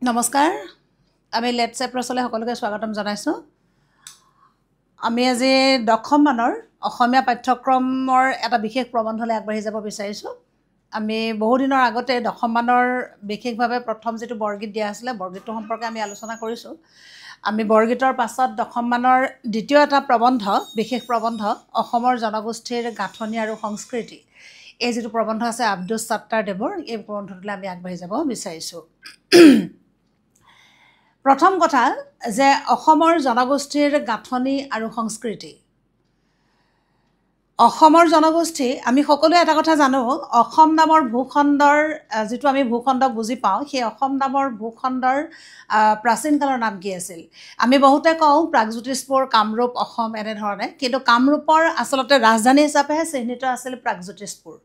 নমস্কাৰ আমি লেটছ এপ্ৰচলে সকলোকে স্বাগতম জনাইছো আমি আজি দশম মানৰ অসমীয়া পাঠ্যক্ৰমৰ এটা বিশেষ প্ৰবন্ধলৈ আগবাঢ়ি যাব বিচাৰিছো আমি বহু দিনৰ আগতে দশম মানৰ বিশেষভাৱে প্ৰথম যেটো বৰগীত দিয়া আছিল বৰগীতটো সম্পৰ্কে আমি আলোচনা কৰিছো আমি বৰগীতৰ পাছত দশম মানৰ দ্বিতীয় এটা প্ৰবন্ধ বিশেষ প্ৰবন্ধ অসমৰ জনগোষ্ঠীৰ গাঁথনি আৰু সংস্কৃতি এই যেটো প্ৰবন্ধ আছে আব্দুছ সাত্তাৰ দেৱৰ এই প্ৰবন্ধটোলৈ আমি আগবাঢ়ি যাব বিচাৰিছো প্ৰথম কথা যে অসমৰ জনগোষ্ঠীৰ গাঁথনি আৰু সংস্কৃতি অসমৰ জনগোষ্ঠী আমি সকলোৱে এটা কথা জানো অসম নামৰ ভূখণ্ডৰ যেটো আমি ভূখণ্ডক বুজি পাওঁ সেই অসম নামৰ ভূখণ্ডৰ প্ৰাচীন কালৰ নাম কি আছিল আমি বহুতে কওঁ প্ৰাগজ্যোতিষপুৰ কামৰূপ অসম এনে ধৰণে কিন্তু কামৰূপৰ আসলতে ৰাজধানী হিচাপে চিহ্নিত আছিল প্ৰাগজ্যোতিষপুৰ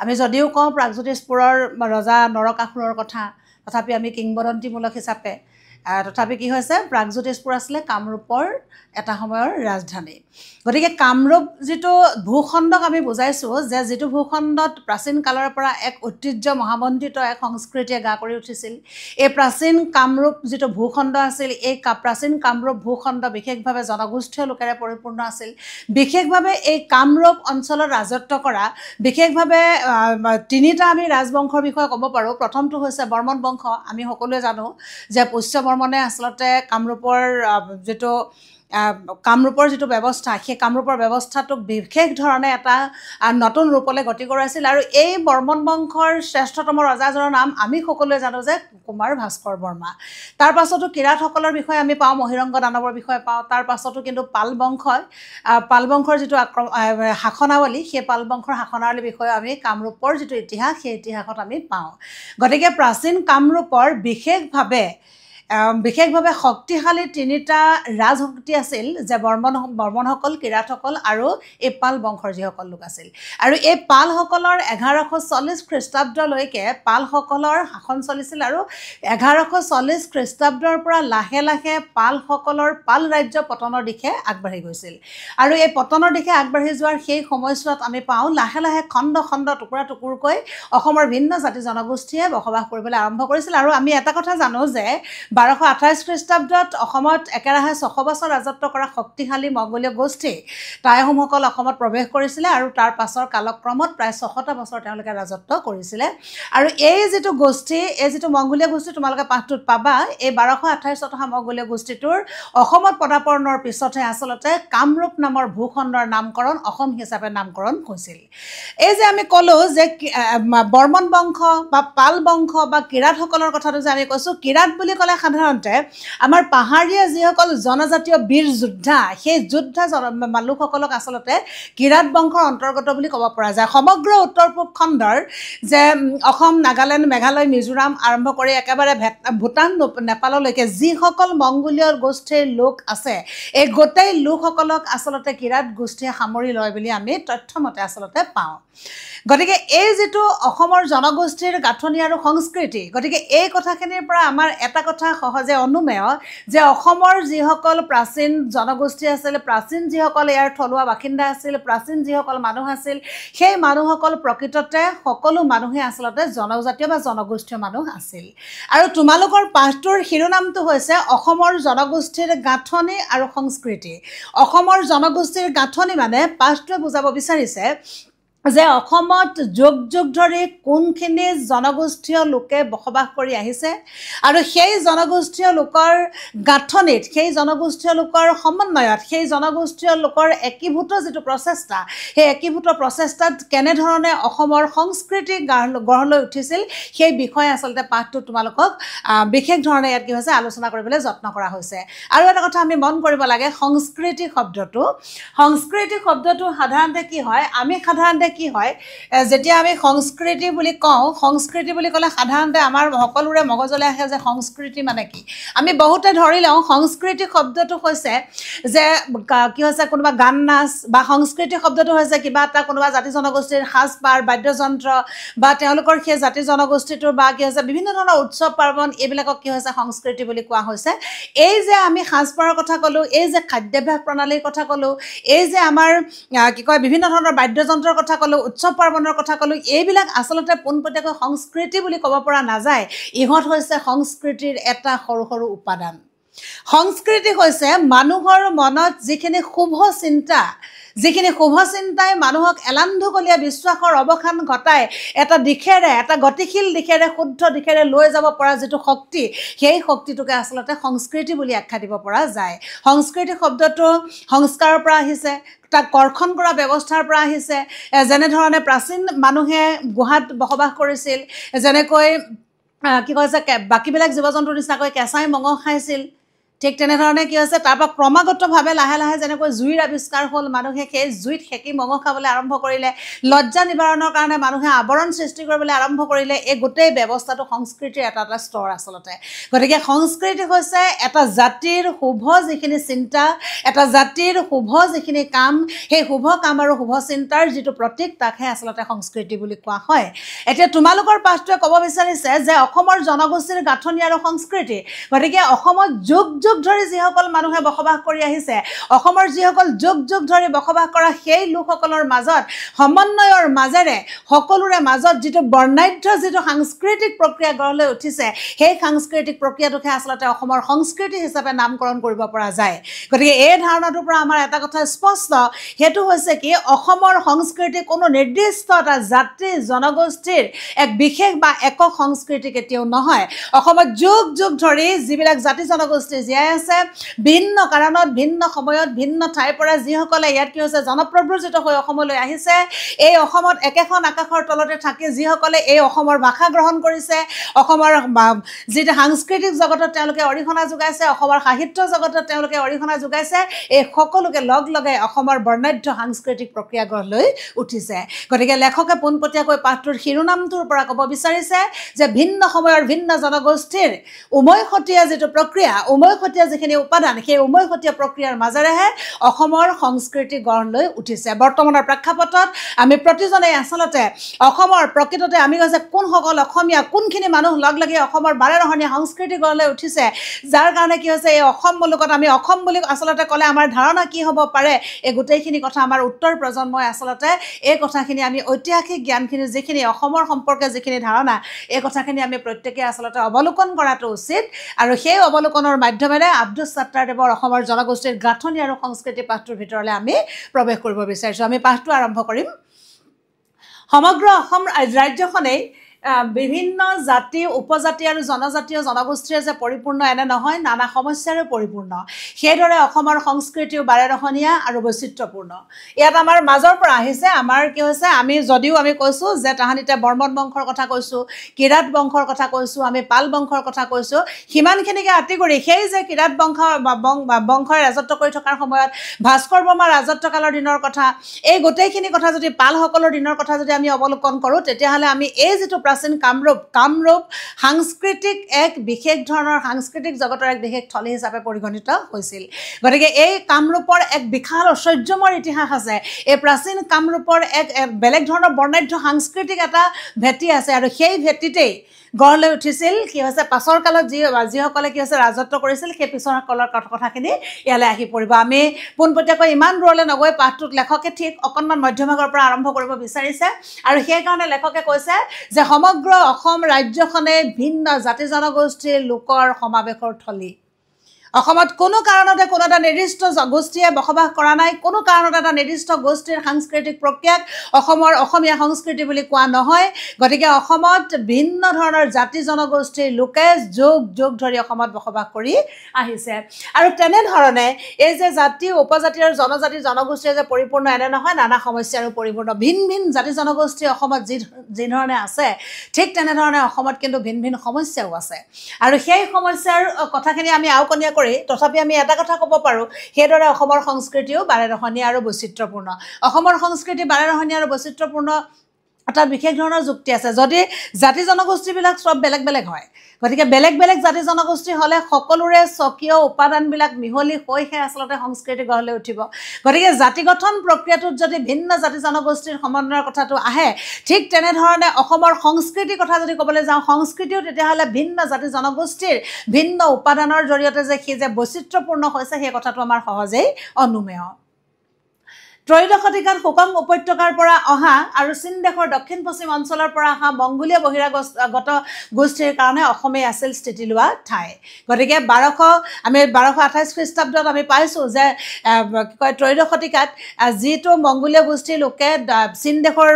আমি যদিও কওঁ প্ৰাগজ্যোতিষপুৰৰ ৰজা নৰকাসুৰৰ কথা তথাপি আমি কিংবদন্তিমূলক হিচাপে তথাপি কি হৈছে প্ৰাগজ্যোতিষপুৰ আছিল কামৰূপৰ এটা সময়ৰ ৰাজধানী গতিকে কামৰূপ যেটো ভূখণ্ডক আমি বুজাইছো যে যেটো ভূখণ্ডত প্ৰাচীন কালৰ পৰা এক ঐতিহ্য মহামণ্ডিত এক সংস্কৃতিয়ে গা কৰি উঠিছিল এই প্ৰাচীন কামৰূপ যেটো ভূখণ্ড আছিল এই প্ৰাচীন কামৰূপ ভূখণ্ড বিশেষভাৱে জনগোষ্ঠীয় লোকেৰে পৰিপূৰ্ণ আছিল বিশেষভাৱে এই কামৰূপ অঞ্চলত ৰাজত্ব কৰা বিশেষভাৱে তিনিটা আমি ৰাজবংশৰ বিষয়ে ক'ব পাৰো প্ৰথমটো হৈছে বৰ্মন বংশ আমি সকলোৱে জানো যে পুষ্য বৰ্মনে আসলতে কামৰূপৰ যেটো কামৰূপৰ যেটো ব্যৱস্থা সেই কামৰূপৰ ব্যৱস্থাটোক বিশেষ ধৰণে এটা নতুন ৰূপলৈ গতি কৰাইছিল আৰু এই বৰ্মন বংশৰ শ্ৰেষ্ঠতম ৰজাজনৰ নাম আমি সকলোৱে জানো যে কুমাৰ ভাস্কৰ বৰ্মা তাৰ পাছতো কিৰাতসকলৰ বিষয়ে আমি পাওঁ মহিৰংগ দানৱৰ বিষয়ে পাওঁ তাৰ পাছতো কিন্তু পাল বংশৰ যেটো শাসনাৱলী সেই পাল বংশৰ শাসনাৱলীৰ বিষয়ে আমি কামৰূপৰ যেটো ইতিহাস সেই ইতিহাসত আমি পাওঁ গতিকে প্ৰাচীন কামৰূপৰ বিশেষভাৱে শক্তিশালী তিনিটা ৰাজশক্তি আছিল যে বৰ্মনসকল কিৰাতসকল আৰু এই পাল বংশৰ যিসকল লোক আছিল আৰু এই পালসকলৰ 1140 খ্ৰীষ্টাব্দলৈকে পালসকলৰ শাসন চলিছিল আৰু 1140 খ্ৰীষ্টাব্দৰ পৰা লাহে লাহে পালসকলৰ পাল ৰাজ্য পতনৰ দিশে আগবাঢ়ি গৈছিল আৰু এই পতনৰ দিশে আগবাঢ়ি যোৱাৰ সেই সময়ছোৱাত আমি পাওঁ লাহে লাহে খণ্ড খণ্ড টুকুৰা টুকুৰকৈ অসমৰ ভিন্ন জাতি জনগোষ্ঠীয়ে বসবাস কৰিবলৈ আৰম্ভ কৰিছিল আৰু আমি এটা কথা জানো যে 1228 খ্ৰীষ্টাব্দত অসমত একেৰাহে 600 বছৰ ৰাজত্ব কৰা শক্তিশালী মংগোলীয় গোষ্ঠী টাইহোমসকল অসমত প্ৰৱেশ কৰিছিল আৰু তাৰ পাছৰ কালক্ৰমত প্ৰায় 600টা বছৰ তেওঁলোকে ৰাজত্ব কৰিছিল আৰু এই যেটো গোষ্ঠী এই যেটো মংগোলীয় গোষ্ঠী তোমালোকে পাঠটোত পাবা এই 1228 শতহা মংগোলীয় গোষ্ঠীটোৰ অসমত পদাপৰণৰ পিছতে আসলতে কামৰূপ নামৰ ভূখণ্ডৰ নামকৰণ অসম হিচাপে নামকৰণ হৈছিল এই যে আমি কলো যে বৰ্মন বংশ বা পাল বংশ বা কিৰাতসকলৰ কথাটো যে আমি কৈছো কিৰাত বুলি ক'লে সাধাৰণতে আমাৰ পাহাৰীয়া যিসকল জনজাতীয় বীৰ যোদ্ধা সেই যোদ্ধা লোকসকলক আসলতে কিৰাত বংশৰ অন্তৰ্গত বুলি ক'ব পৰা যায় সমগ্ৰ উত্তৰ পূব খণ্ডৰ যে অসম নাগালেণ্ড মেঘালয় মিজোৰাম আৰম্ভ কৰি একেবাৰে ভূটান নেপাললৈকে যিসকল মংগোলীয় গোষ্ঠীৰ লোক আছে এই গোটেই লোকসকলক আসলতে কিৰাত গোষ্ঠীয়ে সামৰি লয় বুলি আমি তথ্যমতে আসলতে পাওঁ গতিকে এই যেটো অসমৰ জনগোষ্ঠীৰ গাঁথনি আৰু সংস্কৃতি গতিকে এই কথাখিনিৰ পৰা আমাৰ এটা কথা সহজে অনুমেয় যে অসমৰ যিসকল প্ৰাচীন জনগোষ্ঠী আছিল প্ৰাচীন যিসকল ইয়াৰ থলুৱা বাসিন্দা আছিল প্ৰাচীন যিসকল মানুহ আছিল সেই মানুহসকল প্ৰকৃততে সকলো মানুহে আসলতে জনজাতীয় বা জনগোষ্ঠীয় মানুহ আছিল আৰু তোমালোকৰ পাঠটোৰ শিৰোনামটো হৈছে অসমৰ জনগোষ্ঠীৰ গাঁথনি আৰু সংস্কৃতি অসমৰ জনগোষ্ঠীৰ গাঁথনি মানে পাঠটোৱে বুজাব বিচাৰিছে যে অসমত যুগ যুগ ধৰি কোনখিনি জনগোষ্ঠীয় লোকে বসবাস কৰি আহিছে আৰু সেই জনগোষ্ঠীয় লোকৰ গাঁথনিত সেই জনগোষ্ঠীয় লোকৰ সমন্বয়ত সেই জনগোষ্ঠীয় লোকৰ একীভূত যেটো প্ৰচেষ্টা সেই একীভূত প্ৰচেষ্টাত কেনে ধৰণে অসমৰ সংস্কৃতি গঢ় লৈ উঠিছিল সেই বিষয়ে আসলতে পাঠটো তোমালোকক বিশেষ ধৰণে ইয়াত কি হৈছে আলোচনা কৰিবলৈ যত্ন কৰা হৈছে আৰু এটা কথা আমি মন কৰিব লাগে সংস্কৃতি শব্দটো সাধাৰণতে কি হয় আমি সাধাৰণতে কি হয় যেতিয়া আমি সংস্কৃতি বুলি কওঁ সংস্কৃতি বুলি ক'লে সাধাৰণতে আমাৰ সকলোৰে মগজলৈ আহে যে সংস্কৃতি মানে কি আমি বহুতে ধৰি লওঁ সংস্কৃতি শব্দটো হৈছে যে কি হৈছে কোনোবা গান নাচ বা সংস্কৃতি শব্দটো হৈছে কিবা এটা কোনোবা জাতি জনগোষ্ঠীৰ সাজপাৰ বাদ্যযন্ত্ৰ বা তেওঁলোকৰ সেই জাতি জনগোষ্ঠীটোৰ বা কি হৈছে বিভিন্ন ধৰণৰ উৎসৱ পাৰ্বণ এইবিলাকক কি হৈছে সংস্কৃতি বুলি কোৱা হৈছে এই যে আমি সাজপাৰৰ কথা ক'লো এই যে খাদ্যাভ্যাস প্ৰণালীৰ কথা ক'লো এই যে আমাৰ কি কয় বিভিন্ন ধৰণৰ বাদ্যযন্ত্ৰৰ কথা ক'লোঁ, উৎসৱ পাৰ্বণৰ কথা ক'লোঁ, এইবিলাক আচলতে পোনপটীয়াকৈ সংস্কৃতি বুলি ক'ব পৰা নাযায়। ইহঁত হৈছে সংস্কৃতিৰ এটা সৰু সৰু উপাদান। সংস্কৃতি হৈছে মানুহৰ মনত যিখিনি শুভ চিন্তাই মানুহক এলান্ধকলীয়া বিশ্বাসৰ অৱসান ঘটাই এটা দিশেৰে, এটা গতিশীল দিশেৰে, শুদ্ধ দিশেৰে লৈ যাব পৰা যিটো শক্তি, সেই শক্তিটোকে আচলতে সংস্কৃতি বুলি আখ্যা দিব পৰা যায়। সংস্কৃতি শব্দটো সংস্কাৰৰ পৰা আহিছে, তাক কৰ্ষণ কৰা ব্যৱস্থাৰ পৰা আহিছে। যেনেধৰণে প্ৰাচীন মানুহে গুহাত বসবাস কৰিছিল, যেনেকৈ কি কৈছে বাকীবিলাক জীৱ জন্তুৰ নিচিনাকৈ কেঁচাই মঙহ খাইছিল, ঠিক তেনেধৰণে কি হৈছে তাৰ পৰা ক্ৰমাগতভাৱে লাহে লাহে যেনেকৈ জুইৰ আৱিষ্কাৰ হ'ল, মানুহে সেই জুইত সেকি মঙহ খাবলৈ আৰম্ভ কৰিলে, লজ্জা নিবাৰণৰ কাৰণে মানুহে আৱৰণ সৃষ্টি কৰিবলৈ আৰম্ভ কৰিলে। এই গোটেই ব্যৱস্থাটো সংস্কৃতিৰ এটা এটা স্তৰ আচলতে। গতিকে সংস্কৃতি হৈছে এটা জাতিৰ শুভ যিখিনি চিন্তা, এটা জাতিৰ শুভ যিখিনি কাম, সেই শুভ কাম আৰু শুভ চিন্তাৰ যিটো প্ৰতীক, তাকহে আচলতে সংস্কৃতি বুলি কোৱা হয়। এতিয়া তোমালোকৰ পাঠটোৱে ক'ব বিচাৰিছে যে অসমৰ জনগোষ্ঠীৰ গাঁথনি আৰু সংস্কৃতি। গতিকে অসমত যুগ যুগ ধৰি যিসকল মানুহে বসবাস কৰি আহিছে, অসমৰ যিসকল যুগ যুগ ধৰি বসবাস কৰা সেই লোকসকলৰ মাজত সমন্বয়ৰ মাজেৰে সকলোৰে মাজত যিটো বৰ্ণাঢ্য যিটো সাংস্কৃতিক প্ৰক্ৰিয়া গঢ় লৈ উঠিছে, সেই সাংস্কৃতিক প্ৰক্ৰিয়াটোকে আচলতে অসমৰ সংস্কৃতি হিচাপে নামকৰণ কৰিব পৰা যায়। গতিকে এই ধাৰণাটোৰ পৰা আমাৰ এটা কথা স্পষ্ট, সেইটো হৈছে কি অসমৰ সংস্কৃতি কোনো নিৰ্দিষ্ট এটা জাতি জনগোষ্ঠীৰ এক বিশেষ বা একক সংস্কৃতি কেতিয়াও নহয়। অসমত যুগ যুগ ধৰি যিবিলাক জাতি জনগোষ্ঠী জীয়াই আছে, ভিন্ন কাৰণত, ভিন্ন সময়ত, ভিন্ন ঠাইৰ পৰা যিসকলে ইয়াত কি হৈছে জনপ্ৰব্ৰজিত হৈ অসমলৈ আহিছে, এই অসমত একেখন আকাশৰ তলতে থাকি যিসকলে এই অসমৰ ভাষা গ্ৰহণ কৰিছে, অসমৰ যিটো সাংস্কৃতিক জগতত তেওঁলোকে অৰিহণা যোগাইছে, অসমৰ সাহিত্য জগতত তেওঁলোকে অৰিহণা যোগাইছে, এই সকলোকে লগ লগাই অসমৰ বৰ্ণাঢ্য সাংস্কৃতিক প্ৰক্ৰিয়া গঢ় লৈ উঠিছে। গতিকে লেখকে পোনপটীয়াকৈ পাঠটোৰ শিৰোনামটোৰ পৰা ক'ব বিচাৰিছে যে ভিন্ন সময়ৰ ভিন্ন জনগোষ্ঠীৰ উমৈহতীয়া যিটো প্ৰক্ৰিয়া, উমৈহতীয়া যিখিনি উপাদান, সেই উমৈহতীয়া প্ৰক্ৰিয়াৰ মাজেৰেহে অসমৰ সংস্কৃতি গঢ় লৈ উঠিছে। বৰ্তমানৰ প্ৰেক্ষাপটত আমি প্ৰতিজনেই আচলতে অসমৰ প্ৰকৃততে আমি কৈছে কোনসকল অসমীয়া, কোনখিনি মানুহ লগ লাগি অসমৰ বাৰেৰহণীয়া সংস্কৃতি গঢ় লৈ উঠিছে, যাৰ কাৰণে কি হৈছে এই অসম মুলুকত আমি অসম বুলি আচলতে ক'লে আমাৰ ধাৰণা কি হ'ব পাৰে, এই গোটেইখিনি কথা আমাৰ উত্তৰ প্ৰজন্মই আচলতে এই কথাখিনি আমি ঐতিহাসিক জ্ঞানখিনি যিখিনি অসমৰ সম্পৰ্কে যিখিনি ধাৰণা, এই কথাখিনি আমি প্ৰত্যেকে আচলতে অৱলোকন কৰাটো উচিত। আৰু সেই অৱলোকনৰ মাধ্যমেৰে আব্দুছ ছাত্তাৰদেৱৰ অসমৰ জনগোষ্ঠীৰ গাঁথনি আৰু সংস্কৃতি পাঠটোৰ ভিতৰলৈ আমি প্ৰৱেশ কৰিব বিচাৰিছোঁ। আমি পাঠটো আৰম্ভ কৰিম। সমগ্ৰ অসম ৰাজ্যখনেই বিভিন্ন জাতি, উপজাতি আৰু জনজাতীয় জনগোষ্ঠীৰে যে পৰিপূৰ্ণ এনে নহয়, নানা সমস্যাৰে পৰিপূৰ্ণ। সেইদৰে অসমৰ সংস্কৃতিও বাৰেৰহণীয়া আৰু বৈচিত্ৰ্যপূৰ্ণ। ইয়াত আমাৰ মাজৰ পৰা আহিছে, আমাৰ কি হৈছে আমি যদিও আমি কৈছোঁ যে তাহানিতে বৰ্মন বংশৰ কথা কৈছোঁ, কিৰাত বংশৰ কথা কৈছোঁ, আমি পাল বংশৰ কথা কৈছোঁ, সিমানখিনিকে আঁতি কৰি সেই যে কিৰাত বংশই ৰাজত্ব কৰি থকাৰ সময়ত ভাস্কৰ বৰ্মাৰ ৰাজত্বকালৰ দিনৰ কথা, এই গোটেইখিনি কথা যদি পালসকলৰ দিনৰ কথা যদি আমি অৱলোকন কৰোঁ, তেতিয়াহ'লে আমি এই যিটো প্ৰাচীন কামৰূপ সাংস্কৃতিক এক বিশেষ ধৰণৰ সাংস্কৃতিক জগতৰ এক বিশেষ থলী হিচাপে পৰিগণিত হৈছিল। গতিকে এই কামৰূপৰ এক বিশাল ঐশ্বৰ্যময় ইতিহাস আছে। এই প্ৰাচীন কামৰূপৰ এক বেলেগ ধৰণৰ বৰ্ণাঢ্য সাংস্কৃতিক এটা ভেটি আছে, আৰু সেই ভেটিতেই গঢ় লৈ উঠিছিল কি হৈছে পাছৰ কালত যিসকলে কি হৈছে ৰাজত্ব কৰিছিল, সেই পিছৰ কালৰ কথাখিনি ইয়ালৈ আহি পৰিব। আমি পোনপটীয়াকৈ ইমান দূৰলৈ নগৈ পাঠটোত লেখকে ঠিক অকণমান মধ্যভাগৰ পৰা আৰম্ভ কৰিব বিচাৰিছে, আৰু সেইকাৰণে লেখকে কৈছে যে সমগ্ৰ অসম ৰাজ্যখনে ভিন্ন জাতি জনগোষ্ঠীৰ লোকৰ সমাৱেশৰ থলী। অসমত কোনো কাৰণতে কোনো এটা নিৰ্দিষ্ট গোষ্ঠীয়ে বসবাস কৰা নাই, কোনো কাৰণতে এটা নিৰ্দিষ্ট গোষ্ঠীৰ সাংস্কৃতিক প্ৰক্ৰিয়াক অসমৰ অসমীয়া সংস্কৃতি বুলি কোৱা নহয়। গতিকে অসমত ভিন্ন ধৰণৰ জাতি জনগোষ্ঠীৰ লোকে যুগ যুগ ধৰি অসমত বসবাস কৰি আহিছে। আৰু তেনেধৰণে এই যে জাতি, উপজাতি আৰু জনজাতি জনগোষ্ঠীয়ে যে পৰিপূৰ্ণ এনে নহয়, নানা সমস্যাৰো পৰিপূৰ্ণ। ভিন ভিন জাতি জনগোষ্ঠী অসমত যি ধৰণে আছে, ঠিক তেনেধৰণে অসমত কিন্তু ভিন ভিন সমস্যাও আছে। আৰু সেই সমস্যাৰ কথাখিনি আমি আওকণীয়া কৰি তথাপি আমি এটা কথা ক'ব পাৰোঁ, সেইদৰে অসমৰ সংস্কৃতিও বাৰেৰহণীয়া আৰু বৈচিত্ৰ্যপূৰ্ণ। অসমৰ সংস্কৃতি বাৰেৰহণীয়া আৰু বৈচিত্ৰ্যপূৰ্ণ এটা বিশেষ ধৰণৰ যুক্তি আছে। যদি জাতি জনগোষ্ঠীবিলাক চব বেলেগ বেলেগ হয়, গতিকে বেলেগ বেলেগ জাতি জনগোষ্ঠী হ'লে সকলোৰে স্বকীয় উপাদানবিলাক মিহলি হৈহে আচলতে সংস্কৃতি গঢ় লৈ উঠিব। গতিকে জাতি গঠন প্ৰক্ৰিয়াটোত যদি ভিন্ন জাতি জনগোষ্ঠীৰ সমন্বয়ৰ কথাটো আহে, ঠিক তেনেধৰণে অসমৰ সংস্কৃতিৰ কথা যদি ক'বলৈ যাওঁ, সংস্কৃতিও তেতিয়াহ'লে ভিন্ন জাতি জনগোষ্ঠীৰ ভিন্ন উপাদানৰ জৰিয়তে যে সি যে বৈচিত্ৰ্যপূৰ্ণ হৈছে, সেই কথাটো আমাৰ সহজেই অনুমেয়। ত্ৰয়োদশ শতিকাত হুকং উপত্যকাৰ পৰা অহা আৰু চীন দেশৰ দক্ষিণ পশ্চিম অঞ্চলৰ পৰা অহা মংগোলীয় বহিৰাগত গোষ্ঠীৰ কাৰণে অসমেই আছিল স্থিতি লোৱা ঠাই গতিকে 1228 খ্ৰীষ্টাব্দত আমি পাইছোঁ যে কি কয় ত্ৰয়োদশ শতিকাত যিটো মংগোলীয় গোষ্ঠীৰ লোকে চীন দেশৰ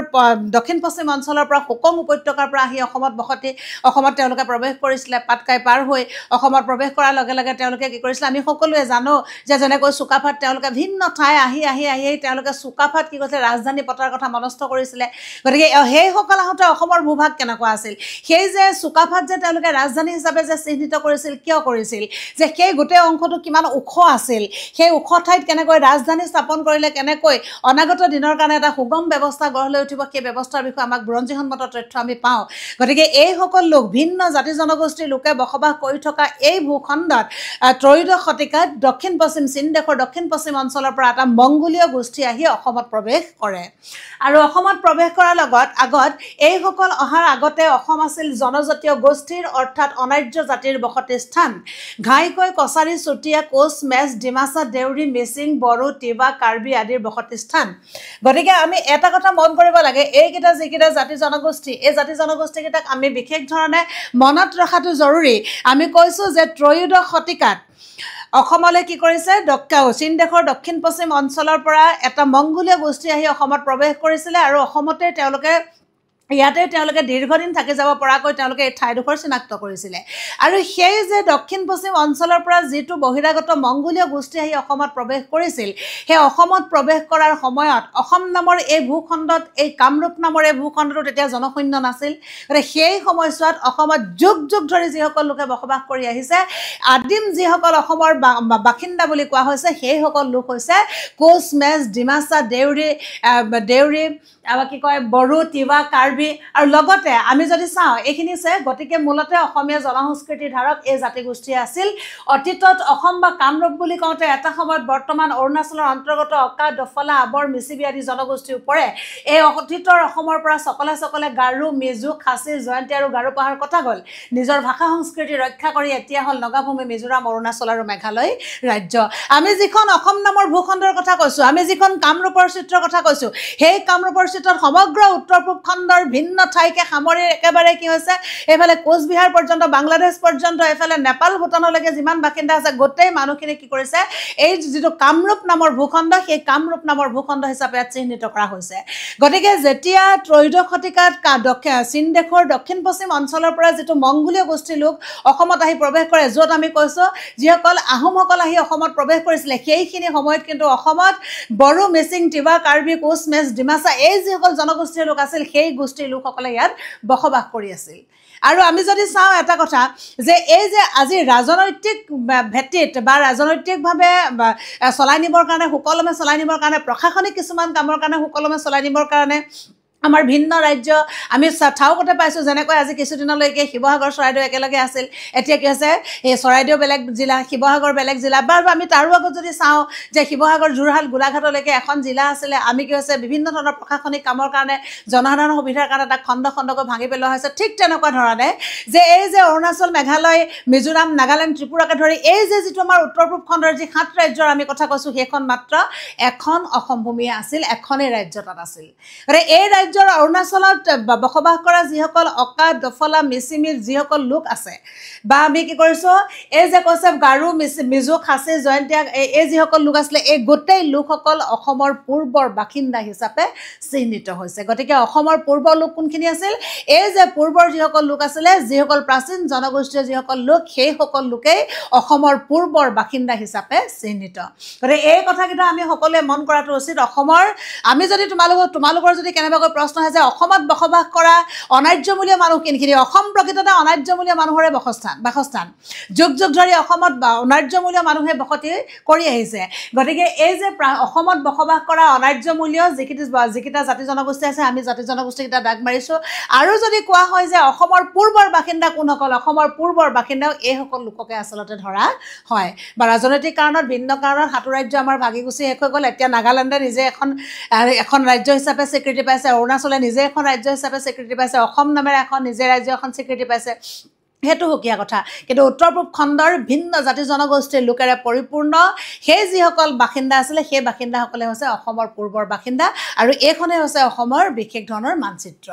দক্ষিণ পশ্চিম অঞ্চলৰ পৰা হুকং উপত্যকাৰ পৰা আহি অসমত তেওঁলোকে প্ৰৱেশ কৰিছিলে পাটকাই পাৰ হৈ অসমত প্ৰৱেশ কৰাৰ লগে লগে তেওঁলোকে কি কৰিছিলে আমি সকলোৱে জানো যে যেনেকৈ চুকাফাত তেওঁলোকে ভিন্ন ঠাই আহি তেওঁলোকে চুকাফাত কি কৈছে ৰাজধানী পতাৰ কথা মনস্থ কৰিছিলে গতিকে সেইসকল আহোঁতে অসমৰ ভূভাগ কেনেকুৱা আছিল সেই যে চুকাফাত যে তেওঁলোকে ৰাজধানী হিচাপে যে চিহ্নিত কৰিছিল কিয় কৰিছিল যে সেই গোটেই অংশটো কিমান ওখ আছিল সেই ওখ ঠাইত কেনেকৈ ৰাজধানী স্থাপন কৰিলে কেনেকৈ অনাগত দিনৰ কাৰণে এটা সুগম ব্যৱস্থা গঢ় লৈ উঠিব সেই ব্যৱস্থাৰ বিষয়ে আমাক বুৰঞ্জীসন্মত তথ্য আমি পাওঁ গতিকে এইসকল লোক ভিন্ন জাতি জনগোষ্ঠীৰ লোকে বসবাস কৰি থকা এই ভূখণ্ডত ত্ৰয়োদশ শতিকাত দক্ষিণ পশ্চিম চীন দেশৰ দক্ষিণ পশ্চিম অঞ্চলৰ পৰা এটা মংগোলীয় গোষ্ঠী আহি অসমত প্ৰৱেশ কৰে আৰু অসমত প্ৰৱেশ কৰাৰ আগত এইসকল অহাৰ আগতে অসম আছিল জনজাতীয় গোষ্ঠীৰ অৰ্থাৎ অনাৰ্য জাতিৰ বসতি স্থান ঘাইকৈ কছাৰী চুতীয়া কোচ মেচ ডিমাচা দেউৰী মিচিং বড়ো তিৱা কাৰ্বি আদিৰ বসতি স্থান গতিকে আমি এটা কথা মন কৰিব লাগে এইকেইটা যিকেইটা জাতি জনগোষ্ঠী এই জাতি জনগোষ্ঠীকেইটাক আমি বিশেষ ধৰণে মনত ৰখাটো জৰুৰী আমি কৈছোঁ যে ত্ৰয়োদশ শতিকাত অসমলৈ কি কৰিছে চীন দেশৰ দক্ষিণ পশ্চিম অঞ্চলৰ পৰা এটা মংগোলীয় গোষ্ঠী আহি অসমত প্ৰৱেশ কৰিছিলে আৰু অসমতে ইয়াতে তেওঁলোকে দীৰ্ঘদিন থাকি যাব পৰাকৈ তেওঁলোকে এই ঠাইডোখৰ চিনাক্ত কৰিছিলে আৰু সেই যে দক্ষিণ পশ্চিম অঞ্চলৰ পৰা যিটো বহিৰাগত মংগোলীয় গোষ্ঠী আহি অসমত প্ৰৱেশ কৰিছিল সেই অসমত প্ৰৱেশ কৰাৰ সময়ত অসম নামৰ এই ভূখণ্ডত এই কামৰূপ নামৰ এই ভূখণ্ডটো তেতিয়া জনশূন্য নাছিল গতিকে সেই সময়ছোৱাত অসমত যুগ যুগ ধৰি যিসকল লোকে বসবাস কৰি আহিছে আদিম যিসকল অসমৰ বাসিন্দা বুলি কোৱা হৈছে সেইসকল লোক হৈছে কোচ মেচ ডিমাচা দেউৰী কি কয় বড়ো তিৱা কাৰ্বি আৰু লগতে আমি যদি চাওঁ এইখিনি গতিকে মূলতে অসমীয়া জনসংস্কৃতিৰ ধাৰক এই জাতিগোষ্ঠী আছিল অতীতত অসম বা কামৰূপ বুলি কওঁতে এটা সময়ত বৰ্তমান অৰুণাচলৰ অন্তৰ্গত অকা দফলা আবৰ মিচিবি আদি জনগোষ্ঠীৰ ওপৰে এই অতীতৰ অসমৰ পৰা চকলে গাৰো মিজু খাচী জয়ন্তী আৰু গাৰো পাহাৰ কথা গ'ল নিজৰ ভাষা সংস্কৃতি ৰক্ষা কৰি এতিয়া হ'ল নগাভূমি মিজোৰাম অৰুণাচল আৰু মেঘালয় ৰাজ্য আমি যিখন অসম নামৰ ভূখণ্ডৰ কথা কৈছোঁ আমি যিখন কামৰূপৰ চিত্ৰৰ কথা কৈছোঁ সেই কামৰূপৰ চিত্ৰত সমগ্ৰ উত্তৰ পূব খণ্ডৰ ভিন্ন ঠাইকে সামৰি একেবাৰে কি হৈছে এইফালে কোচবিহাৰ পৰ্যন্ত বাংলাদেশ পৰ্যন্ত এইফালে নেপাল ভূটানলৈকে যিমান বাসিন্দা আছে গোটেই মানুহখিনি কি কৰিছে এই যিটো কামৰূপ নামৰ ভূখণ্ড সেই কামৰূপ নামৰ ভূখণ্ড হিচাপে চিহ্নিত কৰা হৈছে গতিকে যেতিয়া ত্ৰয়োদশ শতিকাত চীন দেশৰ দক্ষিণ পশ্চিম অঞ্চলৰ পৰা যিটো মংগোলীয় গোষ্ঠীৰ লোক অসমত আহি প্ৰৱেশ কৰে য'ত আমি কৈছোঁ যিসকল আহোমসকল আহি অসমত প্ৰৱেশ কৰিছিলে সেইখিনি সময়ত কিন্তু অসমত বড়ো মিচিং তিৱা কাৰ্বি কোচ মেচ ডিমাচা এই যিসকল জনগোষ্ঠীৰ লোক আছিল সেই গোষ্ঠীৰ লোকসকলে ইয়াত বসবাস কৰি আছিল আৰু আমি যদি চাওঁ এটা কথা যে এই যে আজি ৰাজনৈতিক ভেটিত বা ৰাজনৈতিকভাৱে চলাই নিবৰ কাৰণে সুকলমে চলাই নিবৰ কাৰণে প্ৰশাসনিক কিছুমান কামৰ কাৰণে সুকলমে চলাই নিবৰ কাৰণে আমাৰ ভিন্ন ৰাজ্য আমি ঠাউকতে পাইছোঁ যেনেকৈ আজি কিছুদিনলৈকে শিৱসাগৰ চৰাইদেউ একেলগে আছিল এতিয়া কি হৈছে এই চৰাইদেউ বেলেগ জিলা শিৱসাগৰ বেলেগ জিলা বা আমি তাৰো আগত যদি চাওঁ যে শিৱসাগৰ যোৰহাট গোলাঘাটলৈকে এখন জিলা আছিলে আমি কি হৈছে বিভিন্ন ধৰণৰ প্ৰশাসনিক কামৰ কাৰণে জনসাধাৰণৰ সুবিধাৰ কাৰণে তাক খণ্ডকৈ ভাঙি পেলোৱা হৈছে ঠিক তেনেকুৱা ধৰণে যে এই যে অৰুণাচল মেঘালয় মিজোৰাম নাগালেণ্ড ত্ৰিপুৰাকে ধৰি এই যে যিটো আমাৰ উত্তৰ পূব খণ্ডৰ যি 7 ৰাজ্যৰ আমি কথা কৈছোঁ সেইখন মাত্ৰ এখন অসম ভূমি আছিল এখনেই ৰাজ্য তাত আছিল গতিকে এই অৰুণাচলত বসবাস কৰা যিসকল অকা দফলা মিচিমিৰ যিসকল লোক আছে বা আমি কি কৰিছোঁ এই যে কৈছে গাৰো মিজু খাচী জয়ন্তীয়া এই যিসকল লোক আছিলে এই গোটেই লোকসকল অসমৰ পূৰ্বৰ বাসিন্দা হিচাপে চিহ্নিত হৈছে গতিকে অসমৰ পূৰ্বৰ লোক কোনখিনি আছিল এই যে পূৰ্বৰ যিসকল লোক আছিলে যিসকল প্ৰাচীন জনগোষ্ঠীয় যিসকল লোক সেইসকল লোকেই অসমৰ পূৰ্বৰ বাসিন্দা হিচাপে চিহ্নিত গতিকে এই কথাকেইটা আমি সকলোৱে মন কৰাটো উচিত অসমৰ আমি যদি তোমালোকৰ যদি কেনেবাকৈ প্ৰশ্ন হয় যে অসমত বসবাস কৰা অনাৰ্যমূলীয় মানুহ কোনখিনি অসম প্ৰকৃততে অনাৰ্যমূলীয় মানুহৰে বাসস্থান যুগ যুগ ধৰি অসমত অনাৰ্যমূলীয় মানুহে বসতি কৰি আহিছে গতিকে এই যে অসমত বসবাস কৰা অনাৰ্যমূলীয় যিকেইটা জাতি জনগোষ্ঠী আছে আমি জাতি জনগোষ্ঠীকেইটা দাগ মাৰিছোঁ আৰু যদি কোৱা হয় যে অসমৰ পূৰ্বৰ বাসিন্দা কোনসকল অসমৰ পূৰ্বৰ বাসিন্দাও এইসকল লোককে আচলতে ধৰা হয় বা ৰাজনৈতিক কাৰণত ভিন্ন কাৰণত 7 ৰাজ্য আমাৰ ভাগি গুচি শেষ হৈ গ'ল এতিয়া নাগালেণ্ডে নিজে এখন ৰাজ্য হিচাপে স্বীকৃতি পাইছে অৰুণাচলে নিজে এখন ৰাজ্য হিচাপে স্বীকৃতি পাইছে অসম নামেৰে এখন নিজে ৰাজ্য এখন স্বীকৃতি পাইছে সেইটো সুকীয়া কথা কিন্তু উত্তৰ পূব খণ্ডৰ ভিন্ন জাতি জনগোষ্ঠীৰ লোকেৰে পৰিপূৰ্ণ সেই যিসকল বাসিন্দা আছিলে সেই বাসিন্দাসকলে হৈছে অসমৰ পূৰ্বৰ বাসিন্দা আৰু এইখনেই হৈছে অসমৰ বিশেষ ধৰণৰ মানচিত্ৰ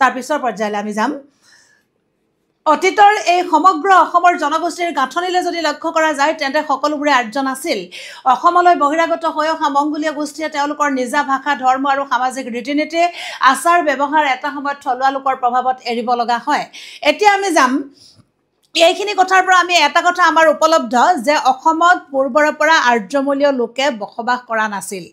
তাৰ পিছৰ পৰ্যায়লৈ আমি যাম অতীতৰ এই সমগ্ৰ অসমৰ জনগোষ্ঠীৰ গাঁথনিলৈ যদি লক্ষ্য কৰা যায় তেন্তে সকলোবোৰে আৰ্য নাছিল অসমলৈ বহিৰাগত হৈ অহা মংগোলীয় গোষ্ঠীয়ে তেওঁলোকৰ নিজা ভাষা ধৰ্ম আৰু সামাজিক ৰীতি নীতি আচাৰ ব্যৱহাৰ এটা সময়ত থলুৱা লোকৰ প্ৰভাৱত এৰিব লগা হয় এতিয়া আমি যাম এইখিনি কথাৰ পৰা আমি এটা কথা আমাৰ উপলব্ধ যে অসমত পূৰ্বৰ পৰা আৰ্যমূলীয় লোকে বসবাস কৰা নাছিল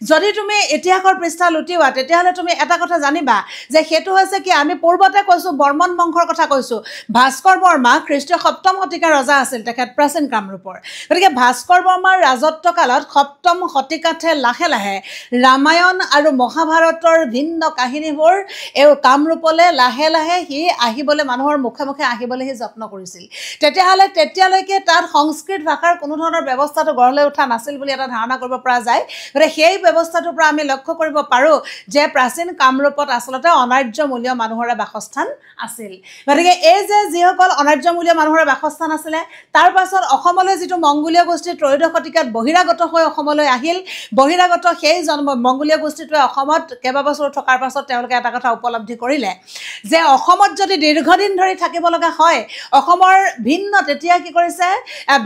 যদি তুমি ইতিহাসৰ পৃষ্ঠা লুটিওৱা তেতিয়াহ'লে তুমি এটা কথা জানিবা যে সেইটো হৈছে কি আমি পূৰ্বতে কৈছোঁ বৰ্মন বংশৰ কথা কৈছোঁ ভাস্কৰ বৰ্মা খ্ৰীষ্টীয় 7ম শতিকাৰ ৰজা আছিল তেখেত প্ৰাচীন কামৰূপৰ গতিকে ভাস্কৰ বৰ্মাৰ ৰাজত্ব কালত 7ম শতিকাতহে লাহে লাহে ৰামায়ণ আৰু মহাভাৰতৰ ভিন্ন কাহিনীবোৰ এই কামৰূপলৈ লাহে লাহে সি আহিবলৈ মানুহৰ মুখে মুখে আহিবলৈ সি যত্ন কৰিছিল তেতিয়াহ'লে তেতিয়ালৈকে তাত সংস্কৃত ভাষাৰ কোনো ধৰণৰ ব্যৱস্থাটো গঢ় লৈ উঠা নাছিল বুলি এটা ধাৰণা কৰিব পৰা যায় গতিকে সেই ব্যৱস্থাটোৰ পৰা আমি লক্ষ্য কৰিব পাৰোঁ যে প্ৰাচীন কামৰূপত আচলতে অনাৰ্যমূলীয় মানুহৰে বাসস্থান আছিল গতিকে এই যে যিসকল অনাৰ্যমূলীয় মানুহৰে বাসস্থান আছিলে তাৰ পাছত অসমলৈ যিটো মংগোলীয় গোষ্ঠী ত্ৰয়োদশ শতিকাত বহিৰাগত হৈ অসমলৈ আহিল বহিৰাগত সেই মংগোলীয় গোষ্ঠীটোৱে অসমত কেইবাবছৰ থকাৰ পাছত তেওঁলোকে এটা কথা উপলব্ধি কৰিলে যে অসমত যদি দীৰ্ঘদিন ধৰি থাকিব লগা হয় অসমৰ ভিন্ন তেতিয়া কি কৰিছে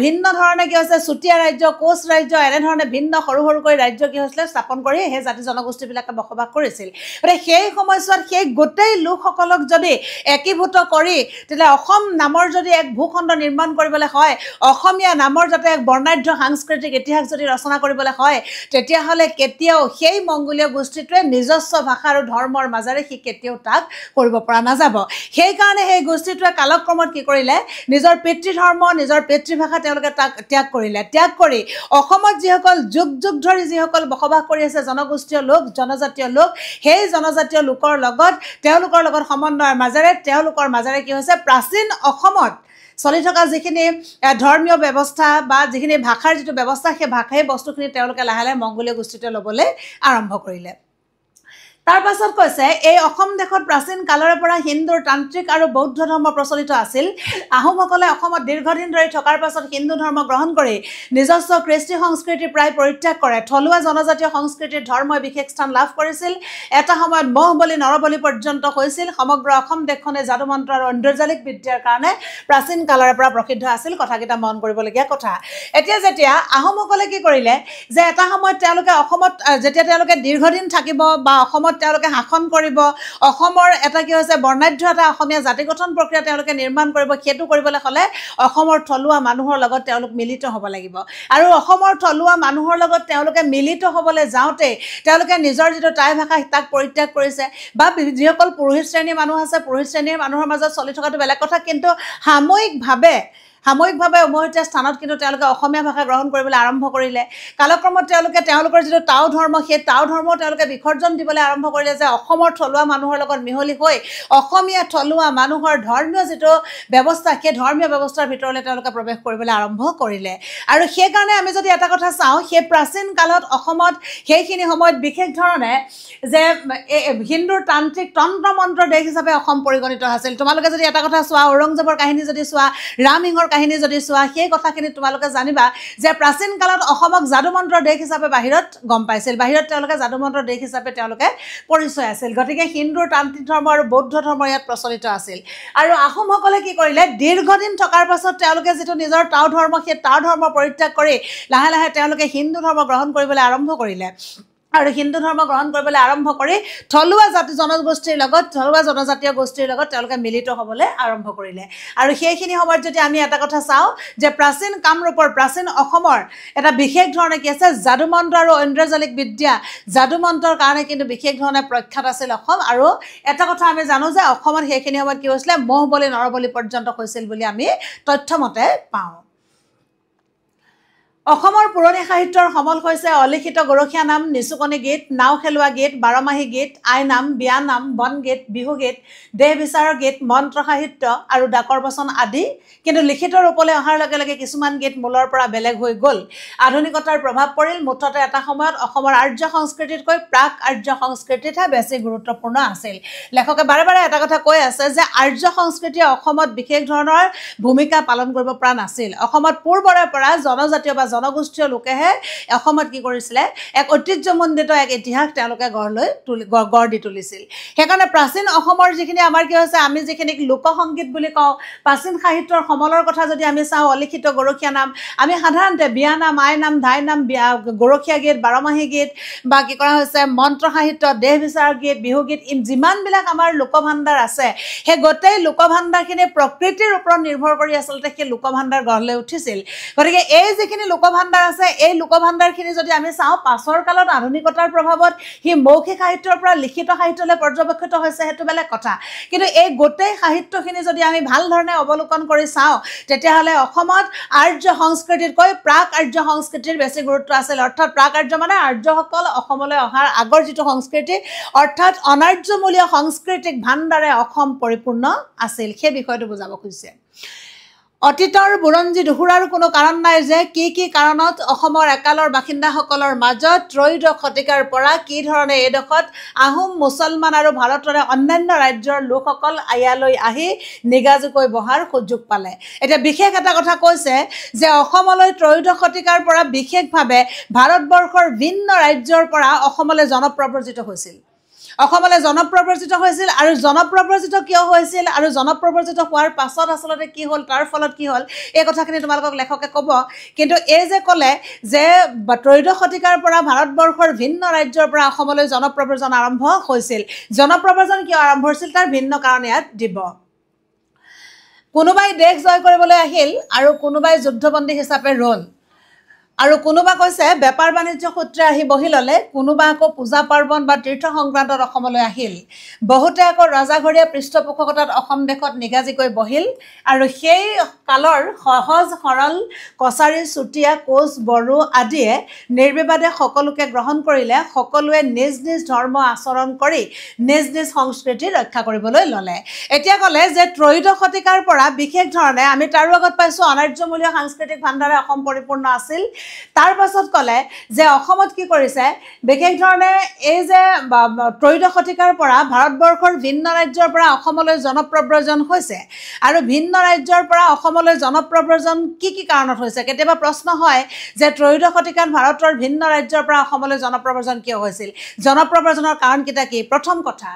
ভিন্ন ধৰণে কি হৈছে চুতীয়া ৰাজ্য কোচ ৰাজ্য এনেধৰণে ভিন্ন সৰু সৰুকৈ ৰাজ্য কি হৈছিলে স্থাপন কৰি সেই জাতি জনগোষ্ঠীবিলাকে বসবাস কৰিছিল গতিকে সেই সময়ছোৱাত সেই গোটেই লোকসকলক যদি একীভূত কৰি তেতিয়া অসম নামৰ যদি এক ভূখণ্ড নিৰ্মাণ কৰিবলৈ হয় অসমীয়া নামৰ যাতে এক বৰ্ণাঢ্য সাংস্কৃতিক ইতিহাস যদি ৰচনা কৰিবলৈ হয় তেতিয়াহ'লে কেতিয়াও সেই মংগোলীয় গোষ্ঠীটোৱে নিজস্ব ভাষা আৰু ধৰ্মৰ মাজেৰে সি কেতিয়াও তাক কৰিব পৰা নাযাব সেইকাৰণে সেই গোষ্ঠীটোৱে কালক্ৰমত কি কৰিলে নিজৰ পিতৃধৰ্ম নিজৰ পিতৃভাষা তেওঁলোকে তাক ত্যাগ কৰিলে ত্যাগ কৰি অসমত যিসকল যুগ যুগ ধৰি যিসকল বসবাস কৰি আছে জনগোষ্ঠীয় লোক জনজাতীয় লোক সেই জনজাতীয় লোকৰ লগত সমন্বয়ৰ মাজেৰে কি হৈছে প্ৰাচীন অসমত চলি থকা যিখিনি ধৰ্মীয় ব্যৱস্থা বা যিখিনি ভাষাৰ যিটো ব্যৱস্থা সেই ভাষাই বস্তুখিনি তেওঁলোকে লাহে লাহে মংগোলীয় গোষ্ঠীটোৱে ল'বলৈ আৰম্ভ কৰিলে তাৰ পাছত কৈছে এই অসম দেশত প্ৰাচীন কালৰে পৰা হিন্দুৰ তান্ত্ৰিক আৰু বৌদ্ধ ধৰ্ম প্ৰচলিত আছিল আহোমসকলে অসমত দীৰ্ঘদিন ধৰি থকাৰ পাছত হিন্দু ধৰ্ম গ্ৰহণ কৰি নিজস্ব কৃষ্টি সংস্কৃতি প্ৰায় পৰিত্যাগ কৰে থলুৱা জনজাতীয় সংস্কৃতিৰ ধৰ্মই বিশেষ স্থান লাভ কৰিছিল এটা সময়ত মহ বলি নৰবলি পৰ্যন্ত হৈছিল সমগ্ৰ অসম দেশখনে যাদু মন্ত্ৰ আৰু ঐন্দ্ৰজালিক বিদ্যাৰ কাৰণে প্ৰাচীন কালৰে পৰা প্ৰসিদ্ধ আছিল কথাকেইটা মন কৰিবলগীয়া কথা এতিয়া যেতিয়া আহোমসকলে কি কৰিলে যে এটা সময়ত তেওঁলোকে অসমত যেতিয়া তেওঁলোকে দীৰ্ঘদিন থাকিব বা অসমত তেওঁলোকে শাসন কৰিব অসমৰ এটা কি হৈছে বৰ্ণাঢ্য এটা অসমীয়া জাতি গঠন প্ৰক্ৰিয়া তেওঁলোকে নিৰ্মাণ কৰিব সেইটো কৰিবলৈ হ'লে অসমৰ থলুৱা মানুহৰ লগত তেওঁলোক মিলিত হ'ব লাগিব আৰু অসমৰ থলুৱা মানুহৰ লগত তেওঁলোকে মিলিত হ'বলৈ যাওঁতে তেওঁলোকে নিজৰ যিটো টাই ভাষা তাক পৰিত্যাগ কৰিছে বা যিসকল পুৰোহিত শ্ৰেণীৰ মানুহ আছে পুৰোহিত শ্ৰেণীৰ মানুহৰ মাজত চলি থকাটো বেলেগ কথা কিন্তু সাময়িকভাৱে উমৈহতীয়া স্থানত কিন্তু তেওঁলোকে অসমীয়া ভাষা গ্ৰহণ কৰিবলৈ আৰম্ভ কৰিলে কালক্ৰমত তেওঁলোকৰ যিটো টাও ধৰ্ম সেই টাও ধৰ্ম তেওঁলোকে বিসৰ্জন দিবলৈ আৰম্ভ কৰিলে যে অসমৰ থলুৱা মানুহৰ লগত মিহলি হৈ অসমীয়া থলুৱা মানুহৰ ধৰ্মীয় যিটো ব্যৱস্থা সেই ধৰ্মীয় ব্যৱস্থাৰ ভিতৰলৈ তেওঁলোকে প্ৰৱেশ কৰিবলৈ আৰম্ভ কৰিলে আৰু সেইকাৰণে আমি যদি এটা কথা চাওঁ সেই প্ৰাচীন কালত অসমত সেইখিনি সময়ত বিশেষ ধৰণে যে হিন্দুৰ তান্ত্ৰিক তন্ত্ৰ মন্ত্ৰ দেশ হিচাপে অসম পৰিগণিত আছিল তোমালোকে যদি এটা কথা চোৱা ঔৰংজেবৰ কাহিনী যদি চোৱা ৰামসিংহৰ কাহিনী যদি চোৱা সেই কথাখিনি তোমালোকে জানিবা যে প্ৰাচীন কালত অসমক যাদু মন্ত্ৰৰ দেশ হিচাপে বাহিৰত গম পাইছিল বাহিৰত তেওঁলোকে যাদু মন্ত্ৰৰ দেশ হিচাপে তেওঁলোকে পৰিচয় আছিল গতিকে হিন্দুৰ তান্ত্ৰিক ধৰ্ম আৰু বৌদ্ধ ধৰ্ম ইয়াত প্ৰচলিত আছিল আৰু আহোমসকলে কি কৰিলে দীৰ্ঘদিন থকাৰ পাছত তেওঁলোকে যিটো নিজৰ টাও ধৰ্ম সেই টাও ধৰ্ম পৰিত্যাগ কৰি লাহে লাহে তেওঁলোকে হিন্দু ধৰ্ম গ্ৰহণ কৰিবলৈ আৰম্ভ কৰিলে আৰু হিন্দু ধৰ্ম গ্ৰহণ কৰিবলৈ আৰম্ভ কৰি থলুৱা জাতি জনগোষ্ঠীৰ লগত থলুৱা জনজাতীয় গোষ্ঠীৰ লগত তেওঁলোকে মিলিত হ'বলৈ আৰম্ভ কৰিলে আৰু সেইখিনি সময়ত যদি আমি এটা কথা চাওঁ যে প্ৰাচীন কামৰূপৰ প্ৰাচীন অসমৰ এটা বিশেষ ধৰণে কি আছে যাদু মন্ত্ৰ আৰু ঐন্দ্ৰজালিক বিদ্যা যাদু মন্ত্ৰৰ কাৰণে কিন্তু বিশেষ ধৰণে প্ৰখ্যাত আছিল অসম আৰু এটা কথা আমি জানো যে অসমত সেইখিনি সময়ত কি হৈছিলে মহ বলি নৰবলি পৰ্যন্ত হৈছিল বুলি আমি তথ্যমতে পাওঁ অসমৰ পুৰণি সাহিত্যৰ সমল হৈছে অলিখিত গৰখীয়া নাম, নিচুকনি গীত, নাও খেলোৱা গীত, বাৰমাহী গীত, আই নাম, বিয়া নাম, বন গীত, বিহু গীত, দেহ বিচাৰৰ গীত, মন্ত্ৰ সাহিত্য আৰু ডাকৰ বচন আদি। কিন্তু লিখিত ৰূপলৈ অহাৰ লগে লগে কিছুমান গীত মূলৰ পৰা বেলেগ হৈ গ'ল। আধুনিকতাৰ প্ৰভাৱ পৰিল। মুঠতে এটা সময়ত অসমৰ আৰ্য সংস্কৃতিতকৈ প্ৰাক আৰ্য সংস্কৃতিতহে বেছি গুৰুত্বপূৰ্ণ আছিল। লেখকে বাৰে বাৰে এটা কথা কৈ আছে যে আৰ্য সংস্কৃতিয়ে অসমত বিশেষ ধৰণৰ ভূমিকা পালন কৰিব পৰা নাছিল। অসমত পূৰ্বৰে পৰা জনজাতীয় বা জনগোষ্ঠীয় লোকেহে অসমত কি কৰিছিলে, এক ঐতিহ্যমণ্ডিত এক ইতিহাস তেওঁলোকে গঢ় দি তুলিছিল। সেইকাৰণে প্ৰাচীন অসমৰ যিখিনি আমাৰ কি হৈছে, আমি যিখিনিক লোকসংগীত বুলি কওঁ, প্ৰাচীন সাহিত্যৰ সমলৰ কথা যদি আমি চাওঁ, অলিখিত গৰখীয়া নাম, আমি সাধাৰণতে বিয়া নাম, আই নাম, ধাই নাম, গৰখীয়া গীত, বাৰমাহী গীত বা কি কৰা হৈছে মন্ত্ৰ সাহিত্য, দেহ বিচাৰ গীত, বিহু গীত, যিমানবিলাক আমাৰ লোকভাণ্ডাৰ আছে, সেই গোটেই লোকভাণ্ডাৰখিনি প্ৰকৃতিৰ ওপৰত নিৰ্ভৰ কৰি আচলতে সেই লোকভাণ্ডাৰ গঢ় লৈ উঠিছিল। গতিকে এই যিখিনি লোকভাণ্ডাৰ আছে, এই লোকভাণ্ডাৰখিনি যদি আমি চাওঁ, পাছৰ কালত আধুনিকতাৰ প্ৰভাৱত সি মৌখিক সাহিত্যৰ পৰা লিখিত সাহিত্যলৈ পৰ্যবেক্ষিত হৈছে, সেইটো বেলেগ কথা। কিন্তু এই গোটেই সাহিত্যখিনি যদি আমি ভাল ধৰণে অৱলোকন কৰি চাওঁ, তেতিয়াহ'লে অসমত আৰ্য সংস্কৃতিতকৈ প্ৰাক আৰ্য সংস্কৃতিৰ বেছি গুৰুত্ব আছিল। অৰ্থাৎ প্ৰাক আৰ্য মানে আৰ্যসকল অসমলৈ অহাৰ আগৰ যিটো সংস্কৃতি, অৰ্থাৎ অনাৰ্যমূলীয় সাংস্কৃতিক ভাণ্ডাৰে অসম পৰিপূৰ্ণ আছিল, সেই বিষয়টো বুজাব খুজিছে। অতীতৰ বুৰঞ্জী দোহোৰাৰ কোনো কাৰণ নাই যে কি কি কাৰণত অসমৰ একালৰ বাসিন্দাসকলৰ মাজত ত্ৰয়োদশ শতিকাৰ পৰা কি ধৰণে এইডোখৰত আহোম, মুছলমান আৰু ভাৰতৰে অন্যান্য ৰাজ্যৰ লোকসকল ইয়ালৈ আহি নিগাজুকৈ বহাৰ সুযোগ পালে। এতিয়া বিশেষ এটা কথা কৈছে যে অসমলৈ ত্ৰয়োদশ শতিকাৰ পৰা বিশেষভাৱে ভাৰতবৰ্ষৰ ভিন্ন ৰাজ্যৰ পৰা অসমলৈ জনপ্ৰব্ৰজিত হৈছিল। অসমলৈ জনপ্ৰব্ৰজিত হৈছিল। আৰু জনপ্ৰব্ৰজিত কিয় হৈছিল আৰু জনপ্ৰব্ৰজিত হোৱাৰ পাছত আচলতে কি হ'ল, তাৰ ফলত কি হ'ল, এই কথাখিনি তোমালোকক লেখকে ক'ব। কিন্তু এই যে ক'লে যে ত্ৰয়োদশ শতিকাৰ পৰা ভাৰতবৰ্ষৰ ভিন্ন ৰাজ্যৰ পৰা অসমলৈ জনপ্ৰব্ৰজন আৰম্ভ হৈছিল, জনপ্ৰব্ৰজন কিয় আৰম্ভ হৈছিল তাৰ ভিন্ন কাৰণ ইয়াত দিব। কোনোবাই দেশ জয় কৰিবলৈ আহিল আৰু কোনোবাই যুদ্ধবন্দী হিচাপে ৰ'ল, আৰু কোনোবা কৈছে বেপাৰ বাণিজ্য সূত্ৰে আহি বহি ল'লে, কোনোবা আকৌ পূজা পাৰ্বণ বা তীৰ্থ সংক্ৰান্তত অসমলৈ আহিল, বহুতে আকৌ ৰজাঘৰীয়া পৃষ্ঠপোষকতাত অসম দেশত নিগাজিকৈ বহিল। আৰু সেই কালৰ সহজ সৰল কছাৰী, চুতীয়া, কোচ, বড়ো আদিয়ে নিৰ্বিবাদে সকলোকে গ্ৰহণ কৰিলে। সকলোৱে নিজ নিজ ধৰ্ম আচৰণ কৰি নিজ নিজ সংস্কৃতি ৰক্ষা কৰিবলৈ ল'লে। এতিয়া ক'লে যে ত্ৰয়োদশ শতিকাৰ পৰা বিশেষ ধৰণে আমি তাৰো আগত পাইছোঁ অনাৰ্যমূলীয় সাংস্কৃতিক ভাণ্ডাৰে অসম পৰিপূৰ্ণ আছিল। তাৰ পাছত ক'লে যে অসমত কি কৰিছে, বিশেষ ধৰণে এই যে ত্ৰয়োদশ শতিকাৰ পৰা ভাৰতবৰ্ষৰ ভিন্ন ৰাজ্যৰ পৰা অসমলৈ জনপ্ৰব্ৰজন হৈছে। আৰু ভিন্ন ৰাজ্যৰ পৰা অসমলৈ জনপ্ৰব্ৰজন কি কি কাৰণত হৈছে? কেতিয়াবা প্ৰশ্ন হয় যে ত্ৰয়োদশ শতিকাত ভাৰতৰ ভিন্ন ৰাজ্যৰ পৰা অসমলৈ জনপ্ৰব্ৰজন কিয় হৈছিল, জনপ্ৰব্ৰজনৰ কাৰণকেইটা কি? প্ৰথম কথা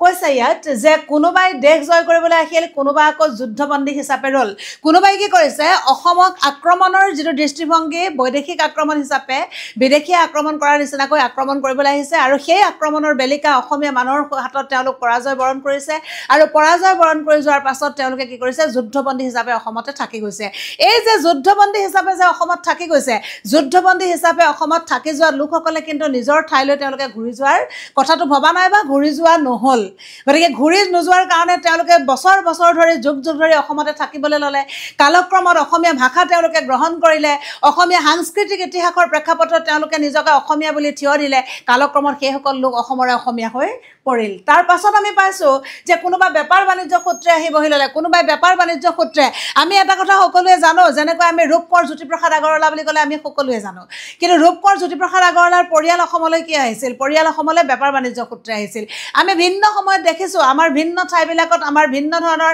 কৈছে ইয়াত যে কোনোবাই দেশ জয় কৰিবলৈ আহিল, কোনোবাই আকৌ যুদ্ধবন্দী হিচাপে ৰ'ল। কোনোবাই কি কৰিছে, অসমক আক্ৰমণৰ যিটো দৃষ্টিভংগী, বৈদেশিক আক্ৰমণ হিচাপে বিদেশীয়ে আক্ৰমণ কৰাৰ নিচিনাকৈ আক্ৰমণ কৰিবলৈ আহিছে। আৰু সেই আক্ৰমণৰ বেলিকা অসমীয়া মানুহৰ হাতত তেওঁলোক পৰাজয় বৰণ কৰিছে। আৰু পৰাজয় বৰণ কৰি যোৱাৰ পাছত তেওঁলোকে কি কৰিছে, যুদ্ধবন্দী হিচাপে অসমতে থাকি গৈছে। এই যে যুদ্ধবন্দী হিচাপে যে অসমত থাকি গৈছে, যুদ্ধবন্দী হিচাপে অসমত থাকি যোৱা লোকসকলে কিন্তু নিজৰ ঠাইলৈ তেওঁলোকে ঘূৰি যোৱাৰ কথাটো ভবা নাই বা ঘূৰি যোৱা নহ'ল। গতিকে ঘূৰি নোযোৱাৰ কাৰণে তেওঁলোকে বছৰ বছৰ ধৰি যুগ যুগ ধৰি অসমতে থাকিবলৈ ল'লে। কালক্ৰমত অসমীয়া ভাষা তেওঁলোকে গ্ৰহণ কৰিলে। অসমীয়া সাংস্কৃতিক ইতিহাসৰ প্ৰেক্ষাপটত তেওঁলোকে নিজকে অসমীয়া বুলি থিয় দিলে। কালক্ৰমত সেইসকল লোক অসমৰে অসমীয়া হৈ পৰিল। তাৰ পাছত আমি পাইছোঁ যে কোনোবা বেপাৰ বাণিজ্য সূত্ৰে আহি বহি ল'লে, কোনোবাই বেপাৰ বাণিজ্য সূত্ৰে। আমি এটা কথা সকলোৱে জানো, যেনেকৈ আমি ৰূপকোঁৱৰ জ্যোতিপ্ৰসাদ আগৰৱালা বুলি ক'লে আমি সকলোৱে জানো। কিন্তু ৰূপকোঁৱৰ জ্যোতিপ্ৰসাদ আগৰৱালাৰ পৰিয়াল অসমলৈ কি আহিছিল? পৰিয়াল অসমলৈ বেপাৰ বাণিজ্য সূত্ৰে আহিছিল। আমি ভিন্ন সময়ত দেখিছোঁ আমাৰ ভিন্ন ঠাইবিলাকত আমাৰ ভিন্ন ধৰণৰ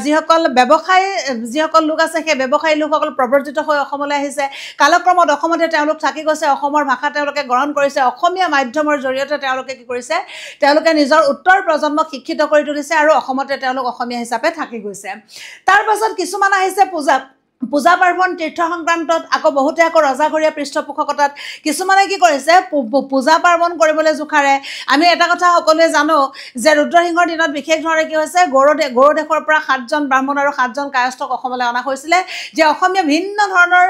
যিসকল ব্যৱসায়ী যিসকল লোক আছে, সেই ব্যৱসায়ী লোকসকল প্ৰব্ৰজিত হৈ অসমলৈ আহিছে। কালক্ৰমত অসমতে তেওঁলোক থাকি গৈছে, অসমৰ ভাষা তেওঁলোকে গ্ৰহণ কৰিছে। অসমীয়া মাধ্যমৰ জৰিয়তে তেওঁলোকে কি কৰিছে, তেওঁলোকে নিজৰ উত্তৰ প্ৰজন্মক শিক্ষিত কৰি তুলিছে আৰু অসমতে তেওঁলোক অসমীয়া হিচাপে থাকি গৈছে। তাৰ পাছত কিছুমান আহিছে পূজা পাৰ্বণ তীৰ্থ সংক্ৰান্তত, আকৌ বহুতে আকৌ ৰজাঘৰীয়া পৃষ্ঠপোষকতাত। কিছুমানে কি কৰিছে, পূজা পাৰ্বণ কৰিবলৈ জোখাৰে। আমি এটা কথা সকলোৱে জানো যে ৰুদ্ৰসিংহৰ দিনত বিশেষ ধৰণে কি হৈছে, গৌড়দেশৰ পৰা 7জন ব্ৰাহ্মণ আৰু 7জন কায়স্থক অসমলৈ অনা হৈছিলে, যে অসমীয়া ভিন্ন ধৰণৰ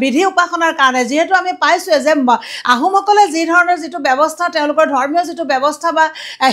বিধি উপাসনাৰ কাৰণে। যিহেতু আমি পাইছোঁৱে যে আহোমসকলে যি ধৰণৰ যিটো ব্যৱস্থা, তেওঁলোকৰ ধৰ্মীয় যিটো ব্যৱস্থা বা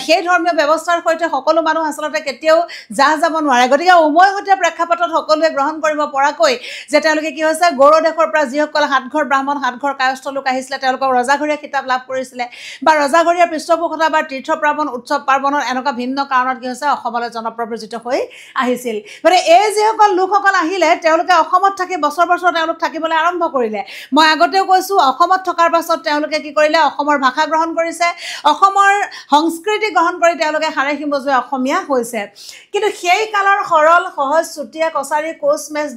সেই ধৰ্মীয় ব্যৱস্থাৰ সৈতে সকলো মানুহ আচলতে কেতিয়াও যাব নোৱাৰে। গতিকে উমৈহতীয়া প্ৰেক্ষাপটত সকলোৱে গ্ৰহণ কৰিব পৰা নোহোৱাকৈ যে তেওঁলোকে কি হৈছে গৌৰ দেশৰ পৰা যিসকল হাতঘৰ ব্ৰাহ্মণ হাতঘৰ কায়স্থ লোক আহিছিলে তেওঁলোকক ৰজাঘৰীয়া কিতাপ লাভ কৰিছিলে বা ৰজাঘৰীয়া পৃষ্ঠপোষকতা বা তীৰ্থ পাৰ্বণ উৎসৱ পাৰ্বণৰ এনেকুৱা ভিন্ন কাৰণত কি হৈছে অসমলৈ জনপ্ৰব্ৰজিত হৈ আহিছিল গতিকে এই যিসকল লোকসকল আহিলে তেওঁলোকে অসমত থাকি বছৰ বছৰ তেওঁলোক থাকিবলৈ আৰম্ভ কৰিলে মই আগতেও কৈছোঁ অসমত থকাৰ পাছত তেওঁলোকে কি কৰিলে অসমৰ ভাষা গ্ৰহণ কৰিছে অসমৰ সংস্কৃতি গ্ৰহণ কৰি তেওঁলোকে হাড়ে সিমজুৱে অসমীয়া হৈছে কিন্তু সেই কালৰ সৰল সহজ চুতীয়া কছাৰী কোচ মেচ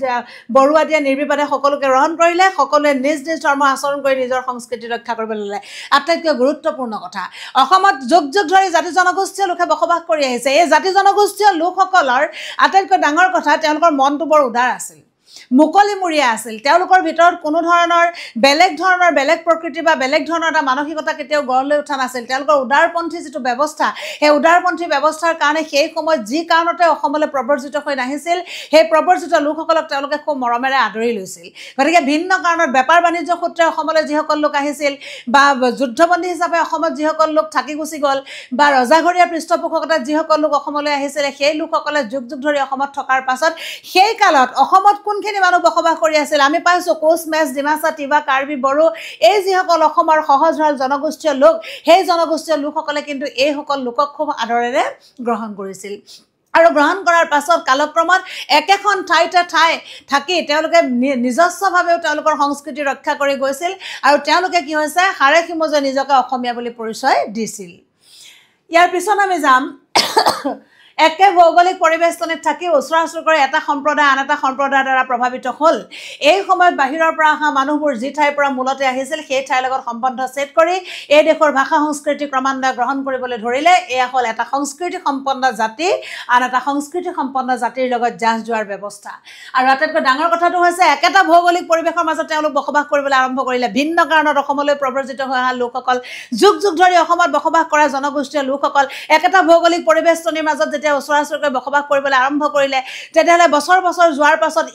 বৰুৱা দিয়া নিৰ্বিবাদে সকলোকে গ্ৰহণ কৰিলে সকলোৱে নিজ নিজ ধৰ্ম আচৰণ কৰি নিজৰ সংস্কৃতি ৰক্ষা কৰিবলৈ ল'লে আটাইতকৈ গুৰুত্বপূৰ্ণ কথা অসমত যুগ যুগ ধৰি জাতি জনগোষ্ঠীয় লোকে বসবাস কৰি আহিছে এই জাতি জনগোষ্ঠীয় লোকসকলৰ আটাইতকৈ ডাঙৰ কথা তেওঁলোকৰ মনটো বৰ উদাৰ আছিল মুকলিমূৰীয়া আছিল তেওঁলোকৰ ভিতৰত কোনো ধৰণৰ বেলেগ প্ৰকৃতি বা বেলেগ ধৰণৰ এটা মানসিকতা কেতিয়াও গঢ় লৈ উঠা নাছিল তেওঁলোকৰ উদাৰপন্থী যিটো ব্যৱস্থা সেই উদাৰপন্থী ব্যৱস্থাৰ কাৰণে সেই সময়ত যি কাৰণতে অসমলৈ প্ৰৱৰ্জিত হৈ নাহিছিল সেই প্ৰৱৰ্জিত লোকসকলক তেওঁলোকে খুব মৰমেৰে আদৰি লৈছিল গতিকে ভিন্ন কাৰণত বেপাৰ বাণিজ্য সূত্ৰে অসমলৈ যিসকল লোক আহিছিল বা যুদ্ধবন্দী হিচাপে অসমত যিসকল লোক থাকি গুচি গ'ল বা ৰজাঘৰীয়া পৃষ্ঠপোষকতাত যিসকল লোক অসমলৈ আহিছিলে সেই লোকসকলে যুগ যুগ ধৰি অসমত থকাৰ পাছত সেই কালত অসমত কোনখিনি মানুহ বসবাস কৰি আছিল আমি পাইছোঁ কোচ মেচ ডিমাচা তিৱা কাৰ্বি বড়ো এই যিসকল অসমৰ সহজ সৰল জনগোষ্ঠীয় লোক সেই জনগোষ্ঠীয় লোকসকলে কিন্তু এইসকল লোকক খুব আদৰেৰে গ্ৰহণ কৰিছিল আৰু গ্ৰহণ কৰাৰ পাছত কালক্ৰমত একেখন ঠাইতে থাকি তেওঁলোকে নিজস্বভাৱেও তেওঁলোকৰ সংস্কৃতি ৰক্ষা কৰি গৈছিল আৰু তেওঁলোকে কি হৈছে হাড়ে সিমজুৱে নিজকে অসমীয়া বুলি পৰিচয় দিছিল ইয়াৰ পিছত আমি যাম একে ভৌগোলিক পৰিবেষ্টনীত থাকি ওচৰা ওচৰ কৰি এটা সম্প্ৰদায় আন এটা সম্প্ৰদায়ৰ দ্বাৰা প্ৰভাৱিত হ'ল এই সময়ত বাহিৰৰ পৰা অহা মানুহবোৰ যি ঠাইৰ পৰা মূলতে আহিছিল সেই ঠাইৰ লগত সম্বন্ধ ছেট কৰি এই দেশৰ ভাষা সংস্কৃতি ক্ৰমান্বয়ে গ্ৰহণ কৰিবলৈ ধৰিলে এয়া হ'ল এটা সংস্কৃতি সম্পন্ন জাতি আন এটা সংস্কৃতি সম্পন্ন জাতিৰ লগত জাহ যোৱাৰ ব্যৱস্থা আৰু আটাইতকৈ ডাঙৰ কথাটো হৈছে একেটা ভৌগোলিক পৰিৱেশৰ মাজত তেওঁলোক বসবাস কৰিবলৈ আৰম্ভ কৰিলে ভিন্ন কাৰণত অসমলৈ প্ৰব্ৰজিত হৈ অহা লোকসকল যুগ যুগ ধৰি অসমত বসবাস কৰা জনগোষ্ঠীয় লোকসকল একেটা ভৌগোলিক পৰিবেষ্টনীৰ মাজত ওচৰা ওচৰকৈ বসবাস কৰিবলৈ আৰম্ভ কৰিলে তেতিয়াহ'লে বছৰ বছৰ যোৱাৰ পাছত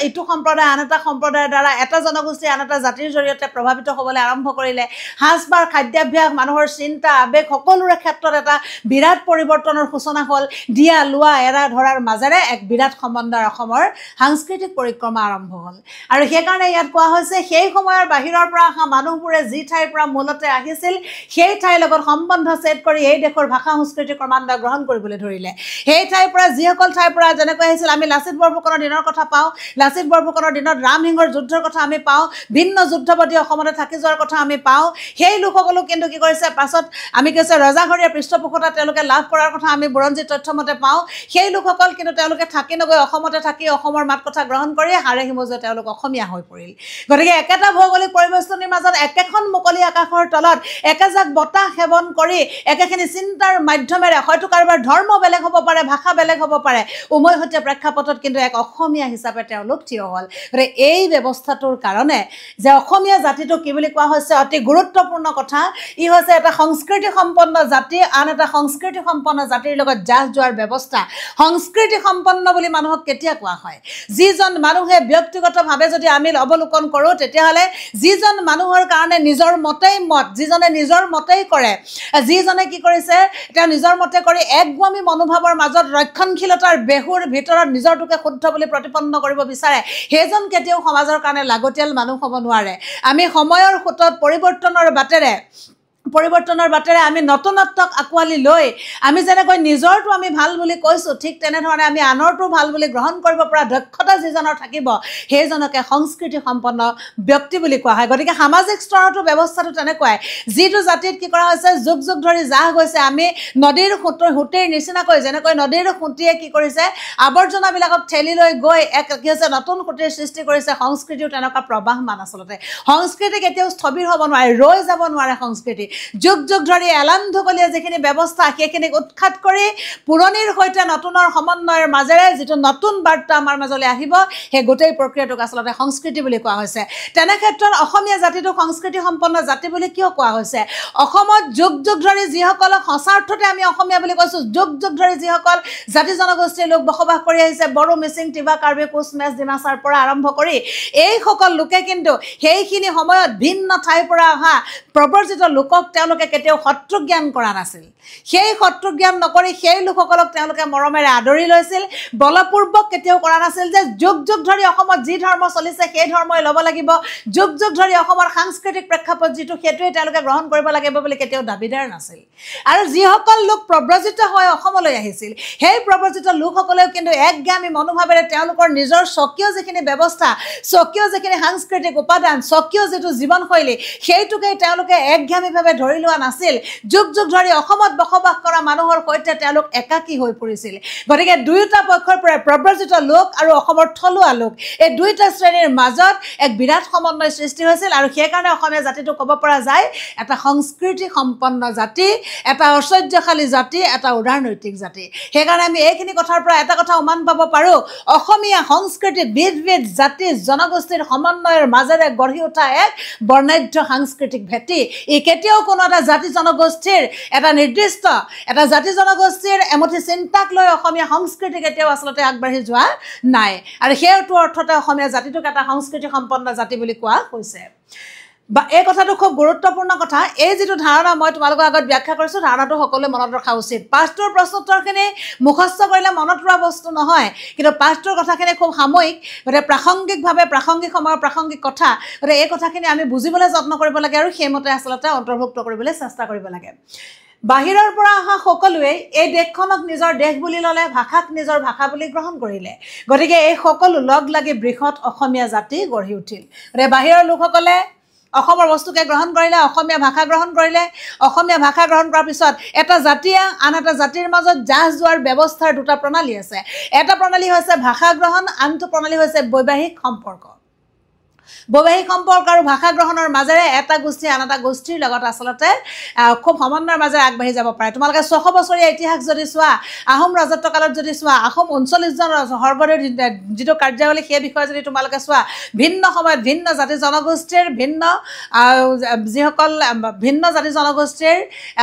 ইটো সম্প্ৰদায় আন এটা সম্প্ৰদায়ৰ দ্বাৰা এটা জনগোষ্ঠী আন এটা জাতিৰ জৰিয়তে প্ৰভাৱিত হ'বলৈ আৰম্ভ কৰিলে সাজপাৰ খাদ্যাভ্যাস মানুহৰ চিন্তা আৱেগ সকলোৰে ক্ষেত্ৰত এটা বিৰাট পৰিৱৰ্তনৰ সূচনা হ'ল দিয়া লোৱা এৰা ধৰাৰ মাজেৰে এক বিৰাট সম্বন্ধৰ অসমৰ সাংস্কৃতিক পৰিক্ৰমা আৰম্ভ হ'ল আৰু সেইকাৰণে ইয়াত কোৱা হৈছে সেই সময়ৰ বাহিৰৰ পৰা অহা মানুহবোৰে যি ঠাইৰ পৰা মূলতে আহিছিল সেই ঠাইৰ লগত সম্বন্ধ ছেট কৰি এই দেশৰ ভাষা সংস্কৃতি ক্ৰমান্বয়ে গ্ৰহণ কৰিবলৈ ধৰিলে সেই ঠাইৰ পৰা যিসকল ঠাইৰ পৰা যেনেকৈ আহিছিল আমি লাচিত বৰফুকনৰ দিনৰ কথা পাওঁ লাচিত বৰফুকনৰ দিনত ৰামসিংহৰ যুদ্ধৰ কথা আমি পাওঁ ভিন্ন যুদ্ধপতি অসমতে থাকি যোৱাৰ কথা আমি পাওঁ সেই লোকসকলো কিন্তু কি কৰিছে পাছত আমি কৈছে ৰজাঘৰীয়া পৃষ্ঠপোষকতা তেওঁলোকে লাভ কৰাৰ কথা আমি বুৰঞ্জী তথ্যমতে পাওঁ সেই লোকসকল কিন্তু তেওঁলোকে থাকি নগৈ অসমতে থাকি অসমৰ মাত কথা গ্ৰহণ কৰি হাড়ে সিমজুৱে তেওঁলোক অসমীয়া হৈ পৰিল গতিকে একেটা ভৌগোলিক পৰিবেষ্টনীৰ মাজত একেখন মুকলি আকাশৰ তলত একেজাক বতাহ সেৱন কৰি একেখিনি চিন্তাৰ মাধ্যমেৰে হয়তো কাৰোবাৰ ধৰ্ম বেলেগ হ'ব পাৰে ভাষা বেলেগ হ'ব পাৰে উমৈহতীয়া প্ৰেক্ষাপটত কিন্তু এক অসমীয়া হিচাপে তেওঁলোক থিয় হ'ল গতিকে এই ব্যৱস্থাটোৰ কাৰণে যে অসমীয়া জাতিটো কি বুলি কোৱা হৈছে অতি গুৰুত্বপূৰ্ণ কথা ই হৈছে এটা সংস্কৃতি সম্পন্ন জাতি আন এটা সংস্কৃতি সম্পন্ন জাতিৰ লগত জাহ যোৱাৰ ব্যৱস্থা সংস্কৃতি সম্পন্ন বুলি মানুহক কেতিয়া কোৱা হয় যিজন মানুহে ব্যক্তিগতভাৱে যদি আমি অৱলোকন কৰোঁ তেতিয়াহ'লে যিজন মানুহৰ কাৰণে নিজৰ মতেই মত যিজনে নিজৰ মতেই কৰে যিজনে কি কৰিছে তেওঁ নিজৰ মতে কৰি একগুৱামী মনোভাৱৰ মাজত ৰক্ষণশীলতাৰ বেহুৰ ভিতৰত নিজৰটোকে শুদ্ধ বুলি প্ৰতিপন্ন কৰিব বিচাৰে সেইজন কেতিয়াও সমাজৰ কাৰণে লাগতিয়াল মানুহ হ'ব নোৱাৰে আমি সময়ৰ সোঁতত পৰিৱৰ্তনৰ বাটেৰে আমি নতুনত্বক আঁকোৱালি লৈ আমি যেনেকৈ নিজৰটো আমি ভাল বুলি কৈছোঁ ঠিক তেনেধৰণে আমি আনৰটো ভাল বুলি গ্ৰহণ কৰিব পৰা দক্ষতা যিজনৰ থাকিব সেইজনকে সংস্কৃতি সম্পন্ন ব্যক্তি বুলি কোৱা হয় গতিকে সামাজিক স্তৰতো ব্যৱস্থাটো তেনেকুৱাই যিটো জাতিত কি কৰা হৈছে যুগ যুগ ধৰি জাহ গৈছে আমি নদীৰ সোঁতিৰ নিচিনাকৈ যেনেকৈ নদীৰ সোঁতিয়ে কি কৰিছে আৱৰ্জনাবিলাকক ঠেলি লৈ গৈ এক কি হৈছে নতুন সোঁতিৰ সৃষ্টি কৰিছে সংস্কৃতিও তেনেকুৱা প্ৰবাহমান আচলতে সংস্কৃতি কেতিয়াও স্থবিৰ হ'ব নোৱাৰে ৰৈ যাব নোৱাৰে সংস্কৃতি যুগ যুগ ধৰি এলান্ধকলীয়া যিখিনি ব্যৱস্থা সেইখিনিক উৎখাত কৰি পুৰণিৰ সৈতে নতুনৰ সমন্বয়ৰ মাজেৰে যিটো নতুন বাৰ্তা আমাৰ মাজলৈ আহিব সেই গোটেই প্ৰক্ৰিয়াটোক আচলতে সংস্কৃতি বুলি কোৱা হৈছে তেনে ক্ষেত্ৰত অসমীয়া জাতিটোক সংস্কৃতি সম্পন্ন জাতি বুলি কিয় কোৱা হৈছে অসমত যুগ যুগ ধৰি যিসকলক সঁচা অৰ্থতে আমি অসমীয়া বুলি কৈছোঁ যুগ যুগ ধৰি যিসকল জাতি জনগোষ্ঠীৰ লোক বসবাস কৰি আহিছে বড়ো মিচিং তিৱা কাৰ্বি কোচ মেচ ডিমাচাৰ পৰা আৰম্ভ কৰি এইসকল লোকে কিন্তু সেইখিনি সময়ত ভিন্ন ঠাইৰ পৰা অহা প্ৰব্ৰজিত লোকক তেওঁলোকে কেতিয়াও শত্ৰুজ্ঞান কৰা নাছিল সেই শত্ৰুজ্ঞান নকৰি সেই লোকসকলক তেওঁলোকে মৰমেৰে আদৰি লৈছিল বলপূৰ্বক কেতিয়াও কৰা নাছিল যে যুগ যুগ ধৰি অসমত যি ধৰ্ম চলিছে সেই ধৰ্মই ল'ব লাগিব যুগ যুগ ধৰি অসমৰ সাংস্কৃতিক প্ৰেক্ষাপট যিটো সেইটোৱে তেওঁলোকে গ্ৰহণ কৰিব লাগিব বুলি কেতিয়াও দাবীদাৰ নাছিল আৰু যিসকল লোক প্ৰব্ৰজিত হৈ অসমলৈ আহিছিল সেই প্ৰব্ৰজিত লোকসকলেও কিন্তু একগামী মনোভাৱেৰে তেওঁলোকৰ নিজৰ স্বকীয় যিখিনি ব্যৱস্থা স্বকীয় যিখিনি সাংস্কৃতিক উপাদান স্বকীয় যিটো জীৱনশৈলী সেইটোকে তেওঁলোকে একগামীভাৱে ধৰি লোৱা নাছিল যুগ যুগ ধৰি অসমত বসবাস কৰা মানুহৰ সৈতে তেওঁলোক একাকী হৈ পৰিছিল গতিকে দুয়োটা পক্ষৰ পৰা প্ৰব্ৰজিত লোক আৰু অসমৰ থলুৱা লোক এই দুয়োটা শ্ৰেণীৰ মাজত এক বিৰাট সমন্বয় সৃষ্টি হৈছিল আৰু সেইকাৰণে অসমীয়া জাতিটো ক'ব পৰা যায় এটা সংস্কৃতি সম্পন্ন জাতি এটা ঐশ্বৰ্যশালী জাতি এটা উদাৰনৈতিক জাতি সেইকাৰণে আমি এইখিনি কথাৰ পৰা এটা কথা উমান পাব পাৰোঁ অসমীয়া সংস্কৃতি বিধ বিধ জাতি জনগোষ্ঠীৰ সমন্বয়ৰ মাজেৰে গঢ়ি উঠা এক বৰ্ণাঢ্য সাংস্কৃতিক ভেটি ই কেতিয়াও কোনো এটা জাতি জনগোষ্ঠীৰ এটা নিৰ্দিষ্ট এটা জাতি জনগোষ্ঠীৰ এমুঠি চিন্তাক লৈ অসমীয়া সংস্কৃতি কেতিয়াও আচলতে আগবাঢ়ি যোৱা নাই আৰু সেইটো অৰ্থতে অসমীয়া জাতিটোক এটা সংস্কৃতি সম্পন্ন জাতি বুলি কোৱা হৈছে বা এই কথাটো খুব গুৰুত্বপূৰ্ণ কথা এই যিটো ধাৰণা মই তোমালোকৰ আগত ব্যাখ্যা কৰিছোঁ ধাৰণাটো সকলোৱে মনত ৰখা উচিত পাঠটোৰ প্ৰশ্নোত্তৰখিনি মুখস্থ কৰিলে মনত ৰোৱা বস্তু নহয় কিন্তু পাঠটোৰ কথাখিনি খুব সাময়িক গতিকে প্ৰাসংগিকভাৱে প্ৰাসংগিক সময়ৰ প্ৰাসংগিক কথা গতিকে এই কথাখিনি আমি বুজিবলৈ যত্ন কৰিব লাগে আৰু সেইমতে আচলতে অন্তৰ্ভুক্ত কৰিবলৈ চেষ্টা কৰিব লাগে বাহিৰৰ পৰা অহা সকলোৱে এই দেশখনক নিজৰ দেশ বুলি ল'লে ভাষাক নিজৰ ভাষা বুলি গ্ৰহণ কৰিলে গতিকে এই সকলো লগ লাগি বৃহৎ অসমীয়া জাতি গঢ়ি উঠিল গতিকে বাহিৰৰ লোকসকলে অসমৰ বস্তুকে গ্ৰহণ কৰিলে অসমীয়া ভাষা গ্ৰহণ কৰিলে অসমীয়া ভাষা গ্ৰহণ কৰাৰ পিছত এটা জাতিয়ে আন এটা জাতিৰ মাজত জাহ যোৱাৰ ব্যৱস্থাৰ দুটা প্ৰণালী আছে এটা প্ৰণালী হৈছে ভাষা গ্ৰহণ আনটো প্ৰণালী হৈছে বৈবাহিক সম্পৰ্ক বৈবাহিক সম্পৰ্ক আৰু ভাষা গ্ৰহণৰ মাজেৰে এটা গোষ্ঠী আন এটা গোষ্ঠীৰ লগত আচলতে খুব সমন্বয়ৰ মাজেৰে আগবাঢ়ি যাব পাৰে তোমালোকে 600 বছৰীয়া ইতিহাস যদি চোৱা আহোম ৰাজত্বকালত যদি চোৱা আহোম 39জন স্বৰ্গদেউৰ যিটো কাৰ্যাৱলী সেই বিষয়ে যদি তোমালোকে চোৱা ভিন্ন সময়ত ভিন্ন জাতি জনগোষ্ঠীৰ ভিন্ন যিসকল ভিন্ন জাতি জনগোষ্ঠীৰ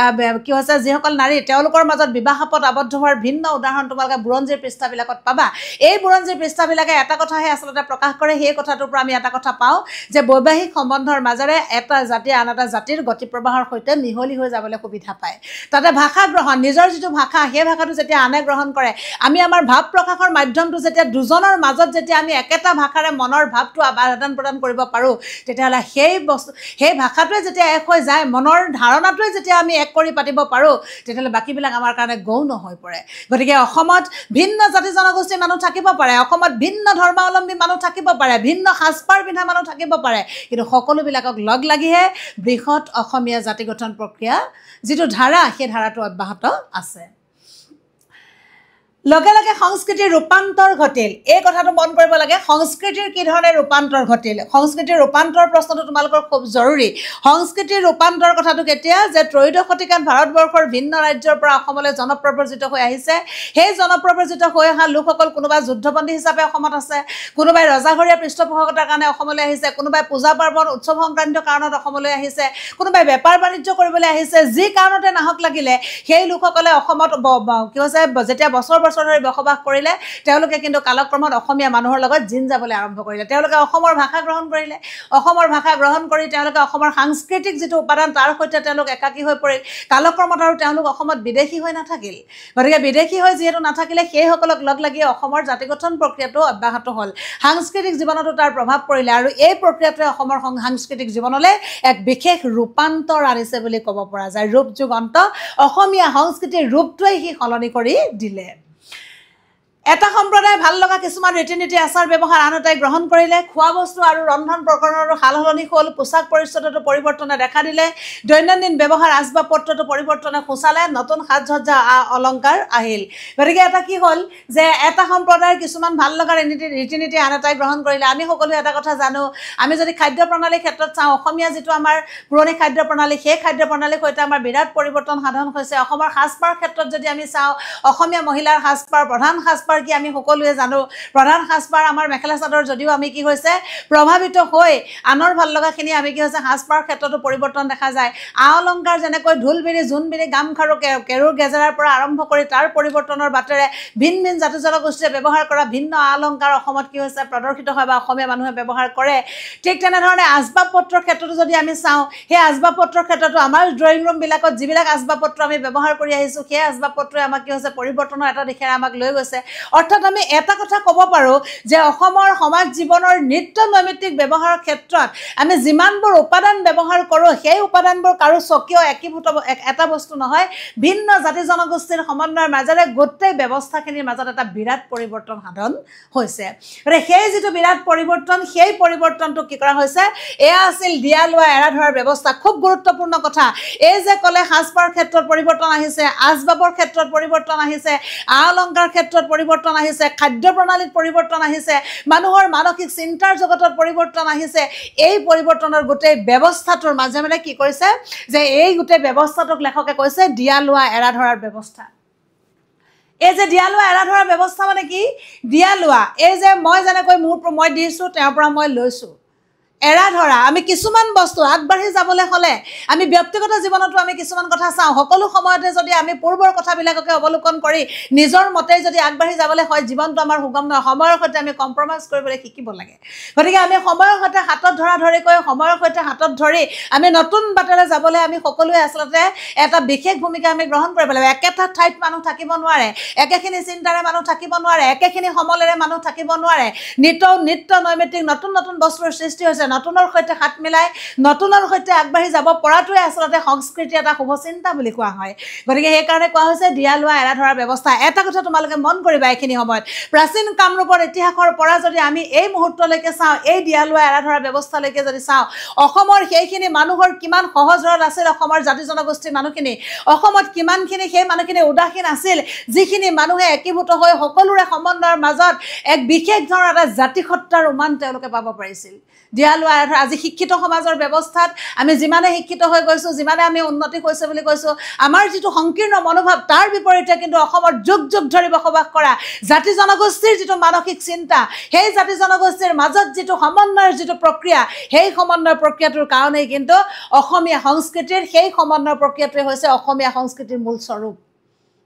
কি হৈছে যিসকল নাৰী তেওঁলোকৰ মাজত বিবাহপত আবদ্ধ হোৱাৰ ভিন্ন উদাহৰণ তোমালোকে বুৰঞ্জীৰ পৃষ্ঠাবিলাকত পাবা এই বুৰঞ্জীৰ পৃষ্ঠাবিলাকে এটা কথাহে আচলতে প্ৰকাশ কৰে সেই কথাটোৰ পৰা আমি এটা কথা পাওঁ যে বৈবাহিক সম্বন্ধৰ মাজেৰে এটা জাতি আন এটা জাতিৰ গতি প্ৰবাহৰ সৈতে মিহলি হৈ যাবলৈ সুবিধা পায় তাতে ভাষা গ্ৰহণ নিজৰ যিটো ভাষা সেই ভাষাটো যেতিয়া আনে গ্ৰহণ কৰে আমি আমাৰ ভাৱ প্ৰকাশৰ মাধ্যমটো যেতিয়া দুজনৰ মাজত যেতিয়া আমি একেটা ভাষাৰে মনৰ ভাৱটো আদান প্ৰদান কৰিব পাৰোঁ তেতিয়াহ'লে সেই ভাষাটোৱে যেতিয়া এক হৈ যায় মনৰ ধাৰণাটোৱে যেতিয়া আমি এক কৰি পাতিব পাৰোঁ তেতিয়াহ'লে বাকীবিলাক আমাৰ কাৰণে গৌণ হৈ পৰে গতিকে অসমত ভিন্ন জাতি জনগোষ্ঠীৰ মানুহ থাকিব পাৰে অসমত ভিন্ন ধৰ্মাৱলম্বী মানুহ থাকিব পাৰে ভিন্ন সাজপাৰ পিন্ধা মানুহ থাকিব পাৰে কিন্তু সকলোবিলাকক লগ লাগিহে বৃহৎ অসমীয়া জাতি গঠন প্ৰক্ৰিয়া যিটো ধাৰা সেই ধাৰাটো অব্যাহত আছে লগে লগে সংস্কৃতিৰ ৰূপান্তৰ ঘটিল এই কথাটো মন কৰিব লাগে সংস্কৃতিৰ কি ধৰণে ৰূপান্তৰ ঘটিল সংস্কৃতিৰ ৰূপান্তৰ প্ৰশ্নটো তোমালোকৰ খুব জৰুৰী সংস্কৃতিৰ ৰূপান্তৰ কথাটো কেতিয়া যে ত্ৰয়োদশ শতিকাত ভাৰতবৰ্ষৰ ভিন্ন ৰাজ্যৰ পৰা অসমলৈ জনপ্ৰব্ৰজিত হৈ আহিছে সেই জনপ্ৰব্ৰজিত হৈ অহা লোকসকল কোনোবা যুদ্ধবন্দী হিচাপে অসমত আছে কোনোবাই ৰজাঘৰীয়া পৃষ্ঠপোষকতাৰ কাৰণে অসমলৈ আহিছে কোনোবাই পূজা পাৰ্বণ উৎসৱ সংক্ৰান্তীয় কাৰণত অসমলৈ আহিছে কোনোবাই বেপাৰ বাণিজ্য কৰিবলৈ আহিছে যি কাৰণতে নাহক লাগিলে সেই লোকসকলে অসমত কি হৈছে যেতিয়া বছৰ ধৰি বসবাস কৰিলে তেওঁলোকে কিন্তু কালক্ৰমত অসমীয়া মানুহৰ লগত জিন যাবলৈ আৰম্ভ কৰিলে তেওঁলোকে অসমৰ ভাষা গ্ৰহণ কৰিলে অসমৰ ভাষা গ্ৰহণ কৰি তেওঁলোকে অসমৰ সাংস্কৃতিক যিটো উপাদান তাৰ সৈতে তেওঁলোক একাকী হৈ পৰিল কালক্ৰমত আৰু তেওঁলোক অসমত বিদেশী হৈ নাথাকিল গতিকে বিদেশী হৈ যিহেতু নাথাকিলে সেইসকলক লগ লাগি অসমৰ জাতি গঠন প্ৰক্ৰিয়াটো অব্যাহত হ'ল সাংস্কৃতিক জীৱনতো তাৰ প্ৰভাৱ পৰিলে আৰু এই প্ৰক্ৰিয়াটোৱে অসমৰ সাংস্কৃতিক জীৱনলৈ এক বিশেষ ৰূপান্তৰ আনিছে বুলি ক'ব পৰা যায় ৰূপ যুগন্ত অসমীয়া সংস্কৃতিৰ ৰূপটোৱে সি সলনি কৰি দিলে এটা সম্প্ৰদায় ভাল লগা কিছুমান ৰীতি নীতি আচাৰ ব্যৱহাৰ আন এটাই গ্ৰহণ কৰিলে খোৱা বস্তু আৰু ৰন্ধন প্ৰকৰণৰো সালসলনি হ'ল পোছাক পৰিচ্ছদতো পৰিৱৰ্তনে দেখা দিলে দৈনন্দিন ব্যৱহাৰ আচবাব পত্ৰতো পৰিৱৰ্তনে সূচালে নতুন সাজ সজ্জা অলংকাৰ আহিল গতিকে এটা কি হ'ল যে এটা সম্প্ৰদায়ৰ কিছুমান ভাল লগা ৰীতি নীতি আন এটাই গ্ৰহণ কৰিলে আমি সকলোৱে এটা কথা জানো আমি যদি খাদ্য প্ৰণালীৰ ক্ষেত্ৰত চাওঁ অসমীয়া যিটো আমাৰ পুৰণি খাদ্য প্ৰণালী সেই খাদ্য প্ৰণালীৰ সৈতে আমাৰ বিৰাট পৰিৱৰ্তন সাধন হৈছে অসমৰ সাজপাৰ ক্ষেত্ৰত যদি আমি চাওঁ অসমীয়া মহিলাৰ সাজপাৰ প্ৰধান সাজপাৰ সাজপাৰ কি আমি সকলোৱে জানো প্ৰধান সাজপাৰ আমাৰ মেখেলা চাদৰ যদিও আমি কি হৈছে প্ৰভাৱিত হৈ আনৰ ভাল লগাখিনি আমি কি হৈছে সাজপাৰ ক্ষেত্ৰতো পৰিৱৰ্তন দেখা যায় আ অলংকাৰ যেনেকৈ ঢোলবিৰি জোনবিৰি গামখাৰু কেৰুৰ গেজেৰাৰ পৰা আৰম্ভ কৰি তাৰ পৰিৱৰ্তনৰ বাটেৰে ভিন ভিন জাতি জনগোষ্ঠীয়ে ব্যৱহাৰ কৰা ভিন্ন আ অলংকাৰ অসমত কি হৈছে প্ৰদৰ্শিত হয় বা অসমীয়া মানুহে ব্যৱহাৰ কৰে ঠিক তেনেধৰণে আচবাব পত্ৰৰ ক্ষেত্ৰতো যদি আমি চাওঁ সেই আচবাব পত্ৰৰ ক্ষেত্ৰতো আমাৰ ড্ৰয়িং ৰুমবিলাকত যিবিলাক আচবাব পত্ৰ আমি ব্যৱহাৰ কৰি আহিছোঁ সেই আচবাব পত্ৰই আমাক কি হৈছে পৰিৱৰ্তনৰ এটা দিশেৰে আমাক লৈ গৈছে অৰ্থাৎ আমি এটা কথা ক'ব পাৰোঁ যে অসমৰ সমাজ জীৱনৰ নিত্য নৈমিত্তিক ব্যৱহাৰৰ ক্ষেত্ৰত আমি যিমানবোৰ উপাদান ব্যৱহাৰ কৰোঁ সেই উপাদানবোৰ কাৰো স্বকীয় একীভূত এটা বস্তু নহয় ভিন্ন জাতি জনগোষ্ঠীৰ সমন্বয়ৰ মাজেৰে গোটেই ব্যৱস্থাখিনিৰ মাজত এটা বিৰাট পৰিৱৰ্তন সাধন হৈছে গতিকে সেই যিটো বিৰাট পৰিৱৰ্তন সেই পৰিৱৰ্তনটো কি কৰা হৈছে এয়া আছিল দিয়া লোৱা এৰা ধৰাৰ ব্যৱস্থা খুব গুৰুত্বপূৰ্ণ কথা এই যে ক'লে সাজপাৰ ক্ষেত্ৰত পৰিৱৰ্তন আহিছে আচবাবৰ ক্ষেত্ৰত পৰিৱৰ্তন আহিছে আ অলংকাৰ ক্ষেত্ৰত পৰিৱৰ্তন আহিছে খাদ্য প্ৰণালীত পৰিৱৰ্তন আহিছে মানুহৰ মানসিক চিন্তাৰ জগতত পৰিৱৰ্তন আহিছে এই পৰিৱৰ্তনৰ গোটেই ব্যৱস্থাটোৰ মাজে মাজে কি কৰিছে যে এই গোটেই ব্যৱস্থাটোক লেখকে কৈছে দিয়া লোৱা এৰা ধৰাৰ ব্যৱস্থা এই যে দিয়া লোৱা এৰা ধৰাৰ ব্যৱস্থা মানে কি দিয়া লোৱা এই যে মই যেনেকৈ মই দিছোঁ তেওঁৰ পৰা মই লৈছোঁ এৰা ধৰা আমি কিছুমান বস্তু আগবাঢ়ি যাবলৈ হ'লে আমি ব্যক্তিগত জীৱনতো আমি কিছুমান কথা চাওঁ সকলো সময়তে যদি আমি পূৰ্বৰ কথাবিলাককে অৱলোকন কৰি নিজৰ মতে যদি আগবাঢ়ি যাবলৈ হয় জীৱনটো আমাৰ সুগম নহয় সময়ৰ সৈতে আমি কম্প্ৰমাইজ কৰিবলৈ শিকিব লাগে গতিকে আমি সময়ৰ সৈতে হাতত ধৰাকৈ সময়ৰ সৈতে হাতত ধৰি আমি নতুন বাটেৰে যাবলৈ আমি সকলোৱে আচলতে এটা বিশেষ ভূমিকা আমি গ্ৰহণ কৰিব লাগিব একেটা ঠাইত মানুহ থাকিব নোৱাৰে একেখিনি চিন্তাৰে মানুহ থাকিব নোৱাৰে একেখিনি সমলেৰে মানুহ থাকিব নোৱাৰে নিত্য নৈমিত্তিক নতুন নতুন বস্তুৰ সৃষ্টি হৈছে নতুনৰ সৈতে হাত মিলাই নতুনৰ সৈতে আগবাঢ়ি যাব পৰাটোৱে আচলতে সংস্কৃতি এটা শুভচিন্তা বুলি কোৱা হয় গতিকে সেইকাৰণে কোৱা হৈছে দিয়া লোৱা এৰা ধৰাৰ ব্যৱস্থা এটা কথা তোমালোকে মন কৰিবা এইখিনি সময়ত প্ৰাচীন কামৰূপৰ ইতিহাসৰ পৰা যদি আমি এই মুহূৰ্তলৈকে চাওঁ এই দিয়া লোৱা এৰা ধৰাৰ ব্যৱস্থালৈকে যদি চাওঁ অসমৰ সেইখিনি মানুহৰ কিমান সহজ সৰল আছিল অসমৰ জাতি জনগোষ্ঠীৰ মানুহখিনি অসমত কিমানখিনি সেই মানুহখিনি উদাসীন আছিল যিখিনি মানুহে একীভূত হৈ সকলোৰে সমন্বয়ৰ মাজত এক বিশেষ ধৰণৰ এটা জাতিসত্তাৰ উমান তেওঁলোকে পাব পাৰিছিল দিয়া লোৱা আজি শিক্ষিত সমাজৰ ব্যৱস্থাত আমি যিমানে শিক্ষিত হৈ গৈছোঁ যিমানে আমি উন্নতি হৈছে বুলি কৈছোঁ আমাৰ যিটো সংকীৰ্ণ মনোভাৱ তাৰ বিপৰীতে কিন্তু অসমৰ যুগ যুগ ধৰি বসবাস কৰা জাতি জনগোষ্ঠীৰ যিটো মানসিক চিন্তা সেই জাতি জনগোষ্ঠীৰ মাজত যিটো সমন্বয়ৰ যিটো প্ৰক্ৰিয়া সেই সমন্বয় প্ৰক্ৰিয়াটোৰ কাৰণেই কিন্তু অসমীয়া সংস্কৃতিৰ সেই সমন্বয় প্ৰক্ৰিয়াটোৱে হৈছে অসমীয়া সংস্কৃতিৰ মূল স্বৰূপ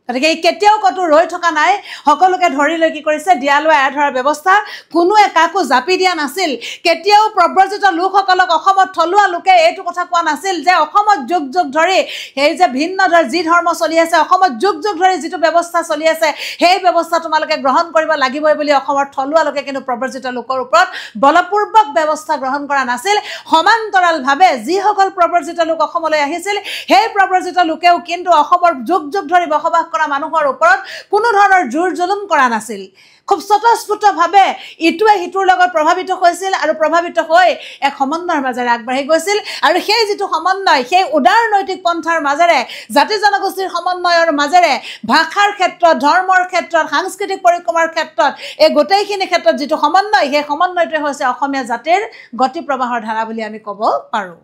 গতিকে কেতিয়াও কতো ৰৈ থকা নাই সকলোকে ধৰি লৈ কি কৰিছে দিয়া লোৱা এৰা ধৰাৰ ব্যৱস্থা কোনোৱে কাকো জাপি দিয়া নাছিল কেতিয়াও প্ৰব্ৰজিত লোকসকলক অসমত থলুৱা লোকে এইটো কথা কোৱা নাছিল যে অসমত যুগ যুগ ধৰি সেই যে ভিন্ন যি ধৰ্ম চলি আছে অসমত যুগ যুগ ধৰি যিটো ব্যৱস্থা চলি আছে সেই ব্যৱস্থা তোমালোকে গ্ৰহণ কৰিব লাগিবই বুলি অসমৰ থলুৱা লোকে কিন্তু প্ৰব্ৰজিত লোকৰ ওপৰত বলপূৰ্বক ব্যৱস্থা গ্ৰহণ কৰা নাছিল সমান্তৰালভাৱে যিসকল প্ৰব্ৰজিত লোক অসমলৈ আহিছিল সেই প্ৰব্ৰজিত লোকেও কিন্তু অসমৰ যুগ যুগ ধৰি বসবাস কৰা মানুহৰ ওপৰত কোনো ধৰণৰ জোৰ জুলুম কৰা নাছিল খুব স্বতঃস্ফূৰ্তভাৱে ইটোৱে সিটোৰ লগত প্ৰভাৱিত হৈছিল আৰু প্ৰভাৱিত হৈ এক সমন্বয়ৰ মাজেৰে আগবাঢ়ি গৈছিল আৰু সেই যিটো সমন্বয় সেই উদাৰ নৈতিক পন্থাৰ মাজেৰে জাতি জনগোষ্ঠীৰ সমন্বয়ৰ মাজেৰে ভাষাৰ ক্ষেত্ৰত ধৰ্মৰ ক্ষেত্ৰত সাংস্কৃতিক পৰিক্ৰমাৰ ক্ষেত্ৰত এই গোটেইখিনি ক্ষেত্ৰত যিটো সমন্বয় সেই সমন্বয়টোৱে হৈছে অসমীয়া জাতিৰ গতি প্ৰবাহৰ ধাৰা বুলি আমি ক'ব পাৰোঁ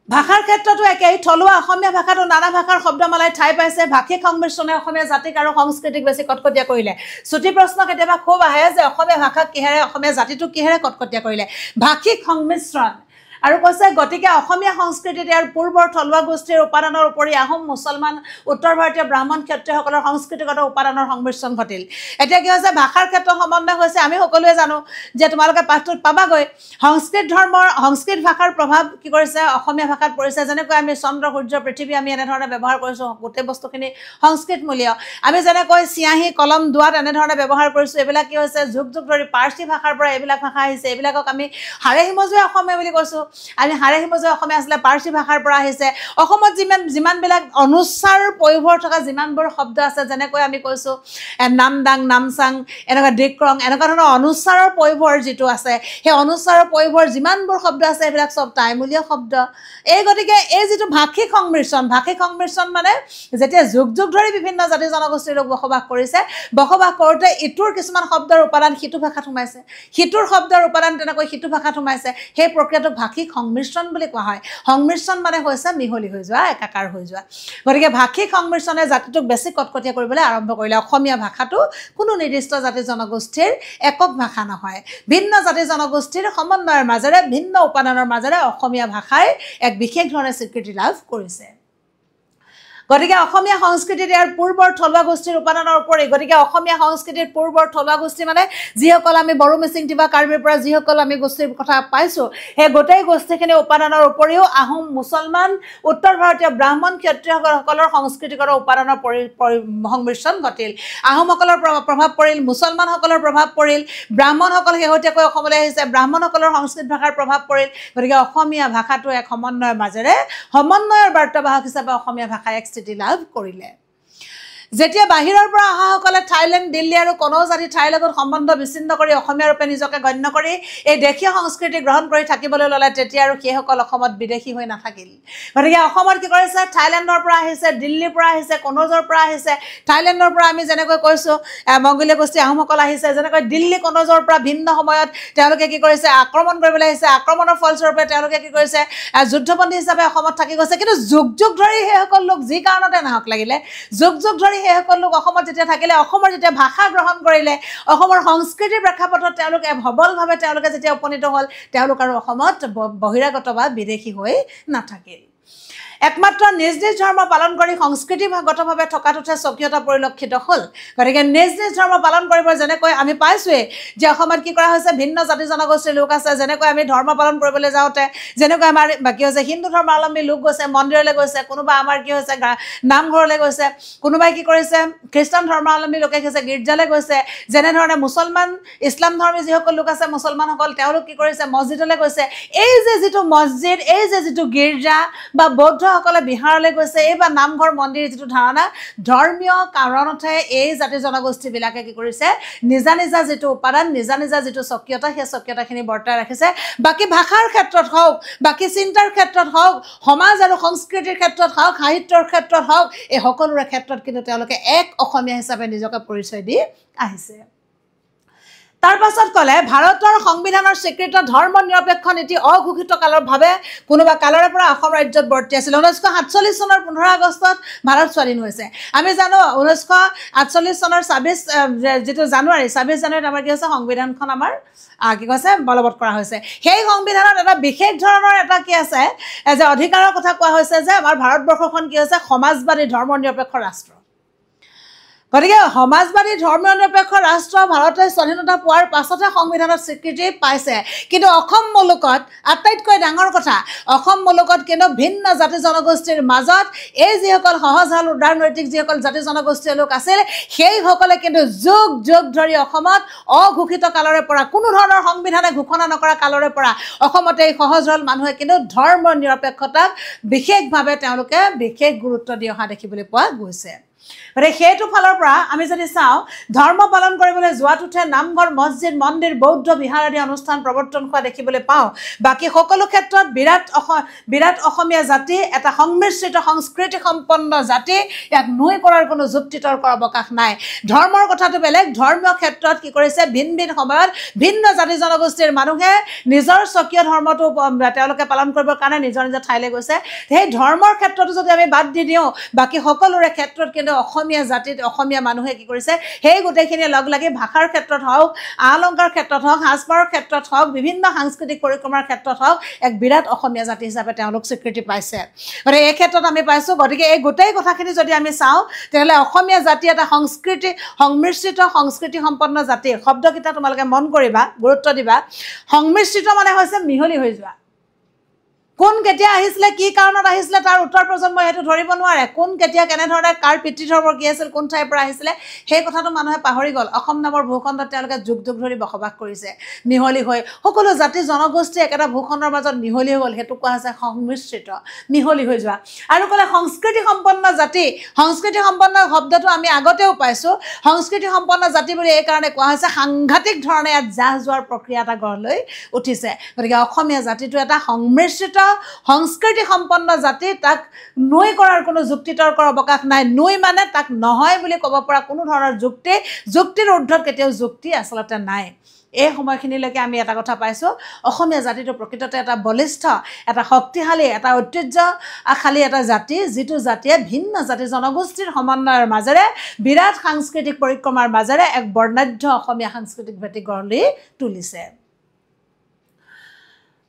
ভাষাৰ ক্ষেত্ৰতো একেই থলুৱা অসমীয়া ভাষাটো নানা ভাষাৰ শব্দমালাই ঠাই পাইছে ভাষিক সংমিশ্ৰণে অসমীয়া জাতিক আৰু সংস্কৃতিক বেছি কটকটীয়া কৰিলে ছুটি প্ৰশ্ন কেতিয়াবা খুব আহে যে অসমীয়া ভাষাক কিহেৰে অসমীয়া জাতিটোক কিহেৰে কটকটীয়া কৰিলে ভাষিক সংমিশ্ৰণ আৰু কৈছে গতিকে অসমীয়া সংস্কৃতিত ইয়াৰ পূৰ্বৰ থলুৱা গোষ্ঠীৰ উপাদানৰ উপৰি আহোম মুছলমান উত্তৰ ভাৰতীয় ব্ৰাহ্মণ ক্ষত্ৰিয়সকলৰ সংস্কৃতিগত উপাদানৰ সংমিশ্ৰণ ঘটিল এতিয়া কি হৈছে ভাষাৰ ক্ষেত্ৰত সমন্বয় হৈছে আমি সকলোৱে জানো যে তোমালোকে পাঠটোত পাবাগৈ সংস্কৃত ভাষাৰ প্ৰভাৱ কি কৰিছে অসমীয়া ভাষাত পৰিছে যেনেকৈ আমি চন্দ্ৰ সূৰ্য পৃথিৱী আমি এনেধৰণে ব্যৱহাৰ কৰিছোঁ গোটেই বস্তুখিনি সংস্কৃতমূলীয় আমি যেনেকৈ চিয়াহী কলম দোৱাত এনেধৰণে ব্যৱহাৰ কৰিছোঁ এইবিলাক কি হৈছে যুগ যুগ ধৰি পাৰ্চী ভাষাৰ পৰা এইবিলাক ভাষা আহিছে এইবিলাকক আমি হাড়ে হিমজুৱে অসমীয়া বুলি কৈছোঁ আমি হাড়ে হিমজুৱে অসমীয়া আছিলে পাৰ্চী ভাষাৰ পৰা আহিছে অসমত যিমানবিলাক অনুচ্চাৰ পয়োভৰ থকা যিমানবোৰ শব্দ আছে যেনেকৈ আমি কৈছোঁ নামদাং নামচাং এনেকুৱা দিক্ৰং এনেকুৱা ধৰণৰ অনুচ্চাৰৰ পয়োভৰ যিটো আছে সেই অনুচ্চাৰৰ পয়োভৰ যিমানবোৰ শব্দ আছে এইবিলাক চব টাইমূলীয় শব্দ এই গতিকে এই যিটো ভাষিক সংমিশ্ৰণ মানে যেতিয়া যুগ যুগ ধৰি বিভিন্ন জাতি জনগোষ্ঠীৰ লোক বসবাস কৰিছে বসবাস কৰোঁতে ইটোৰ কিছুমান শব্দৰ উপাদান সিটো ভাষাত সোমাইছে সিটোৰ শব্দৰ উপাদান তেনেকৈ সিটো ভাষাত সোমাইছে সেই প্ৰক্ৰিয়াটোক ভাষিক ভাষিক সংমিশ্ৰণ বুলি কোৱা হয় সংমিশ্ৰণ মানে হৈছে মিহলি হৈ যোৱা একাকাৰ হৈ যোৱা গতিকে ভাষিক সংমিশ্ৰণে জাতিটোক বেছি কটকটীয়া কৰিবলৈ আৰম্ভ কৰিলে অসমীয়া ভাষাটো কোনো নিৰ্দিষ্ট জাতি জনগোষ্ঠীৰ একক ভাষা নহয় ভিন্ন জাতি জনগোষ্ঠীৰ সমন্বয়ৰ মাজেৰে ভিন্ন উপাদানৰ মাজেৰে অসমীয়া ভাষাই এক বিশেষ ধৰণে স্বীকৃতি লাভ কৰিছে গতিকে অসমীয়া সংস্কৃতিৰ ইয়াৰ পূৰ্বৰ থলুৱা গোষ্ঠীৰ উপাদানৰ ওপৰি গতিকে অসমীয়া সংস্কৃতিৰ পূৰ্বৰ থলুৱা গোষ্ঠী মানে যিসকল আমি বড়ো মিচিং তিৱা কাৰ্বিৰ পৰা যিসকল আমি গোষ্ঠীৰ কথা পাইছোঁ সেই গোটেই গোষ্ঠীখিনি উপাদানৰ উপৰিও আহোম মুছলমান উত্তৰ ভাৰতীয় ব্ৰাহ্মণ ক্ষত্ৰিয়সকলৰ সংস্কৃতিকৰ উপাদানৰ সংমিশ্ৰণ ঘটিল আহোমসকলৰ প্ৰভাৱ পৰিল মুছলমানসকলৰ প্ৰভাৱ পৰিল ব্ৰাহ্মণসকল শেহতীয়াকৈ অসমলৈ আহিছে ব্ৰাহ্মণসকলৰ সংস্কৃত ভাষাৰ প্ৰভাৱ পৰিল গতিকে অসমীয়া ভাষাটো এক সমন্বয়ৰ মাজেৰে সমন্বয়ৰ বাৰ্তাবাহক হিচাপে অসমীয়া ভাষাই এক লাভ কৰিলে যেতিয়া বাহিৰৰ পৰা অহাসকলে থাইলেণ্ড দিল্লী আৰু কোনো জাতি ঠাইৰ লগত সম্বন্ধ বিচ্ছিন্ন কৰি অসমীয়া ৰূপে নিজকে গণ্য কৰি এই দেশীয় সংস্কৃতি গ্ৰহণ কৰি থাকিবলৈ ল'লে তেতিয়া আৰু সেইসকল অসমত বিদেশী হৈ নাথাকিল গতিকে অসমত কি কৰিছে থাইলেণ্ডৰ পৰা আহিছে দিল্লীৰ পৰা আহিছে কনৌজৰ পৰা আহিছে থাইলেণ্ডৰ পৰা আমি যেনেকৈ কৈছোঁ মংগোলীয় গোষ্ঠী আহোমসকল আহিছে যেনেকৈ দিল্লী কনৌজৰ পৰা ভিন্ন সময়ত তেওঁলোকে কি কৰিছে আক্ৰমণ কৰিবলৈ আহিছে আক্ৰমণৰ ফলস্বৰূপে তেওঁলোকে কি কৰিছে যুদ্ধবন্দী হিচাপে অসমত থাকি গৈছে কিন্তু যুগ যুগ ধৰি সেইসকল লোক যি কাৰণতে নাহক লাগিলে যুগ যুগ ধৰি সেইসকল লোক অসমত যেতিয়া থাকিলে অসমৰ যেতিয়া ভাষা গ্ৰহণ কৰিলে অসমৰ সংস্কৃতিৰ প্ৰেক্ষাপটত তেওঁলোকে সবলভাৱে তেওঁলোকে যেতিয়া উপনীত হ'ল তেওঁলোক আৰু অসমত বহিৰাগত বা বিদেশী হৈ নাথাকিল একমাত্ৰ নিজ নিজ ধৰ্ম পালন কৰি সংস্কৃতিগতভাৱে থকাটোতে স্বকীয়তা পৰিলক্ষিত হ'ল গতিকে নিজ নিজ ধৰ্ম পালন কৰিব যেনেকৈ আমি পাইছোঁৱেই যে অসমত কি কৰা হৈছে ভিন্ন জাতি জনগোষ্ঠীৰ লোক আছে যেনেকৈ আমি ধৰ্ম পালন কৰিবলৈ যাওঁতে যেনেকৈ আমাৰ কি হৈছে হিন্দু ধৰ্মাৱলম্বী লোক গৈছে মন্দিৰলৈ গৈছে কোনোবা আমাৰ কি হৈছে নামঘৰলৈ গৈছে কোনোবাই কি কৰিছে খ্ৰীষ্টান ধৰ্মাৱলম্বী লোকে গৈছে গীৰ্জালৈ গৈছে যেনেধৰণে মুছলমান ইছলাম ধৰ্মী যিসকল লোক আছে মুছলমানসকল তেওঁলোক কি কৰিছে মছজিদলৈ গৈছে এই যে যিটো মছজিদ এই যে যিটো গীৰ্জা বা বৌদ্ধ সকলে বিহাৰলৈ গৈছে এই বা নামঘৰ মন্দিৰ যিটো ধাৰণা ধৰ্মীয় কাৰণতে এই জাতি জনগোষ্ঠীবিলাকে কি কৰিছে নিজা নিজা যিটো উপাদান নিজা নিজা যিটো স্বকীয়তা সেই স্বকীয়তাখিনি বৰ্তাই ৰাখিছে বাকী ভাষাৰ ক্ষেত্ৰত হওক বাকী চিন্তাৰ ক্ষেত্ৰত হওক সমাজ আৰু সংস্কৃতিৰ ক্ষেত্ৰত হওক সাহিত্যৰ ক্ষেত্ৰত হওক এই সকলোৰে ক্ষেত্ৰত কিন্তু তেওঁলোকে এক অসমীয়া হিচাপে নিজকে পৰিচয় দি আহিছে তাৰ পাছত ক'লে ভাৰতৰ সংবিধানৰ স্বীকৃত ধৰ্ম নিৰপেক্ষ নীতি অঘোষিত কালৰ ভাৱে কোনোবা কালৰে পৰা অসম ৰাজ্যত বৰ্তি আছিল 1947 চনৰ 15 আগষ্টত ভাৰত স্বাধীন হৈছে আমি জানো 1948 চনৰ 26 যিটো জানুৱাৰী 26 জানুৱাৰীত আমাৰ কি হৈছে সংবিধানখন আমাৰ কি কৈছে বলবৎ কৰা হৈছে সেই সংবিধানত এটা বিশেষ ধৰণৰ এটা কি আছে যে অধিকাৰৰ কথা কোৱা হৈছে যে আমাৰ ভাৰতবৰ্ষখন কি হৈছে সমাজবাদী ধৰ্ম নিৰপেক্ষ ৰাষ্ট্ৰ গতিকে সমাজবাদী ধৰ্মীয় নিৰপেক্ষ ৰাষ্ট্ৰ ভাৰতে স্বাধীনতা পোৱাৰ পাছতে সংবিধানত স্বীকৃতি পাইছে কিন্তু অসম মুলুকত আটাইতকৈ ডাঙৰ কথা অসম মুলুকত কিন্তু ভিন্ন জাতি জনগোষ্ঠীৰ মাজত এই যিসকল সহজ সৰল উদাৰনৈতিক যিসকল জাতি জনগোষ্ঠীয় লোক আছিল সেইসকলে কিন্তু যুগ যুগ ধৰি অসমত অঘোষিত কালৰে পৰা কোনো ধৰণৰ সংবিধানে ঘোষণা নকৰা কালৰে পৰা অসমতে এই সহজ সৰল মানুহে কিন্তু ধৰ্ম নিৰপেক্ষতাক বিশেষভাৱে তেওঁলোকে বিশেষ গুৰুত্ব দি অহা দেখিবলৈ পোৱা গৈছে গতিকে সেইটো ফালৰ পৰা আমি যদি চাওঁ ধৰ্ম পালন কৰিবলৈ যোৱাটোতে নামঘৰ মছজিদ মন্দিৰ বৌদ্ধ বিহাৰ আদি অনুষ্ঠান প্ৰৱৰ্তন হোৱা দেখিবলৈ পাওঁ বাকী সকলো ক্ষেত্ৰত বিৰাট অসমীয়া জাতি এটা সংমিশ্ৰিত সংস্কৃতি সম্পন্ন জাতি ইয়াক নুই কৰাৰ কোনো যুক্তি তৰ্কৰ অৱকাশ নাই ধৰ্মৰ কথাটো বেলেগ ধৰ্মীয় ক্ষেত্ৰত কি কৰিছে ভিন ভিন সময়ত ভিন্ন জাতি জনগোষ্ঠীৰ মানুহে নিজৰ স্বকীয় ধৰ্মটো তেওঁলোকে পালন কৰিবৰ কাৰণে নিজৰ নিজৰ ঠাইলৈ গৈছে সেই ধৰ্মৰ ক্ষেত্ৰতো যদি আমি বাদ দি দিওঁ বাকী সকলোৰে ক্ষেত্ৰত কিন্তু অসমীয়া জাতিত অসমীয়া মানুহে কি কৰিছে সেই গোটেইখিনি লগ লাগি ভাষাৰ ক্ষেত্ৰত হওক অলংকাৰ ক্ষেত্ৰত হওক সাজপাৰৰ ক্ষেত্ৰত হওক বিভিন্ন সাংস্কৃতিক পৰিক্ৰমাৰ ক্ষেত্ৰত হওক এক বিৰাট অসমীয়া জাতি হিচাপে তেওঁলোক স্বীকৃতি পাইছে গতিকে এই ক্ষেত্ৰত আমি পাইছোঁ গতিকে এই গোটেই কথাখিনি যদি আমি চাওঁ তেতিয়াহ'লে অসমীয়া জাতি এটা সংমিশ্ৰিত সংস্কৃতি সম্পন্ন জাতি শব্দকেইটা তোমালোকে মন কৰিবা গুৰুত্ব দিবা সংমিশ্ৰিত মানে হৈছে মিহলি হৈ যোৱা কোন কেতিয়া আহিছিলে কি কাৰণত আহিছিলে তাৰ উত্তৰ প্ৰজন্মই সেইটো ধৰিব নোৱাৰে কোন কেতিয়া কেনেধৰণে কাৰ পিতৃধৰ্ম কি আছিল কোন ঠাইৰ পৰা আহিছিলে সেই কথাটো মানুহে পাহৰি গ'ল অসম নামৰ ভূখণ্ডত তেওঁলোকে যুগ যুগ ধৰি বসবাস কৰিছে মিহলি হৈ সকলো জাতি জনগোষ্ঠী একেটা ভূখণ্ডৰ মাজত মিহলি হৈ গ'ল সেইটো কোৱা হৈছে সংমিশ্ৰিত মিহলি হৈ যোৱা আৰু ক'লে সংস্কৃতি সম্পন্ন জাতি সংস্কৃতি সম্পন্ন শব্দটো আমি আগতেও পাইছোঁ সংস্কৃতি সম্পন্ন জাতি বুলি এই কাৰণে কোৱা হৈছে সাংঘাতিক ধৰণে ইয়াত জাহ যোৱাৰ প্ৰক্ৰিয়া এটা গঢ় লৈ উঠিছে গতিকে অসমীয়া জাতিটো এটা সংমিশ্ৰিত সংস্কৃতি সম্পন্ন জাতি তাক নৈ কৰাৰ কোনো যুক্তি তৰ্কৰ অৱকাশ নাই নৈ মানে তাক নহয় বুলি ক'ব পৰা কোনো ধৰণৰ যুক্তিৰ ঊৰ্ধত কেতিয়াও যুক্তি আচলতে নাই এই সময়খিনিলৈকে আমি এটা কথা পাইছোঁ, অসমীয়া জাতিটো প্ৰকৃততে এটা বলিষ্ঠ, এটা শক্তিশালী, এটা ঐতিহ্যশালী এটা জাতি, যিটো জাতিয়ে ভিন্ন জাতি জনগোষ্ঠীৰ সমন্বয়ৰ মাজেৰে বিৰাট সাংস্কৃতিক পৰিক্ৰমাৰ মাজেৰে এক বৰ্ণাঢ্য অসমীয়া সাংস্কৃতিক ভেটি গঢ়ি তুলিছে।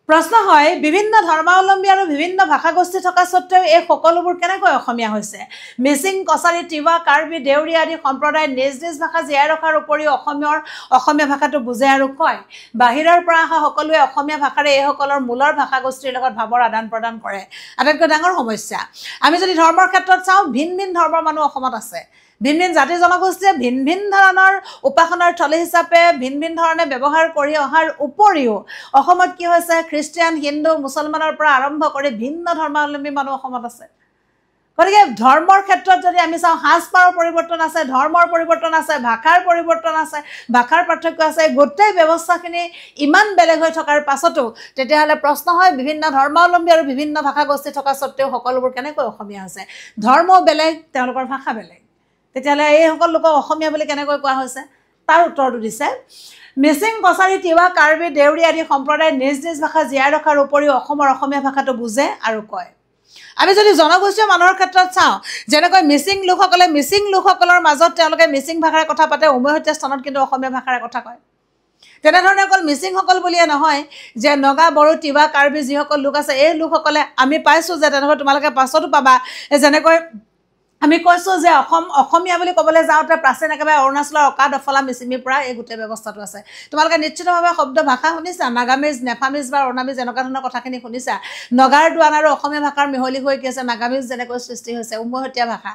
প্ৰশ্ন হয়, বিভিন্ন ধৰ্মাৱলম্বী আৰু বিভিন্ন ভাষাগোষ্ঠী থকা স্বত্তেও এই সকলোবোৰ কেনেকৈ অসমীয়া হৈছে? মিচিং, কছাৰী, তিৱা, কাৰ্বি, দেউৰী আদি সম্প্ৰদায়ে নিজ নিজ ভাষা জীয়াই ৰখাৰ উপৰিও অসমীয়া ভাষাটো বুজে আৰু কয়। বাহিৰৰ পৰা অহা সকলোৱে অসমীয়া ভাষাৰে এইসকলৰ মূলৰ ভাষাগোষ্ঠীৰ লগত ভাৱৰ আদান প্ৰদান কৰে। আটাইতকৈ ডাঙৰ সমস্যা, আমি যদি ধৰ্মৰ ক্ষেত্ৰত চাওঁ, ভিন ভিন ধৰ্মৰ মানুহ অসমত আছে। ভিন ভিন জাতি জনগোষ্ঠীয়ে ভিন ভিন ধৰণৰ উপাসনাৰ থলী হিচাপে ভিন ভিন ধৰণে ব্যৱহাৰ কৰি অহাৰ উপৰিও অসমত কি হৈছে, খ্ৰীষ্টিয়ান, হিন্দু, মুছলমানৰ পৰা আৰম্ভ কৰি ভিন্ন ধৰ্মাৱলম্বী মানুহ অসমত আছে। গতিকে ধৰ্মৰ ক্ষেত্ৰত যদি আমি চাওঁ, সাজপাৰৰ পৰিৱৰ্তন আছে, ধৰ্মৰ পৰিৱৰ্তন আছে, ভাষাৰ পৰিৱৰ্তন আছে, ভাষাৰ পাৰ্থক্য আছে, গোটেই ব্যৱস্থাখিনি ইমান বেলেগ হৈ থকাৰ পাছতো তেতিয়াহ'লে প্ৰশ্ন হয়, বিভিন্ন ধৰ্মাৱলম্বী আৰু বিভিন্ন ভাষাগোষ্ঠী থকা স্বত্তেও সকলোবোৰ কেনেকৈ অসমীয়া হৈছে? ধৰ্ম বেলেগ, তেওঁলোকৰ ভাষা বেলেগ, তেতিয়াহ'লে এইসকল লোকক অসমীয়া বুলি কেনেকৈ কোৱা হৈছে? তাৰ উত্তৰটো দিছে, মিচিং, কছাৰী, তিৱা, কাৰ্বি, দেউৰী আদি সম্প্ৰদায়ে নিজ নিজ ভাষা জীয়াই ৰখাৰ উপৰিও অসমীয়া ভাষাটো বুজে আৰু কয়। আমি যদি জনগোষ্ঠীয় মানুহৰ ক্ষেত্ৰত চাওঁ, যেনেকৈ মিচিং লোকসকলৰ মাজত তেওঁলোকে মিচিং ভাষাৰে কথা পাতে, উমৈহতীয়া স্থানত কিন্তু অসমীয়া ভাষাৰে কথা কয়। তেনেধৰণে অকল মিচিংসকল বুলিয়ে নহয়, যে নগা, বড়ো, তিৱা, কাৰ্বি যিসকল লোক আছে, এই লোকসকলে আমি পাইছোঁ যে তেনেকৈ তোমালোকে পাছতো পাবা, যেনেকৈ আমি কৈছোঁ যে অসমীয়া বুলি ক'বলৈ যাওঁতে প্ৰাচীন একেবাৰে অৰুণাচলৰ অকা দফলা মিচিমিৰ পৰা এই গোটেই ব্যৱস্থাটো আছে। তোমালোকে নিশ্চিতভাৱে শব্দ ভাষা শুনিছা, নাগামিজ, নেফামিজ বা অৰুণামিজ এনেকুৱা ধৰণৰ কথাখিনি শুনিছা। নগাৰ দোৱান আৰু অসমীয়া ভাষাৰ মিহলি হৈ কি হৈছে, নাগামিজ যেনেকৈ সৃষ্টি হৈছে, উমৈহতীয়া ভাষা,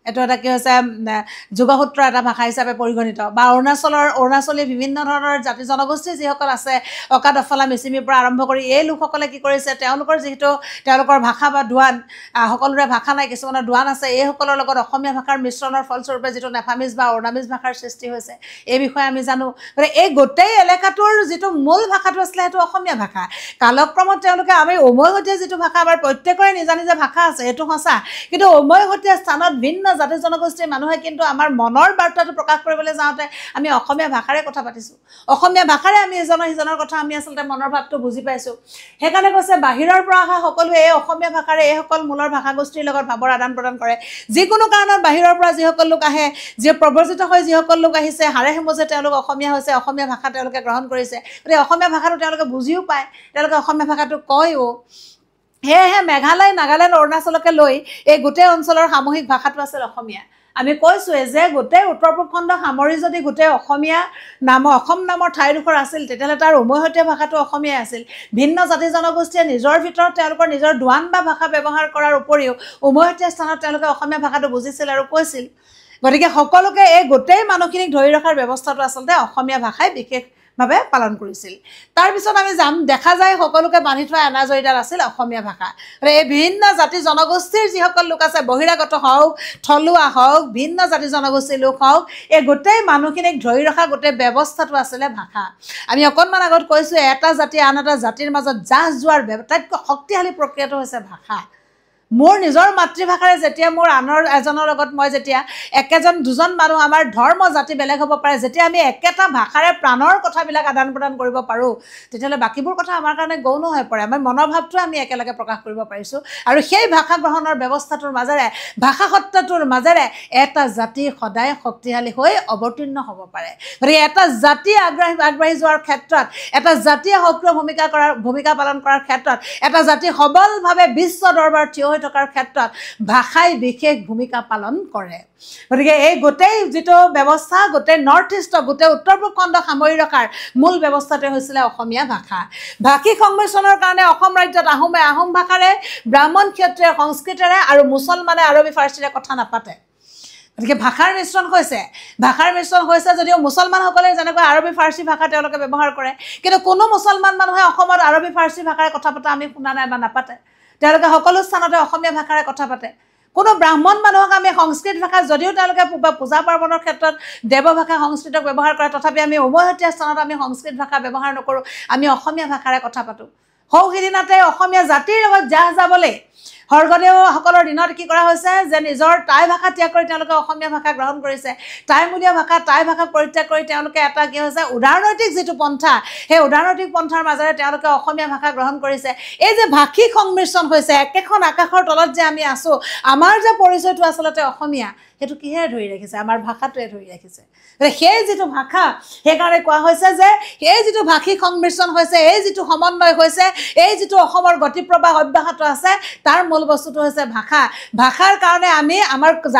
এইটো এটা কি হৈছে, যোগসূত্ৰ এটা ভাষা হিচাপে পৰিগণিত। বা অৰুণাচলী বিভিন্ন ধৰণৰ জাতি জনগোষ্ঠী যিসকল আছে, অকা দফলা মিচিমিৰ পৰা আৰম্ভ কৰি এই লোকসকলে কি কৰিছে, তেওঁলোকৰ ভাষা বা দোৱান, সকলোৰে ভাষা নাই, কিছুমানৰ দোৱান আছে, এইসকলৰ লগত অসমীয়া ভাষাৰ মিশ্ৰণৰ ফলস্বৰূপে যিটো নেফামিজ বা অৰুণামিজ ভাষাৰ সৃষ্টি হৈছে, এই বিষয়ে আমি জানো। গতিকে এই গোটেই এলেকাটোৰ যিটো মূল ভাষাটো আছিলে সেইটো অসমীয়া ভাষা। কালক্ৰমত তেওঁলোকে আমি উমৈহতীয়া যিটো ভাষা, আমাৰ প্ৰত্যেকৰে নিজা নিজা ভাষা আছে, এইটো সঁচা, কিন্তু উমৈহতীয়া স্থানত ভিন্ন জাতি জনগোষ্ঠীৰ মানুহে কিন্তু আমাৰ মনৰ বাৰ্তাটো প্ৰকাশ কৰিবলৈ যাওঁতে আমি অসমীয়া ভাষাৰে কথা পাতিছোঁ, অসমীয়া ভাষাৰে আমি ইজনৰ সিজনৰ কথা আমি আচলতে মনৰ ভাৱটো বুজি পাইছোঁ। সেইকাৰণে কৈছে, বাহিৰৰ পৰা অহা সকলোৱে এই অসমীয়া ভাষাৰে এইসকল মূলৰ ভাষাগোষ্ঠীৰ লগত ভাৱৰ আদান প্ৰদান কৰে। যিকোনো কাৰণত বাহিৰৰ পৰা যিসকল লোক আহে, যি প্ৰব্ৰজিত হৈ যিসকল লোক আহিছে, হাড়ে হিমজে তেওঁলোক অসমীয়া হৈছে, অসমীয়া ভাষা তেওঁলোকে গ্ৰহণ কৰিছে, গতিকে অসমীয়া ভাষাটো তেওঁলোকে বুজিও পায়, তেওঁলোকে অসমীয়া ভাষাটো কয়ও। সেয়েহে মেঘালয়, নাগালেণ্ড, অৰুণাচলকে লৈ এই গোটেই অঞ্চলৰ সামূহিক ভাষাটো আছিল অসমীয়া। আমি কৈছোঁৱে যে গোটেই উত্তৰ পূব খণ্ড সামৰি যদি গোটেই অসম নামৰ ঠাইডোখৰ আছিল, তেতিয়াহ'লে তাৰ উমৈহতীয়া ভাষাটো অসমীয়াই আছিল। ভিন্ন জাতি জনগোষ্ঠীয়ে নিজৰ ভিতৰত তেওঁলোকৰ নিজৰ দোৱান বা ভাষা ব্যৱহাৰ কৰাৰ উপৰিও উমৈহতীয়া স্থানত তেওঁলোকে অসমীয়া ভাষাটো বুজিছিল আৰু কৈছিল। গতিকে সকলোকে এই গোটেই মানুহখিনিক ধৰি ৰখাৰ ব্যৱস্থাটো আচলতে অসমীয়া ভাষাই বিশেষভাৱে পালন কৰিছিল। তাৰপিছত আমি দেখা যায় সকলোকে বান্ধি থোৱা এনাজৰীডাল আছিল অসমীয়া ভাষা। এই ভিন্ন জাতি জনগোষ্ঠীৰ যিসকল লোক আছে, বহিৰাগত হওক, থলুৱা হওক, ভিন্ন জাতি জনগোষ্ঠীৰ লোক হওক, এই গোটেই মানুহখিনিক ধৰি ৰখা গোটেই ব্যৱস্থাটো আছিলে ভাষা। আমি অকণমান আগত কৈছোঁ, এটা জাতি আন এটা জাতিৰ মাজত জাহ যোৱাৰ আটাইতকৈ শক্তিশালী প্ৰক্ৰিয়াটো হৈছে ভাষা। মোৰ নিজৰ মাতৃভাষাৰে যেতিয়া মোৰ আনৰ এজনৰ লগত মই যেতিয়া একেজন দুজন মানুহ, আমাৰ ধৰ্ম জাতি বেলেগ হ'ব পাৰে, যেতিয়া আমি একেটা ভাষাৰে প্ৰাণৰ কথাবিলাক আদান প্ৰদান কৰিব পাৰোঁ, তেতিয়াহ'লে বাকীবোৰ কথা আমাৰ কাৰণে গৌণ হৈ পৰে। আমাৰ মনৰ ভাৱটো আমি একেলগে প্ৰকাশ কৰিব পাৰিছোঁ, আৰু সেই ভাষা গ্ৰহণৰ ব্যৱস্থাটোৰ মাজেৰে, ভাষা সত্তাটোৰ মাজেৰে এটা জাতি সদায় শক্তিশালী হৈ অৱতীৰ্ণ হ'ব পাৰে। গতিকে এটা জাতি আগবাঢ়ি যোৱাৰ ক্ষেত্ৰত, এটা জাতিয়ে সক্ৰিয় ভূমিকা পালন কৰাৰ ক্ষেত্ৰত, এটা জাতি সবলভাৱে বিশ্ব দৰবাৰত থিয় হৈ থকাৰ ক্ষেত্ৰত ভাষাই বিশেষ ভূমিকা পালন কৰে। গতিকে এই গোটেই যিটো ব্যৱস্থা, গোটেই নৰ্থ ইষ্টৰ, গোটেই উত্তৰ পূব খণ্ড সামৰি ৰখাৰ মূল ব্যৱস্থাটোৱে হৈছিলে অসমীয়া ভাষা। ভাষিক সংমিশ্ৰণৰ কাৰণে অসম ৰাজ্যত আহোম ভাষাৰে, ব্ৰাহ্মণ ক্ষত্ৰিয় সংস্কৃতেৰে আৰু মুছলমানে আৰবী ফাৰ্চীৰে কথা নাপাতে। গতিকে ভাষাৰ মিশ্ৰণ হৈছে যদিও মুছলমানসকলে যেনেকৈ আৰবী ফাৰ্চী ভাষা তেওঁলোকে ব্যৱহাৰ কৰে, কিন্তু কোনো মুছলমান মানুহে অসমত আৰবী ফাৰ্চী ভাষাৰে কথা পতা আমি শুনা নাই বা নাপাতে। তেওঁলোকে সকলো স্থানতে অসমীয়া ভাষাৰে কথা পাতে। কোনো ব্ৰাহ্মণ মানুহক আমি সংস্কৃত ভাষা, যদিও তেওঁলোকে পূজা পাৰ্বণৰ ক্ষেত্ৰত দেৱভাষা সংস্কৃতক ব্যৱহাৰ কৰে, তথাপি আমি উমৈহতীয়া স্থানত আমি সংস্কৃত ভাষা ব্যৱহাৰ নকৰোঁ, আমি অসমীয়া ভাষাৰে কথা পাতোঁ। সিদিনাতে অসমীয়া জাতিৰ লগত জাহ যাবলৈ স্বৰ্গদেউসকলৰ দিনত কি কৰা হৈছে যে নিজৰ টাই ভাষা ত্যাগ কৰি তেওঁলোকে অসমীয়া ভাষা গ্ৰহণ কৰিছে টাইমূলীয়া ভাষা টাই ভাষাক পৰিত্যাগ কৰি তেওঁলোকে এটা কি হৈছে উদাৰনৈতিক যিটো পন্থা সেই উদাৰনৈতিক পন্থাৰ মাজেৰে তেওঁলোকে অসমীয়া ভাষা গ্ৰহণ কৰিছে এই যে ভাষিক সংমিশ্ৰণ হৈছে একেখন আকাশৰ তলত যে আমি আছো আমাৰ যে পৰিচয়টো আচলতে অসমীয়া সেইটো কিহেৰে ধৰি ৰাখিছে আমাৰ ভাষাটোৱে ধৰি ৰাখিছে সেই যিটো ভাষা সেইকাৰণে কোৱা হৈছে যে এই যিটো ভাষিক সংমিশ্ৰণ হৈছে এই যিটো সমন্বয় হৈছে এই যিটো অসমৰ গতিপ্ৰবাহ অব্যাহত আছে তাৰ মূল বস্তুটো হৈছে ভাষা ভাষাৰ কাৰণে আমি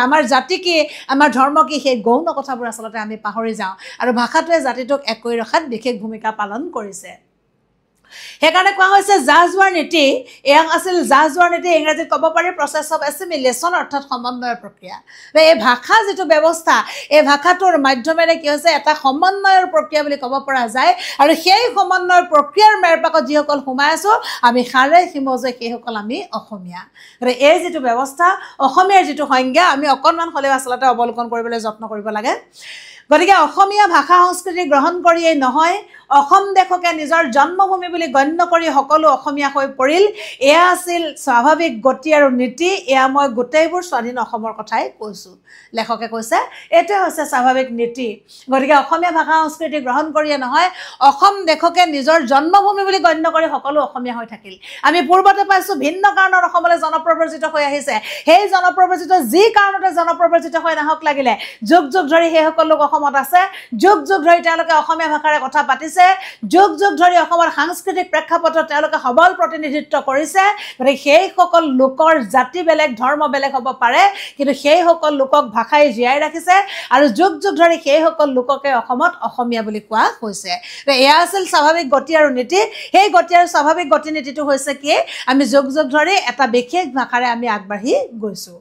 আমাৰ জাতি কি আমাৰ ধৰ্ম কি সেই গৌণ কথাবোৰ আচলতে আমি পাহৰি যাওঁ আৰু ভাষাটোৱে জাতিটোক এক কৰি ৰখাত বিশেষ ভূমিকা পালন কৰিছে সেইকাৰণে কোৱা হৈছে জাজোৱাৰ নীতি এয়া আছিল জাজোৱাৰ নীতি ইংৰাজীত ক'ব পাৰি প্ৰচেছ অফ এছিমিলেশ্যন অৰ্থাৎ সমন্বয়ৰ প্ৰক্ৰিয়া এই ভাষা যিটো ব্যৱস্থা এই ভাষাটোৰ মাধ্যমেৰে কি হৈছে এটা সমন্বয়ৰ প্ৰক্ৰিয়া বুলি ক'ব পৰা যায় আৰু সেই সমন্বয়ৰ প্ৰক্ৰিয়াৰ মেৰপাকত যিসকল সোমাই আছো আমি সাৰে সিমজে সেইসকল আমি অসমীয়া এই যিটো ব্যৱস্থা অসমীয়াৰ যিটো সংজ্ঞা আমি অকণমান হ'লেও আচলতে অৱলোকন কৰিবলৈ যত্ন কৰিব লাগে গতিকে অসমীয়া ভাষা সংস্কৃতি গ্ৰহণ কৰিয়েই নহয় অসম দেশকে নিজৰ জন্মভূমি বুলি গণ্য কৰি সকলো অসমীয়া হৈ পৰিল এয়া আছিল স্বাভাৱিক গতি আৰু নীতি এয়া মই গোটেইবোৰ স্বাধীন অসমৰ কথাই কৈছোঁ লেখকে কৈছে এইটোৱে হৈছে স্বাভাৱিক নীতি গতিকে অসমীয়া ভাষা সংস্কৃতি গ্ৰহণ কৰিয়ে নহয় অসম দেশকে নিজৰ জন্মভূমি বুলি গণ্য কৰি সকলো অসমীয়া হৈ থাকিল আমি পূৰ্বতে পাইছোঁ ভিন্ন কাৰণত অসমলৈ জনপ্ৰব্ৰজিত হৈ আহিছে সেই জনপ্ৰব্ৰজিত যি কাৰণতে জনপ্ৰব্ৰজিত হৈ নাহক লাগিলে যুগ যুগ ধৰি সেইসকল লোক অসমত আছে যুগ যুগ ধৰি তেওঁলোকে অসমীয়া ভাষাৰে কথা পাতিছে যুগ যুগ ধৰি অসমৰ সাংস্কৃতিক প্ৰেক্ষাপটত তেওঁলোকে সবল প্ৰতিনিধিত্ব কৰিছে গতিকে সেইসকল লোকৰ জাতি বেলেগ ধৰ্ম বেলেগ হ'ব পাৰে কিন্তু সেইসকল লোকক ভাষাই জীয়াই ৰাখিছে আৰু যুগ যুগ ধৰি সেইসকল লোককে অসমত অসমীয়া বুলি কোৱা হৈছে এয়া আছিল স্বাভাৱিক গতি আৰু নীতি সেই গতি আৰু স্বাভাৱিক গতি নীতিটো হৈছে কি আমি যুগ যুগ ধৰি এটা বিশেষ ভাষাৰে আমি আগবাঢ়ি গৈছোঁ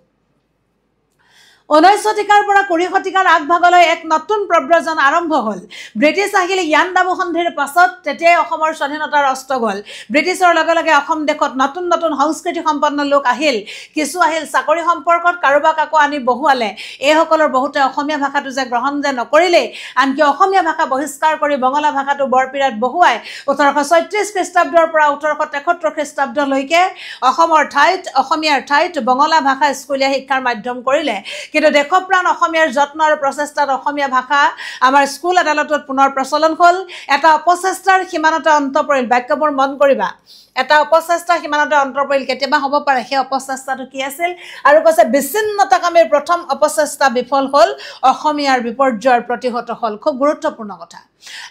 19 শতিকাৰ পৰা 20 শতিকাৰ আগভাগলৈ এক নতুন প্ৰব্ৰজন আৰম্ভ হ'ল ব্ৰিটিছ আহিল ইয়াণ্ডাবু সন্ধিৰ পাছত তেতিয়াই অসমৰ স্বাধীনতাৰ অস্ত গ'ল ব্ৰিটিছৰ লগে লগে অসম দেশত নতুন নতুন সংস্কৃতি সম্পন্ন লোক আহিল কিছু আহিল চাকৰি সম্পৰ্কত কাৰোবাক আকৌ আনি বহুৱালে এইসকলৰ বহুতে অসমীয়া ভাষাটো যে গ্ৰহণ যে নকৰিলে আনকি অসমীয়া ভাষা বহিষ্কাৰ কৰি বঙলা ভাষাটো বৰপিৰাত বহুৱাই 1836 খ্ৰীষ্টাব্দৰ পৰা 1873 খ্ৰীষ্টাব্দলৈকে অসমৰ ঠাইত অসমীয়াৰ ঠাইত বঙলা ভাষা স্কুলীয়া শিক্ষাৰ মাধ্যম কৰিলে কিন্তু দেশপ্ৰাণ অসমীয়াৰ যত্ন আৰু প্ৰচেষ্টাত অসমীয়া ভাষা আমাৰ স্কুল আদালতত পুনৰ প্ৰচলন হ'ল এটা অপচেষ্টাৰ সীমানতে অন্ত পৰিল বাক্যবোৰ মন কৰিবা এটা অপচেষ্টা সীমানতে অন্ত পৰিল কেতিয়াবা হ'ব পাৰে সেই অপচেষ্টাটো কি আছিল আৰু কৈছে বিচ্ছিন্নতাকামীৰ প্ৰথম অপচেষ্টা বিফল হ'ল অসমীয়াৰ বিপৰ্যয়ৰ প্ৰতিহত হ'ল খুব গুৰুত্বপূৰ্ণ কথা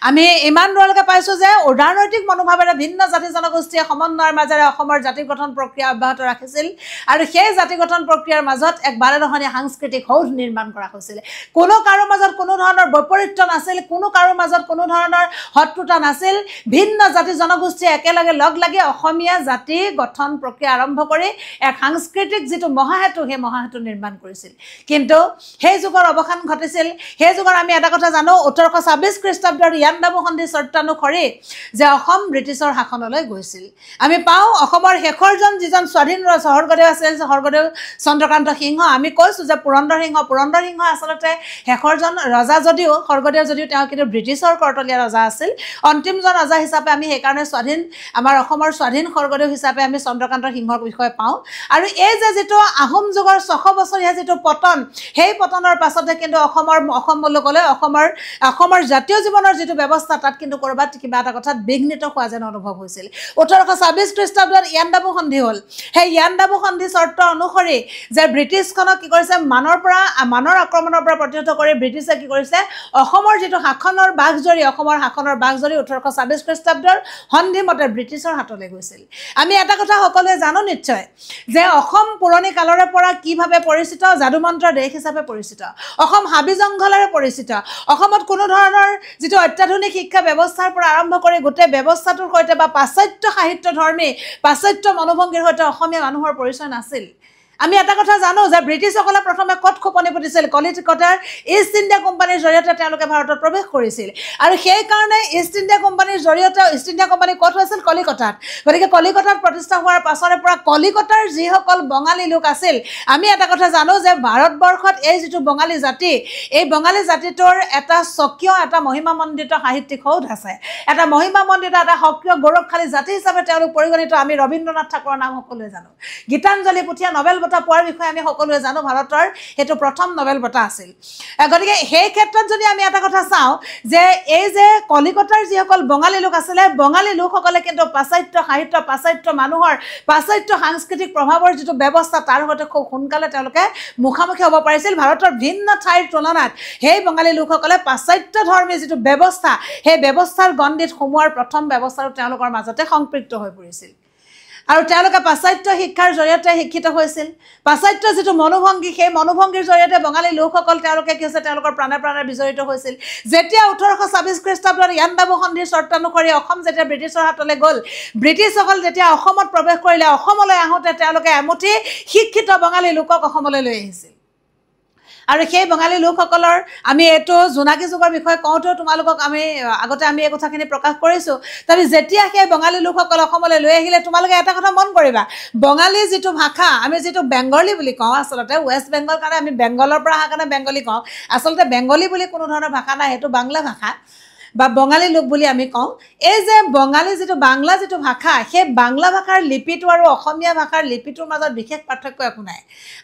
আমি ইমান দূৰলৈকে পাইছোঁ যে উদাৰনৈতিক মনোভাৱেৰে ভিন্ন জাতি জনগোষ্ঠীয়ে সমন্বয়ৰ মাজেৰে অসমৰ জাতি গঠন প্ৰক্ৰিয়া অব্যাহত ৰাখিছিল আৰু সেই জাতি গঠন প্ৰক্ৰিয়াৰ মাজত এক বাৰেৰহণীয়া সাংস্কৃতিক সৌধ নিৰ্মাণ কৰা হৈছিল কোনো কাৰো মাজত কোনো ধৰণৰ বৈপৰীত্য নাছিল কোনো কাৰো মাজত কোনো ধৰণৰ শত্ৰুতা নাছিল ভিন্ন জাতি জনগোষ্ঠীয়ে একেলগে লগ লাগি অসমীয়া জাতি গঠন প্ৰক্ৰিয়া আৰম্ভ কৰি এক সাংস্কৃতিক যিটো মহাহেতু সেই মহাহেতু নিৰ্মাণ কৰিছিল কিন্তু সেই যুগৰ অৱসান ঘটিছিল সেই যুগৰ আমি এটা কথা জানো 1826 খ্ৰীষ্টাব্দৰ ইয়াণ্ডাবু সন্ধি চৰ্তানুসৰি যে অসম ব্ৰিটিছৰ শাসনলৈ গৈছিল আমি পাওঁ অসমৰ শেষৰজন যিজন স্বাধীন স্বৰ্গদেউ আছিল স্বৰ্গদেউ চন্দ্ৰকান্ত সিংহ আমি কৈছোঁ যে পুৰন্দৰ সিংহ আচলতে শেষৰজন ৰজা যদিও স্বৰ্গদেউ যদিও তেওঁ কিন্তু ব্ৰিটিছৰ কৰ্তলীয়া ৰজা আছিল অন্তিমজন ৰজা হিচাপে আমি সেইকাৰণে স্বাধীন আমাৰ অসমৰ স্বাধীন স্বৰ্গদেউ হিচাপে আমি চন্দ্ৰকান্ত সিংহৰ বিষয়ে পাওঁ আৰু এই যে যিটো আহোম যুগৰ 600 বছৰীয়া যিটো পতন সেই পতনৰ পাছতে কিন্তু অসম মুলুকলৈ অসমৰ জাতীয় জীৱনৰ যিটো ব্যৱস্থা তাত কিন্তু ক'ৰবাত কিবা এটা কথাত বিঘ্নিত হোৱা যেন অনুভৱ হৈছিল 1826 খ্ৰীষ্টাব্দত ইয়াণ্ডাবু সন্ধি হ'ল সেই ইয়াণ্ডাবু সন্ধি চৰ্ত অনুসৰি যে ব্ৰিটিছখনক কি কৰিছে মানৰ আক্ৰমণৰ পৰা প্ৰতিহত কৰি ব্ৰিটিছে কি কৰিছে অসমৰ যিটো শাসনৰ বাঘজৰী 1826 খ্ৰীষ্টাব্দৰ সন্ধিমতে ব্ৰিটিছৰ হাতলৈ গৈছিল আমি এটা কথা সকলোৱে জানো নিশ্চয় যে অসম পুৰণি কালৰে পৰা কিভাৱে পৰিচিত যাদুমন্ত্ৰৰ দেশ হিচাপে পৰিচিত অসম হাবি জংঘলেৰে পৰিচিত অসমত কোনো ধৰণৰ যিটো অত্যাধুনিক শিক্ষা ব্যৱস্থাৰ পৰা আৰম্ভ কৰি গোটেই ব্যৱস্থাটোৰ সৈতে বা পাশ্চাত্য সাহিত্য ধৰ্মী পাশ্চাত্য মনোভংগীৰ সৈতে অসমীয়া মানুহৰ পৰিচয় নাছিল আমি এটা কথা জানো যে ব্ৰিটিছসকলে প্ৰথমে ক'ত খোপনি পুতিছিল কলিকতাৰ ইষ্ট ইণ্ডিয়া কোম্পানীৰ জৰিয়তে তেওঁলোকে ভাৰতত প্ৰৱেশ কৰিছিল আৰু সেই কাৰণে ইষ্ট ইণ্ডিয়া কোম্পানীৰ জৰিয়তে ইষ্ট ইণ্ডিয়া কোম্পানী ক'ত হৈছিল কলিকতাত গতিকে কলিকতাত প্ৰতিষ্ঠা হোৱাৰ পাছৰে পৰা কলিকতাৰ যিসকল বঙালী লোক আছিল আমি এটা কথা জানো যে ভাৰতবৰ্ষত এই যিটো বঙালী জাতি এই বঙালী জাতিটোৰ এটা স্বকীয় এটা মহিমামণ্ডিত সাহিত্যিক সৌধ আছে এটা মহিমামণ্ডিত এটা সক্ৰিয় গৌৰৱশালী জাতি হিচাপে তেওঁলোক পৰিগণিত আমি ৰবীন্দ্ৰনাথ ঠাকুৰৰ নাম সকলোৱে জানো গীতাঞ্জলি পুথিয়া নবেল বঁটা পোৱাৰ বিষয়ে আমি সকলোৱে জানো ভাৰতৰ সেইটো প্ৰথম নবেল বঁটা আছিল গতিকে সেই ক্ষেত্ৰত যদি আমি এটা কথা চাওঁ যে এই যে কলিকতাৰ যিসকল বঙালী লোক আছিলে বঙালী লোকসকলে কিন্তু পাশ্চাত্য সাহিত্য পাশ্চাত্য মানুহৰ পাশ্চাত্য সাংস্কৃতিক প্ৰভাৱৰ যিটো ব্যৱস্থা তাৰ সৈতে খুব সোনকালে তেওঁলোকে মুখামুখি হ'ব পাৰিছিল ভাৰতৰ ভিন্ন ঠাইৰ তুলনাত সেই বঙালী লোকসকলে পাশ্চাত্য ধৰ্মী যিটো ব্যৱস্থা সেই ব্যৱস্থাৰ গণ্ডিত সোমোৱাৰ প্ৰথম ব্যৱস্থাটো তেওঁলোকৰ মাজতে সংপৃক্ত হৈ পৰিছিল আৰু তেওঁলোকে পাশ্চাত্য শিক্ষাৰ জৰিয়তে শিক্ষিত হৈছিল পাশ্চাত্য যিটো মনোভংগী সেই মনোভংগীৰ জৰিয়তে বঙালী লোকসকল তেওঁলোকে কি হৈছে তেওঁলোকৰ প্ৰাণে প্ৰাণে বিজড়িত হৈছিল যেতিয়া 1826 খ্ৰীষ্টাব্দত ইয়াণ্ডাবু সন্ধিৰ চৰ্তানুসৰি অসম যেতিয়া ব্ৰিটিছৰ হাতলৈ গ'ল ব্ৰিটিছসকল যেতিয়া অসমত প্ৰৱেশ কৰিলে অসমলৈ আহোঁতে তেওঁলোকে এমুঠি শিক্ষিত বঙালী লোকক অসমলৈ লৈ আহিছিল আৰু সেই বঙালী লোকসকলৰ আমি এইটো জোনাকী যুগৰ বিষয়ে কওঁতেও তোমালোকক আমি আগতে আমি এই কথাখিনি প্ৰকাশ কৰিছোঁ তথাপি যেতিয়া সেই বঙালী লোকসকল অসমলৈ লৈ আহিলে তোমালোকে এটা কথা মন কৰিবা বঙালী যিটো ভাষা আমি যিটো বেংগলী বুলি কওঁ আচলতে ৱেষ্ট বেংগল কাৰণে আমি বেংগলৰ পৰা অহা কাৰণে বেংগলী কওঁ আচলতে বেংগলী বুলি কোনো ধৰণৰ ভাষা নাই সেইটো বাংলা ভাষা বা বঙালী লোক বুলি আমি কওঁ এই যে বঙালী যিটো বাংলা যিটো ভাষা সেই বাংলা ভাষাৰ লিপিটো আৰু অসমীয়া ভাষাৰ লিপিটোৰ মাজত বিশেষ পাৰ্থক্য একো নাই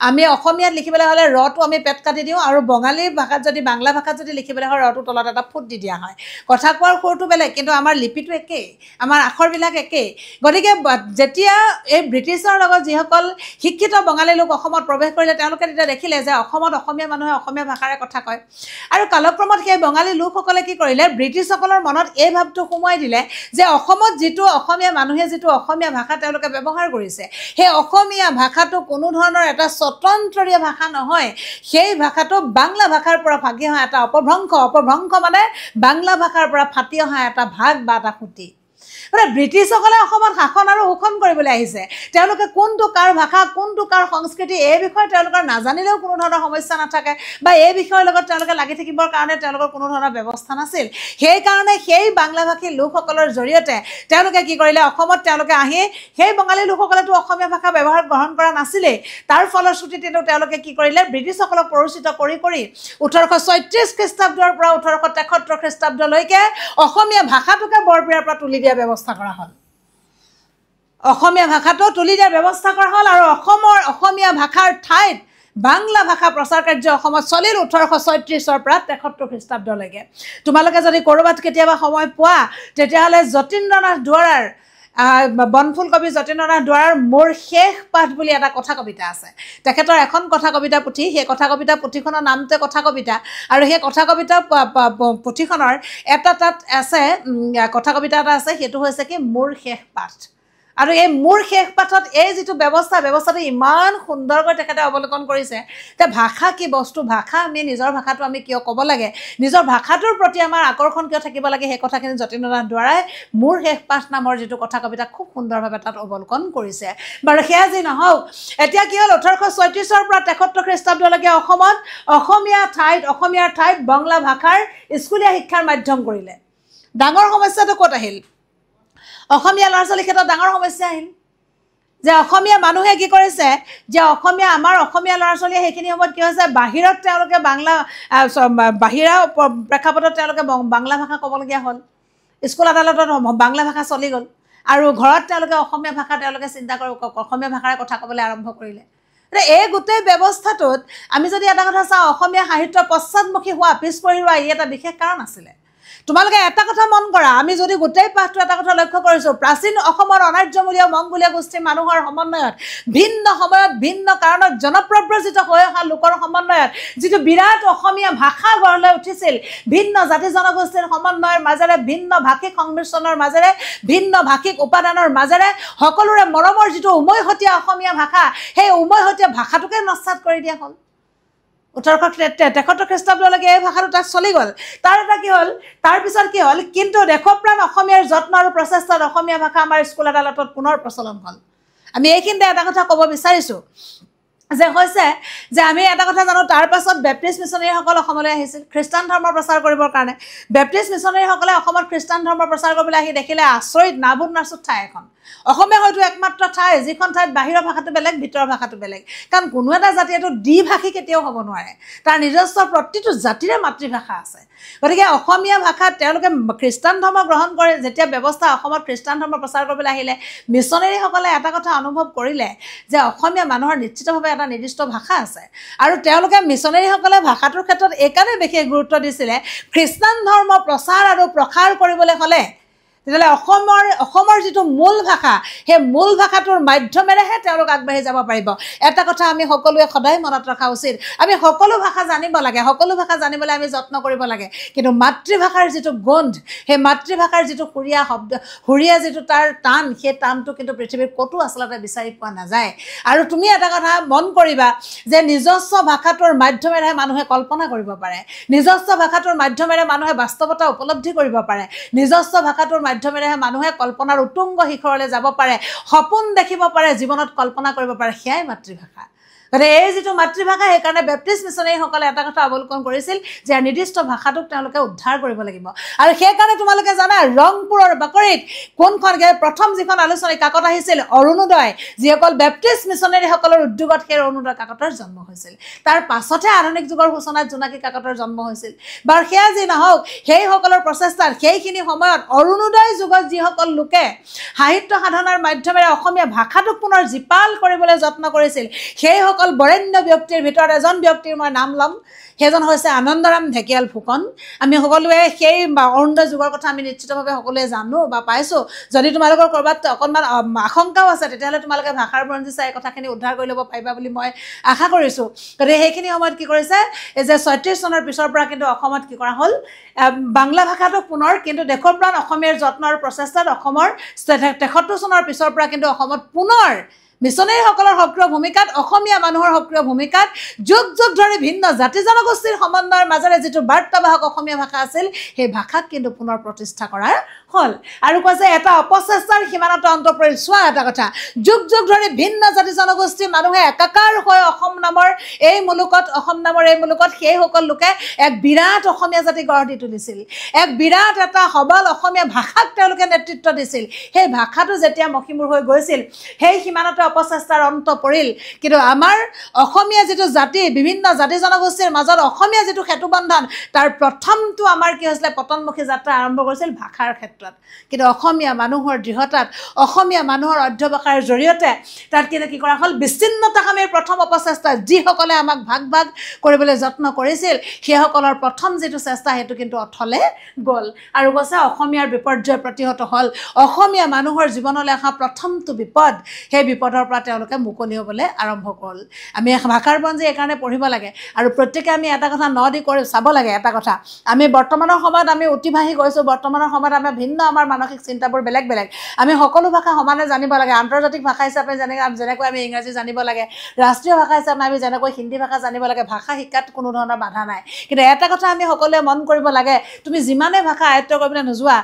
আমি অসমীয়াত লিখিবলৈ হ'লে ৰটো আমি পেট কাটি দিওঁ আৰু বঙালী ভাষাত যদি বাংলা ভাষাত যদি লিখিবলৈ হয় ৰটো তলত এটা ফুট দি দিয়া হয় কথা কোৱাৰ সুৰটো বেলেগ কিন্তু আমাৰ লিপিটো একেই আমাৰ আখৰবিলাক একেই গতিকে যেতিয়া এই ব্ৰিটিছৰ লগত যিসকল শিক্ষিত বঙালী লোক অসমত প্ৰৱেশ কৰিলে তেওঁলোকে তেতিয়া দেখিলে যে অসমত অসমীয়া মানুহে অসমীয়া ভাষাৰে কথা কয় আৰু কালক্ৰমত সেই বঙালী লোকসকলে কি কৰিলে ব্ৰিটিছসকলৰ মনত এই ভাৱটো সোমোৱাই দিলে যে অসমত যিটো অসমীয়া মানুহে যিটো অসমীয়া ভাষা তেওঁলোকে ব্যৱহাৰ কৰিছে সেই অসমীয়া ভাষাটো কোনো ধৰণৰ এটা স্বতন্ত্ৰীয় ভাষা নহয় সেই ভাষাটো বাংলা ভাষাৰ পৰা ভাগি অহা এটা অপভ্ৰংশ মানে বাংলা ভাষাৰ পৰা ফাটি অহা এটা ভাগ বা এটা খুঁটি মানে ব্ৰিটিছসকলে অসমত শাসন আৰু শোষণ কৰিবলৈ আহিছে তেওঁলোকে কোনটো কাৰ ভাষা কোনটো কাৰ সংস্কৃতি এই বিষয়ে তেওঁলোকৰ নাজানিলেও কোনো ধৰণৰ সমস্যা নাথাকে বা এই বিষয়ৰ লগত তেওঁলোকে লাগি থাকিবৰ কাৰণে তেওঁলোকৰ কোনো ধৰণৰ ব্যৱস্থা নাছিল সেইকাৰণে সেই বাংলাভাষী লোকসকলৰ জৰিয়তে তেওঁলোকে কি কৰিলে অসমত তেওঁলোকে আহি সেই বঙালী লোকসকলেতো অসমীয়া ভাষা ব্যৱহাৰ গ্ৰহণ কৰা নাছিলেই তাৰ ফলশ্ৰুতিতে তেওঁলোকে কি কৰিলে ব্ৰিটিছসকলক পৰিচিত কৰি 1836 খ্ৰীষ্টাব্দৰ পৰা 1873 খ্ৰীষ্টাব্দলৈকে অসমীয়া ভাষাটোকে বৰপীয়াৰ পৰা তুলি দিয়া ব্যৱস্থা কৰা হ'ল অসমীয়া ভাষাটো তুলি দিয়াৰ ব্যৱস্থা কৰা হ'ল আৰু অসমীয়া ভাষাৰ ঠাইত বাংলা ভাষা প্ৰচাৰ কাৰ্য অসমত চলিল 1836 পৰা 73 খ্ৰীষ্টাব্দলৈকে তোমালোকে যদি ক'ৰবাত কেতিয়াবা সময় পোৱা তেতিয়াহ'লে যতীন্দ্ৰনাথ দুৱৰাৰ বনফুল কবি যতীন্দ্ৰনাথ দুৱৰাৰ মোৰ শেষ পাঠ বুলি এটা কথা কবিতা আছে তেখেতৰ এখন কথা কবিতা পুথি সেই কথা কবিতা পুথিখনৰ নামটোৱে কথা কবিতা আৰু সেই কথা কবিতা পুথিখনৰ এটা তাত আছে কথা কবিতা এটা আছে সেইটো হৈছে কি মোৰ শেষ পাঠ আৰু এই মোৰ শেষ পাঠত এই যিটো ব্যৱস্থাটো ইমান সুন্দৰকৈ তেখেতে অৱলোকন কৰিছে যে ভাষা কি বস্তু ভাষা আমি নিজৰ ভাষাটো আমি কিয় ক'ব লাগে নিজৰ ভাষাটোৰ প্ৰতি আমাৰ আকৰ্ষণ কিয় থাকিব লাগে সেই কথাখিনি যতীন্দ্ৰনাথ দুৱৰাই মোৰ শেষ পাঠ নামৰ যিটো কথা কবিতা খুব সুন্দৰভাৱে তাত অৱলোকন কৰিছে বাৰু সেয়া যি নহওক এতিয়া কি হ'ল 1836 পৰা 73 খ্ৰীষ্টাব্দলৈকে অসমত অসমীয়াৰ ঠাইত বাংলা ভাষাৰ স্কুলীয়া শিক্ষাৰ মাধ্যম কৰিলে ডাঙৰ সমস্যাটো ক'ত আহিল অসমীয়া ল'ৰা ছোৱালীৰ ক্ষেত্ৰত ডাঙৰ সমস্যা আহিল যে অসমীয়া মানুহে কি কৰিছে যে আমাৰ অসমীয়া ল'ৰা ছোৱালীয়ে সেইখিনি সময়ত কি হৈছে বাহিৰত তেওঁলোকে বাহিৰা প্ৰেক্ষাপটত তেওঁলোকে বাংলা ভাষা ক'বলগীয়া হ'ল স্কুল আদালতত বাংলা ভাষা চলি গ'ল আৰু ঘৰত তেওঁলোকে অসমীয়া ভাষা তেওঁলোকে চিন্তা কৰি অসমীয়া ভাষাৰে কথা ক'বলৈ আৰম্ভ কৰিলে এই গোটেই ব্যৱস্থাটোত আমি যদি এটা কথা চাওঁ অসমীয়া সাহিত্য পশ্চাদমুখী হোৱা পিছ পৰি ৰোৱা ই এটা বিশেষ কাৰণ আছিলে তোমালোকে এটা কথা মন কৰা আমি যদি গোটেই পাঠটো এটা কথা লক্ষ্য কৰিছোঁ প্ৰাচীন অসমৰ অনাৰ্যমূলীয় মংগোলীয় গোষ্ঠীৰ মানুহৰ সমন্বয়ত ভিন্ন সময়ত ভিন্ন কাৰণত জনপ্ৰব্ৰজিত হৈ অহা লোকৰ সমন্বয়ত যিটো বিৰাট অসমীয়া ভাষা গঢ় লৈ উঠিছিল ভিন্ন জাতি জনগোষ্ঠীৰ সমন্বয়ৰ মাজেৰে ভিন্ন ভাষিক সংমিশ্ৰণৰ মাজেৰে ভিন্ন ভাষিক উপাদানৰ মাজেৰে সকলোৰে মৰমৰ যিটো উমৈহতীয়া অসমীয়া ভাষা সেই উমৈহতীয়া ভাষাটোকে নস্যাৎ কৰি দিয়া হ'ল 1873 খ্ৰীষ্টাব্দলৈকে এই ভাষাটো তাত চলি গ'ল তাৰ পিছত কি হ'ল কিন্তু দেশপ্ৰাণ অসমীয়াৰ যত্ন আৰু প্ৰচেষ্টাত অসমীয়া ভাষা আমাৰ স্কুল আদালতত পুনৰ প্ৰচলন হ'ল আমি এইখিনিতে এটা কথা ক'ব বিচাৰিছোঁ যে হৈছে যে আমি এটা কথা জানো তাৰ পাছত বেপ্টিষ্ট মিছনাৰীসকল অসমলৈ আহিছিল খ্ৰীষ্টান ধৰ্ম প্ৰচাৰ কৰিবৰ কাৰণে বেপ্টিষ্ট মিছনাৰীসকলে অসমত খ্ৰীষ্টান ধৰ্ম প্ৰচাৰ কৰিবলৈ আহি দেখিলে আচৰিত নাবুদ নাচুত ঠাই এখন অসমে হয়তো একমাত্ৰ ঠাই যিখন ঠাইত বাহিৰৰ ভাষাটো বেলেগ ভিতৰৰ ভাষাটো বেলেগ কাৰণ কোনো এটা জাতি এইটো দ্বিভাষী কেতিয়াও হ'ব নোৱাৰে তাৰ নিজস্ব প্ৰতিটো জাতিৰে মাতৃভাষা আছে গতিকে অসমীয়া ভাষাত তেওঁলোকে খ্ৰীষ্টান ধৰ্ম গ্ৰহণ কৰে যেতিয়া ব্যৱস্থা অসমত খ্ৰীষ্টান ধৰ্ম প্ৰচাৰ কৰিবলৈ আহিলে মিছনাৰীসকলে এটা কথা অনুভৱ কৰিলে যে অসমীয়া মানুহৰ নিশ্চিতভাৱে এটা নিৰ্দিষ্ট ভাষা আছে আৰু তেওঁলোকে মিছনাৰীসকলে ভাষাটোৰ ক্ষেত্ৰত এইকাৰণে বিশেষ গুৰুত্ব দিছিলে খ্ৰীষ্টান ধৰ্ম প্ৰচাৰ আৰু প্ৰসাৰ কৰিবলৈ হ'লে তেতিয়াহ'লে অসমৰ যিটো মূল ভাষা সেই মূল ভাষাটোৰ মাধ্যমেৰেহে তেওঁলোক আগবাঢ়ি যাব পাৰিব এটা কথা আমি সকলোৱে সদায় মনত ৰখা উচিত আমি সকলো ভাষা জানিব লাগে সকলো ভাষা জানিবলৈ আমি যত্ন কৰিব লাগে কিন্তু মাতৃভাষাৰ যিটো গোন্ধ সেই মাতৃভাষাৰ যিটো সুৰীয়া যিটো তাৰ টান সেই টানটো কিন্তু পৃথিৱীৰ ক'তো আচলতে বিচাৰি পোৱা নাযায় আৰু তুমি এটা কথা মন কৰিবা যে নিজস্ব ভাষাটোৰ মাধ্যমেৰেহে মানুহে কল্পনা কৰিব পাৰে নিজস্ব ভাষাটোৰ মাধ্যমেৰে মানুহে বাস্তৱতা উপলব্ধি কৰিব পাৰে নিজস্ব ভাষাটোৰ মাধ্যমেৰেহে মানুহে কল্পনাৰ উতুংগ শিখৰলৈ যাব পাৰে সপোন দেখিব পাৰে জীৱনত কল্পনা কৰিব পাৰে সেয়াই মাতৃভাষা গতিকে এই যিটো মাতৃভাষা সেইকাৰণে বেপ্টিষ্ট মিছনাৰীসকলে এটা কথা অৱলোকন কৰিছিল যে নিৰ্দিষ্ট ভাষাটোক তেওঁলোকে উদ্ধাৰ কৰিব লাগিব আৰু সেইকাৰণে তোমালোকে জানা ৰংপুৰৰ বাকৰিত কোনখন প্ৰথম যিখন আলোচনী কাকত আহিছিল অৰুণোদয় যিসকল বেপ্টিষ্ট মিছনাৰীসকলৰ উদ্যোগত সেই অৰুণোদয় কাকতৰ জন্ম হৈছিল তাৰ পাছতহে আধুনিক যুগৰ সূচনাত জোনাকী কাকতৰ জন্ম হৈছিল বাৰু সেয়া যি নহওক সেইসকলৰ প্ৰচেষ্টাত সেইখিনি সময়ত অৰুণোদয় যুগত যিসকল লোকে সাহিত্য সাধনাৰ মাধ্যমেৰে অসমীয়া ভাষাটোক পুনৰ জীপাল কৰিবলৈ যত্ন কৰিছিল সেইসকল বৰেণ্য ব্যক্তিৰ ভিতৰত এজন ব্যক্তিৰ মই নাম ল'ম সেইজন হৈছে আনন্দৰাম ঢেকিয়াল ফুকন আমি সকলোৱে সেই অৰুণোদয় যুগৰ কথা আমি নিশ্চিতভাৱে সকলোৱে জানো বা পাইছোঁ যদি তোমালোকৰ ক'ৰবাত অকণমান আশংকাও আছে তেতিয়াহ'লে তোমালোকে ভাষাৰ বুৰঞ্জী চাই কথাখিনি উদ্ধাৰ কৰি ল'ব পাৰিবা বুলি মই আশা কৰিছোঁ গতিকে সেইখিনি সময়ত কি কৰিছে এই যে ৩৬ চনৰ পিছৰ পৰা কিন্তু অসমত কি কৰা হ'ল বাংলা ভাষাটোক পুনৰ কিন্তু দেশৰ প্ৰাণ অসমীয়াৰ যত্ন আৰু প্ৰচেষ্টাত অসমৰ ৭৩ চনৰ পিছৰ পৰা কিন্তু অসমত পুনৰ মিছনাৰীসকলৰ সক্ৰিয় ভূমিকাত অসমীয়া মানুহৰ সক্ৰিয় ভূমিকাত যুগ যুগ ধৰি ভিন্ন জাতি জনগোষ্ঠীৰ সমন্বয়ৰ মাজেৰে যিটো বাৰ্তাবাহক অসমীয়া ভাষা আছিল সেই ভাষাক কিন্তু পুনৰ প্ৰতিষ্ঠা কৰা হ'ল আৰু কৈছে এটা অপচেষ্টাৰ সীমানাত অন্ত পৰিল চোৱা এটা কথা যুগ যুগ ধৰি ভিন্ন জাতি জনগোষ্ঠীৰ মানুহে একাকাৰ হৈ অসম নামৰ এই মুলুকত সেইসকল লোকে এক বিৰাট অসমীয়া জাতি গঢ় দি তুলিছিল এক বিৰাট এটা সবল অসমীয়া ভাষাক তেওঁলোকে নেতৃত্ব দিছিল সেই ভাষাটো যেতিয়া মষিমূৰ হৈ গৈছিল সেই সীমানাতে অপচেষ্টাৰ অন্ত পৰিল কিন্তু আমাৰ অসমীয়া যিটো জাতি বিভিন্ন জাতি জনগোষ্ঠীৰ মাজত অসমীয়া যিটো সেতুবন্ধন তাৰ প্ৰথমটো আমাৰ কি হৈছিলে পতনমুখী যাত্ৰা আৰম্ভ কৰিছিল ভাষাৰ ক্ষেত্ৰত কিন্তু অসমীয়া মানুহৰ দৃঢ়তাত অসমীয়া মানুহৰ অধ্যৱসায়ৰ জৰিয়তে তাত কিন্তু কি কৰা হ'ল বিচ্ছিন্নতাকামীৰ প্ৰথম অপচেষ্টা যিসকলে আমাক ভাগ ভাগ কৰিবলৈ যত্ন কৰিছিল সেইসকলৰ প্ৰথম যিটো চেষ্টা সেইটো কিন্তু অথলে গ'ল আৰু কৈছে অসমীয়াৰ বিপৰ্যয় প্ৰতিহত হ'ল অসমীয়া মানুহৰ জীৱনলৈ অহা প্ৰথমটো বিপদ সেই বিপদৰ পৰা তেওঁলোকে মুকলি হ'বলৈ আৰম্ভ হ'ল আমি ভাষাৰ বুৰঞ্জী এইকাৰণে পঢ়িব লাগে আৰু প্ৰত্যেকে আমি এটা কথা ন দি কৰি চাব লাগে এটা কথা আমি বৰ্তমানৰ সময়ত আমি অতিবাহী গৈছোঁ বৰ্তমানৰ সময়ত আমাৰ ভিন্ন আমাৰ মানসিক চিন্তাবোৰ বেলেগ বেলেগ আমি সকলো ভাষা সমানে জানিব লাগে আন্তৰ্জাতিক ভাষা হিচাপে যেনেকৈ আমি ইংৰাজী জানিব লাগে ৰাষ্ট্ৰীয় ভাষা হিচাপে আমি যেনেকৈ হিন্দী ভাষা জানিব লাগে ভাষা শিকাত কোনো ধৰণৰ বাধা নাই কিন্তু এটা কথা আমি সকলোৱে মন কৰিব লাগে তুমি যিমানে ভাষা আয়ত্ব কৰিবলৈ নোযোৱা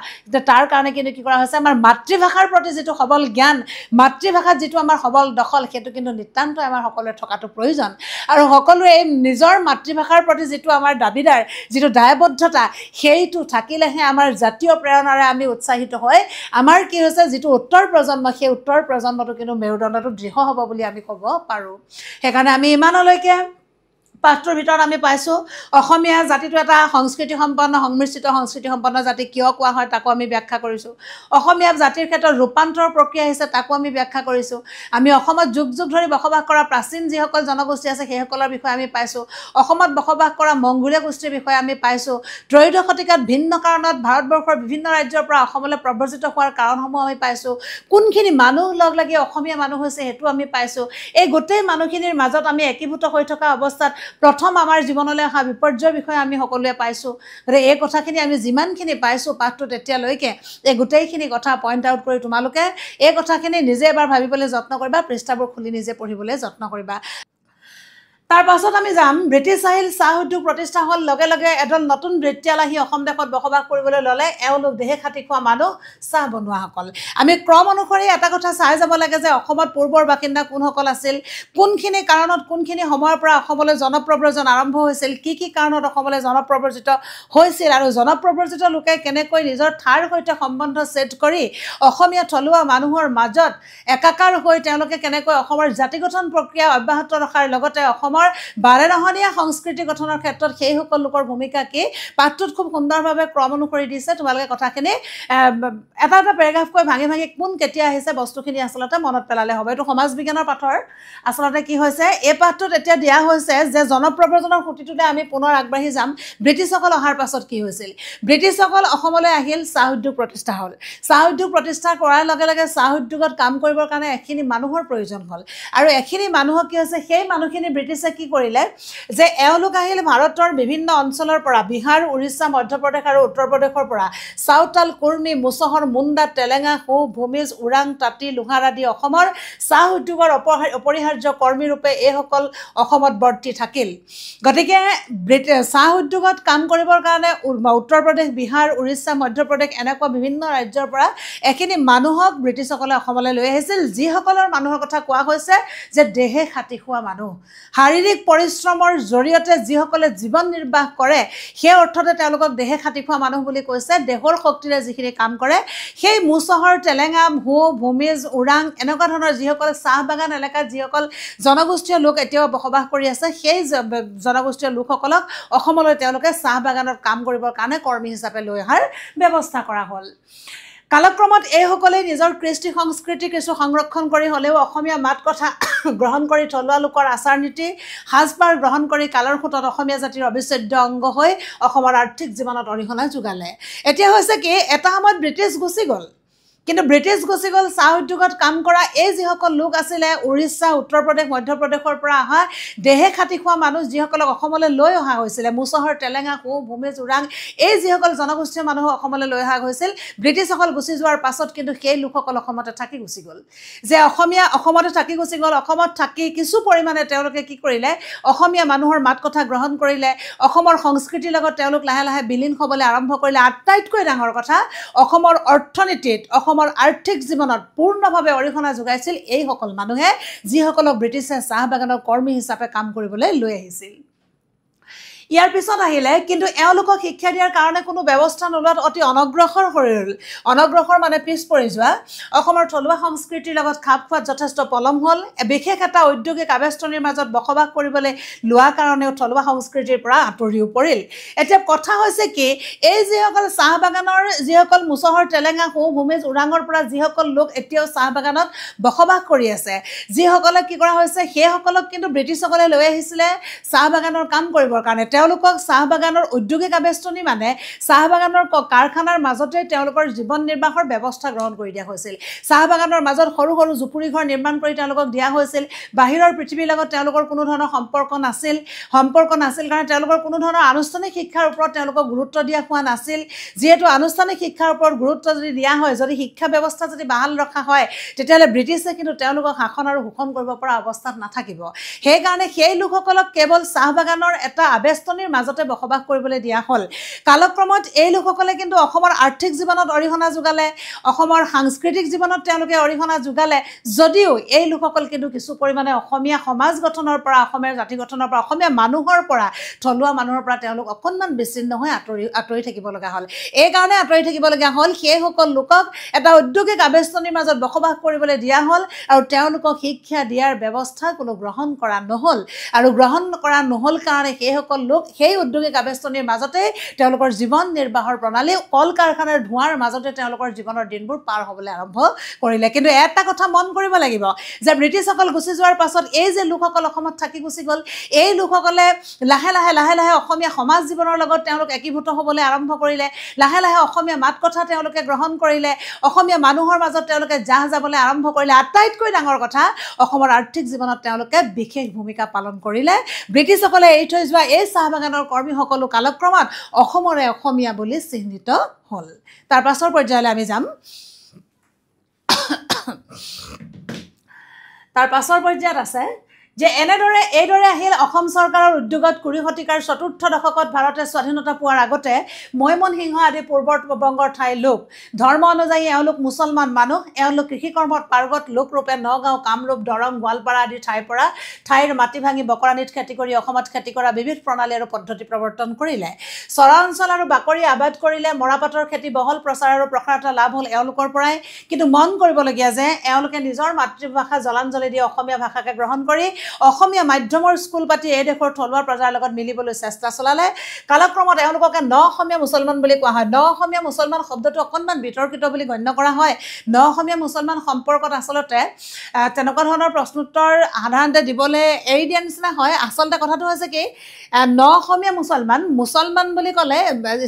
তাৰ কাৰণে কিন্তু কি কৰা হৈছে আমাৰ মাতৃভাষাৰ প্ৰতি যিটো সবল জ্ঞান মাতৃভাষাত যিটো আমাৰ সবল দখল সেইটো কিন্তু নিতান্ত আমাৰ সকলোৱে থকাটো প্ৰয়োজন আৰু সকলোৱে নিজৰ মাতৃভাষাৰ প্ৰতি যিটো আমাৰ দাবীদাৰ যিটো দায়বদ্ধতা সেইটো থাকিলেহে আমাৰ জাতীয় প্ৰেৰণাৰে আমি উৎসাহিত হৈ আমাৰ কি হৈছে যিটো উত্তৰ প্ৰজন্ম সেই উত্তৰ প্ৰজন্মটো কিন্তু মেৰুদণ্ডটো দৃঢ় হ'ব বুলি আমি ক'ব পাৰোঁ সেইকাৰণে আমি ইমানলৈকে পাঠটোৰ ভিতৰত আমি পাইছোঁ অসমীয়া জাতিটো এটা সংস্কৃতি সম্পন্ন সংমিশ্ৰিত সংস্কৃতি সম্পন্ন জাতি কিয় কোৱা হয় তাকো আমি ব্যাখ্যা কৰিছোঁ অসমীয়া জাতিৰ ক্ষেত্ৰত ৰূপান্তৰৰ প্ৰক্ৰিয়া আহিছে তাকো আমি ব্যাখ্যা কৰিছোঁ আমি অসমত যুগ যুগ ধৰি বসবাস কৰা প্ৰাচীন যিসকল জনগোষ্ঠী আছে সেইসকলৰ বিষয়ে আমি পাইছোঁ অসমত বসবাস কৰা মংগোলীয় গোষ্ঠীৰ বিষয়ে আমি পাইছোঁ ত্ৰয়োদশ শতিকাত ভিন্ন কাৰণত ভাৰতবৰ্ষৰ বিভিন্ন ৰাজ্যৰ পৰা অসমলৈ প্ৰব্ৰজিত হোৱাৰ কাৰণসমূহ আমি পাইছোঁ কোনখিনি মানুহ লগ লাগি অসমীয়া মানুহ হৈছে সেইটো আমি পাইছোঁ এই গোটেই মানুহখিনিৰ মাজত আমি একীভূত হৈ থকা অৱস্থাত প্ৰথম আমাৰ জীৱনলৈ অহা বিপৰ্যয়ৰ বিষয়ে আমি সকলোৱে পাইছোঁ গতিকে এই কথাখিনি আমি যিমানখিনি পাইছোঁ পাঠটোত এতিয়ালৈকে এই গোটেইখিনি কথা পইণ্ট আউট কৰি তোমালোকে এই কথাখিনি নিজে এবাৰ ভাবিবলৈ যত্ন কৰিবা পৃষ্ঠাবোৰ খুলি নিজে পঢ়িবলৈ যত্ন কৰিবা তাৰ পাছত আমি যাম ব্ৰিটিছ আহিল চাহ উদ্যোগ প্ৰতিষ্ঠা হ'ল লগে লগে এডল নতুন বৃত্তিয়াল আহি অসম দেশত বসবাস কৰিবলৈ ল'লে এওঁলোক দেহে খাতি খোৱা মানুহ চাহ বনোৱাসকল আমি ক্ৰম অনুসৰি এটা কথা চাই যাব লাগে যে অসমত পূৰ্বৰ বাসিন্দা কোনসকল আছিল কোনখিনি কাৰণত কোনখিনি সময়ৰ পৰা অসমলৈ জনপ্ৰব্ৰজন আৰম্ভ হৈছিল কি কাৰণত অসমলৈ জনপ্ৰব্ৰজিত হৈছিল আৰু জনপ্ৰব্ৰজিত লোকে কেনেকৈ নিজৰ ঠাইৰ সৈতে সম্বন্ধ ছেট কৰি অসমীয়া থলুৱা মানুহৰ মাজত একাকাৰ হৈ তেওঁলোকে কেনেকৈ অসমৰ জাতি গঠন প্ৰক্ৰিয়া অব্যাহত ৰখাৰ লগতে অসমৰ বাৰেৰহণীয়া সংস্কৃতি গঠনৰ ক্ষেত্ৰত সেই সকল লোকৰ ভূমিকা কি পাঠটোত খুব সুন্দৰভাৱে ক্ৰম অনুসৰি দিছে তোমালোকে কথাখিনি এটা এটা পেৰাগ্ৰাফ কৈ ভাঙি ভাঙি কোন কেতিয়া আহিছে বস্তুখিনি আচলতে মনত পেলালে হ'ব এইটো সমাজ বিজ্ঞানৰ পাঠৰ আচলতে কি হৈছে এই পাঠটোত এতিয়া দিয়া হৈছে যে জনপ্ৰব্ৰজনৰ খুঁটিটোতে আমি পুনৰ আগবাঢ়ি যাম ব্ৰিটিছসকল অহাৰ পাছত কি হৈছিল ব্ৰিটিছসকল অসমলৈ আহিল চাহ উদ্যোগ প্ৰতিষ্ঠা হ'ল চাহ উদ্যোগ প্ৰতিষ্ঠা কৰাৰ লগে লগে চাহ উদ্যোগত কাম কৰিবৰ কাৰণে এখিনি মানুহৰ প্ৰয়োজন হ'ল আৰু এখিনি মানুহক কি হৈছে সেই মানুহখিনি ব্ৰিটিছে কি কৰিলে যে এওঁলোক আহিল ভাৰতৰ বিভিন্ন অঞ্চলৰ পৰা বিহাৰ উৰিষ্যা মধ্যপ্ৰদেশ আৰু উত্তৰ প্ৰদেশৰ পৰা চাউতাল কুৰ্মী মুছহৰ মুণ্ডা তেলেঙা হো ভূমিজ ওৰাং তাঁতী লোহাৰ আদি অসমৰ চাহ উদ্যোগৰ অপৰিহাৰ্য কৰ্মীৰূপে এইসকল অসমত বৰ্তি থাকিল গতিকে চাহ উদ্যোগত কাম কৰিবৰ কাৰণে উত্তৰ প্ৰদেশ বিহাৰ উৰিষ্যা মধ্যপ্ৰদেশ এনেকুৱা বিভিন্ন ৰাজ্যৰ পৰা এখিনি মানুহক ব্ৰিটিছসকলে অসমলৈ লৈ আহিছিল যিসকলৰ মানুহৰ কথা কোৱা হৈছে যে দেহে খাতি খোৱা মানুহ শাৰীৰিক পৰিশ্ৰমৰ জৰিয়তে যিসকলে জীৱন নিৰ্বাহ কৰে সেই অৰ্থতে তেওঁলোকক দেহে খাতি খোৱা মানুহ বুলি কৈছে দেহৰ শক্তিৰে যিখিনি কাম কৰে সেই মুছহৰ তেলেঙা হো ভূমিজ ওৰাং এনেকুৱা ধৰণৰ যিসকল চাহ বাগান এলেকাত যিসকল জনগোষ্ঠীয় লোক এতিয়াও বসবাস কৰি আছে সেই জনগোষ্ঠীয় লোকসকলক অসমলৈ তেওঁলোকে চাহ বাগানত কাম কৰিবৰ কাৰণে কৰ্মী হিচাপে লৈ অহাৰ ব্যৱস্থা কৰা হ'ল কালক্ৰমত এইসকলে নিজৰ কৃষ্টি সংস্কৃতি কিছু সংৰক্ষণ কৰি হ'লেও অসমীয়া মাত কথা গ্ৰহণ কৰি থলুৱা লোকৰ আচাৰ নীতি সাজপাৰ গ্ৰহণ কৰি কালৰ খুঁটত অসমীয়া জাতিৰ অবিচ্ছেদ্য অংগ হৈ অসমৰ আৰ্থিক জীৱনত অৰিহণা যোগালে এতিয়া হৈছে কি এটা সময়ত ব্ৰিটিছ গুচি গ'ল কিন্তু ব্ৰিটিছ গুচি গ'ল চাহ উদ্যোগত কাম কৰা এই যিসকল লোক আছিলে উৰিষ্যা উত্তৰ প্ৰদেশ মধ্যপ্ৰদেশৰ পৰা অহা দেহে খাতি খোৱা মানুহ যিসকলক অসমলৈ লৈ অহা হৈছিলে মুছহৰ তেলেঙা হো ভূমিজ ওৰাং এই যিসকল জনগোষ্ঠীয় মানুহ অসমলৈ লৈ অহা হৈছিল ব্ৰিটিছসকল গুচি যোৱাৰ পাছত কিন্তু সেই লোকসকল অসমতে থাকি গুচি গ'ল যে অসমতে থাকি গুচি গ'ল অসমত থাকি কিছু পৰিমাণে তেওঁলোকে কি কৰিলে অসমীয়া মানুহৰ মাত কথা গ্ৰহণ কৰিলে অসমৰ সংস্কৃতিৰ লগত তেওঁলোক লাহে লাহে বিলীন হ'বলৈ আৰম্ভ কৰিলে আটাইতকৈ ডাঙৰ কথা অসমৰ অৰ্থনীতিত অসমৰ আৰ্থিক জীৱনত পূৰ্ণভাৱে অৰিহণা যোগাইছিল এইসকল মানুহে যিসকলক ব্ৰিটিছে চাহ বাগানৰ কৰ্মী হিচাপে কাম কৰিবলৈ লৈ আহিছিল ইয়াৰ পিছত আহিলে কিন্তু এওঁলোকক শিক্ষা দিয়াৰ কাৰণে কোনো ব্যৱস্থা নোলোৱাত অতি অনগ্ৰসৰ হ'ল অনগ্ৰসৰ মানে পিছ পৰি যোৱা অসমৰ থলুৱা সংস্কৃতিৰ লগত খাপ খোৱাত যথেষ্ট পলম হ'ল বিশেষ এটা ঔদ্যোগিক আবেষ্টনীৰ মাজত বসবাস কৰিবলৈ লোৱা কাৰণেও থলুৱা সংস্কৃতিৰ পৰা আঁতৰিও পৰিল এতিয়া কথা হৈছে কি এই যিসকল চাহ বাগানৰ যিসকল মুছহৰ তেলেঙা হো ভূমিজ ওৰাঙৰ পৰা যিসকল লোক এতিয়াও চাহ বাগানত বসবাস কৰি আছে যিসকলে কি কৰা হৈছে সেইসকলক কিন্তু ব্ৰিটিছসকলে লৈ আহিছিলে চাহ বাগানৰ কাম কৰিবৰ কাৰণে তেওঁলোকক চাহ বাগানৰ ঔদ্যোগিক আবেষ্টনী মানে চাহ বাগানৰ কাৰখানাৰ মাজতে তেওঁলোকৰ জীৱন নিৰ্বাহৰ ব্যৱস্থা গ্ৰহণ কৰি দিয়া হৈছিল চাহ বাগানৰ মাজত সৰু সৰু জুপুৰি ঘৰ নিৰ্মাণ কৰি তেওঁলোকক দিয়া হৈছিল বাহিৰৰ পৃথিৱীৰ লগত তেওঁলোকৰ কোনো ধৰণৰ সম্পৰ্ক নাছিল কাৰণ তেওঁলোকৰ কোনো ধৰণৰ আনুষ্ঠানিক শিক্ষাৰ ওপৰত তেওঁলোকক গুৰুত্ব দিয়া হোৱা নাছিল যিহেতু আনুষ্ঠানিক শিক্ষাৰ ওপৰত গুৰুত্ব যদি দিয়া হয় যদি শিক্ষা ব্যৱস্থা যদি বাহাল ৰখা হয় তেতিয়াহ'লে ব্ৰিটিছে কিন্তু তেওঁলোকক শাসন আৰু শোষণ কৰিব পৰা অৱস্থাত নাথাকিব সেইকাৰণে সেই লোকসকলক কেৱল চাহ বাগানৰ এটা আবেষ্টনীৰ মাজতে বসবাস কৰিবলৈ দিয়া হ'ল কালক্ৰমত এই লোকসকলে কিন্তু অসমৰ আৰ্থিক জীৱনত অৰিহণা যোগালে অসমৰ সাংস্কৃতিক জীৱনত তেওঁলোকে অৰিহণা যোগালে যদিও এই লোকসকল কিন্তু কিছু পৰিমাণে অসমীয়া সমাজ গঠনৰ পৰা অসমীয়া জাতি গঠনৰ পৰা অসমীয়া মানুহৰ পৰা থলুৱা মানুহৰ পৰা তেওঁলোক অকণমান বিচ্ছিন্ন হৈ আঁতৰি থাকিব লগা হ'ল এই কাৰণে আঁতৰি থাকিবলগীয়া হ'ল সেইসকল লোকক এটা ঔদ্যোগিক আবেষ্টনীৰ মাজত বসবাস কৰিবলৈ দিয়া হ'ল আৰু তেওঁলোকক শিক্ষা দিয়াৰ ব্যৱস্থা কোনো গ্ৰহণ কৰা নহ'ল আৰু গ্ৰহণ কৰা নহ'ল কাৰণে সেইসকল লোক সেই ঔদ্যোগিক আবেষ্টনীৰ মাজতে তেওঁলোকৰ জীৱন নিৰ্বাহৰ প্ৰণালী কল কাৰখানাৰ ধোঁৱাৰ মাজতে তেওঁলোকৰ জীৱনৰ দিনবোৰ পাৰ হ'বলৈ আৰম্ভ কৰিলে কিন্তু এটা কথা মন কৰিব লাগিব যে ব্ৰিটিছসকল গুচি যোৱাৰ পাছত এই যে লোকসকল অসমত থাকি গুচি গ'ল এই লোকসকলে লাহে লাহে অসমীয়া সমাজ জীৱনৰ লগত তেওঁলোক একীভূত হ'বলৈ আৰম্ভ কৰিলে লাহে লাহে অসমীয়া মাত কথা তেওঁলোকে গ্ৰহণ কৰিলে অসমীয়া মানুহৰ মাজত তেওঁলোকে জাহ যাবলৈ আৰম্ভ কৰিলে আটাইতকৈ ডাঙৰ কথা অসমৰ আৰ্থিক জীৱনত তেওঁলোকে বিশেষ ভূমিকা পালন কৰিলে ব্ৰিটিছসকলে এৰি থৈ যোৱা এই চাহ বাগানৰ কৰ্মীসকলো কালক্ৰমত অসমৰে অসমীয়া বুলি চিহ্নিত হ'ল তাৰ পাছৰ পৰ্যায়লৈ আমি যাম তাৰ পাছৰ পৰ্যায়ত আছে যে এইদৰে আহিল অসম চৰকাৰৰ উদ্যোগত 20 শতিকাৰ চতুৰ্থ দশকত ভাৰতে স্বাধীনতা পোৱাৰ আগতে মৈমনসিংহ আদি পূৰ্ববংগৰ ঠাইৰ লোক ধৰ্ম অনুযায়ী এওঁলোক মুছলমান মানুহ এওঁলোক কৃষি কৰ্মত পাৰ্গত লোকৰূপে নগাঁও কামৰূপ দৰং গোৱালপাৰা আদি ঠাইৰ মাটি ভাঙি বকৰাণীত খেতি কৰি অসমত খেতি কৰা বিবিধ প্ৰণালী আৰু পদ্ধতি প্ৰৱৰ্তন কৰিলে চৰা অঞ্চল আৰু বাকৰি আবাদ কৰিলে মৰাপাটৰ খেতি বহল প্ৰচাৰ আৰু প্ৰসাৰতা লাভ হ'ল এওঁলোকৰ পৰাই কিন্তু মন কৰিবলগীয়া যে এওঁলোকে নিজৰ মাতৃভাষা জলাঞ্জলি দি অসমীয়া ভাষাকে গ্ৰহণ কৰি অসমীয়া মাধ্যমৰ স্কুল পাতি এই দেশৰ থলুৱা প্ৰজাৰ লগত মিলিবলৈ চেষ্টা চলালে কালক্ৰমত এওঁলোককে ন অসমীয়া মুছলমান বুলি কোৱা হয় ন অসমীয়া মুছলমান শব্দটো অকণমান বিতৰ্কিত বুলি গণ্য কৰা হয় ন অসমীয়া মুছলমান সম্পৰ্কত আচলতে তেনেকুৱা ধৰণৰ প্ৰশ্নোত্তৰ সাধাৰণতে দিবলৈ এৰি দিয়া নিচিনা হয় আচলতে কথাটো হৈছে কি ন অসমীয়া মুছলমান বুলি ক'লে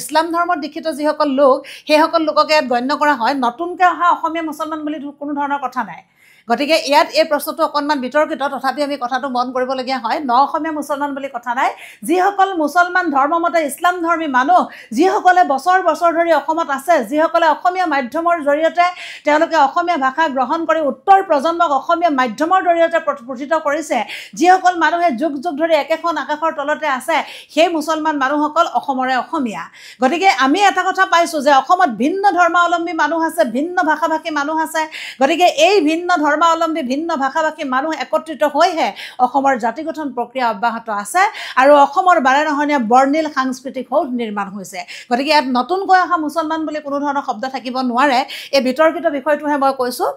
ইছলাম ধৰ্মত দীক্ষিত যিসকল লোক সেইসকল লোককে ইয়াত গণ্য কৰা হয় নতুনকৈ অহা অসমীয়া মুছলমান বুলি কোনো ধৰণৰ কথা নাই গতিকে ইয়াত এই প্ৰশ্নটো অকণমান বিতৰ্কিত তথাপি আমি কথাটো মন কৰিবলগীয়া হয় ন অসমীয়া মুছলমান বুলি কথা নাই যিসকল মুছলমান ধৰ্মমতে ইছলাম ধৰ্মী মানুহ যিসকলে বছৰ ধৰি অসমত আছে যিসকলে অসমীয়া মাধ্যমৰ জৰিয়তে তেওঁলোকে অসমীয়া ভাষা গ্ৰহণ কৰি উত্তৰ প্ৰজন্মক অসমীয়া মাধ্যমৰ জৰিয়তে প্ৰতিষ্ঠিত কৰিছে যিসকল মানুহে যুগ ধৰি একেখন আকাশৰ তলতে আছে সেই মুছলমান মানুহসকল অসমৰে অসমীয়া গতিকে আমি এটা কথা পাইছোঁ যে অসমত ভিন্ন ধৰ্মাৱলম্বী মানুহ আছে ভিন্ন ভাষাভাষী মানুহ আছে গতিকে এই ভিন্ন ধৰ্মাৱলম্বী ভিন্ন ভাষাভাষী মানুহ একত্ৰিত হৈহে অসমৰ জাতি গঠন প্ৰক্ৰিয়া অব্যাহত আছে আৰু অসমৰ বাৰেৰহণীয়া বৰ্ণিল সাংস্কৃতিক সৌধ নিৰ্মাণ হৈছে গতিকে ইয়াত নতুনকৈ অহা মুছলমান বুলি কোনো ধৰণৰ শব্দ থাকিব নোৱাৰে এই বিতৰ্কিত বিষয়টোহে মই কৈছোঁ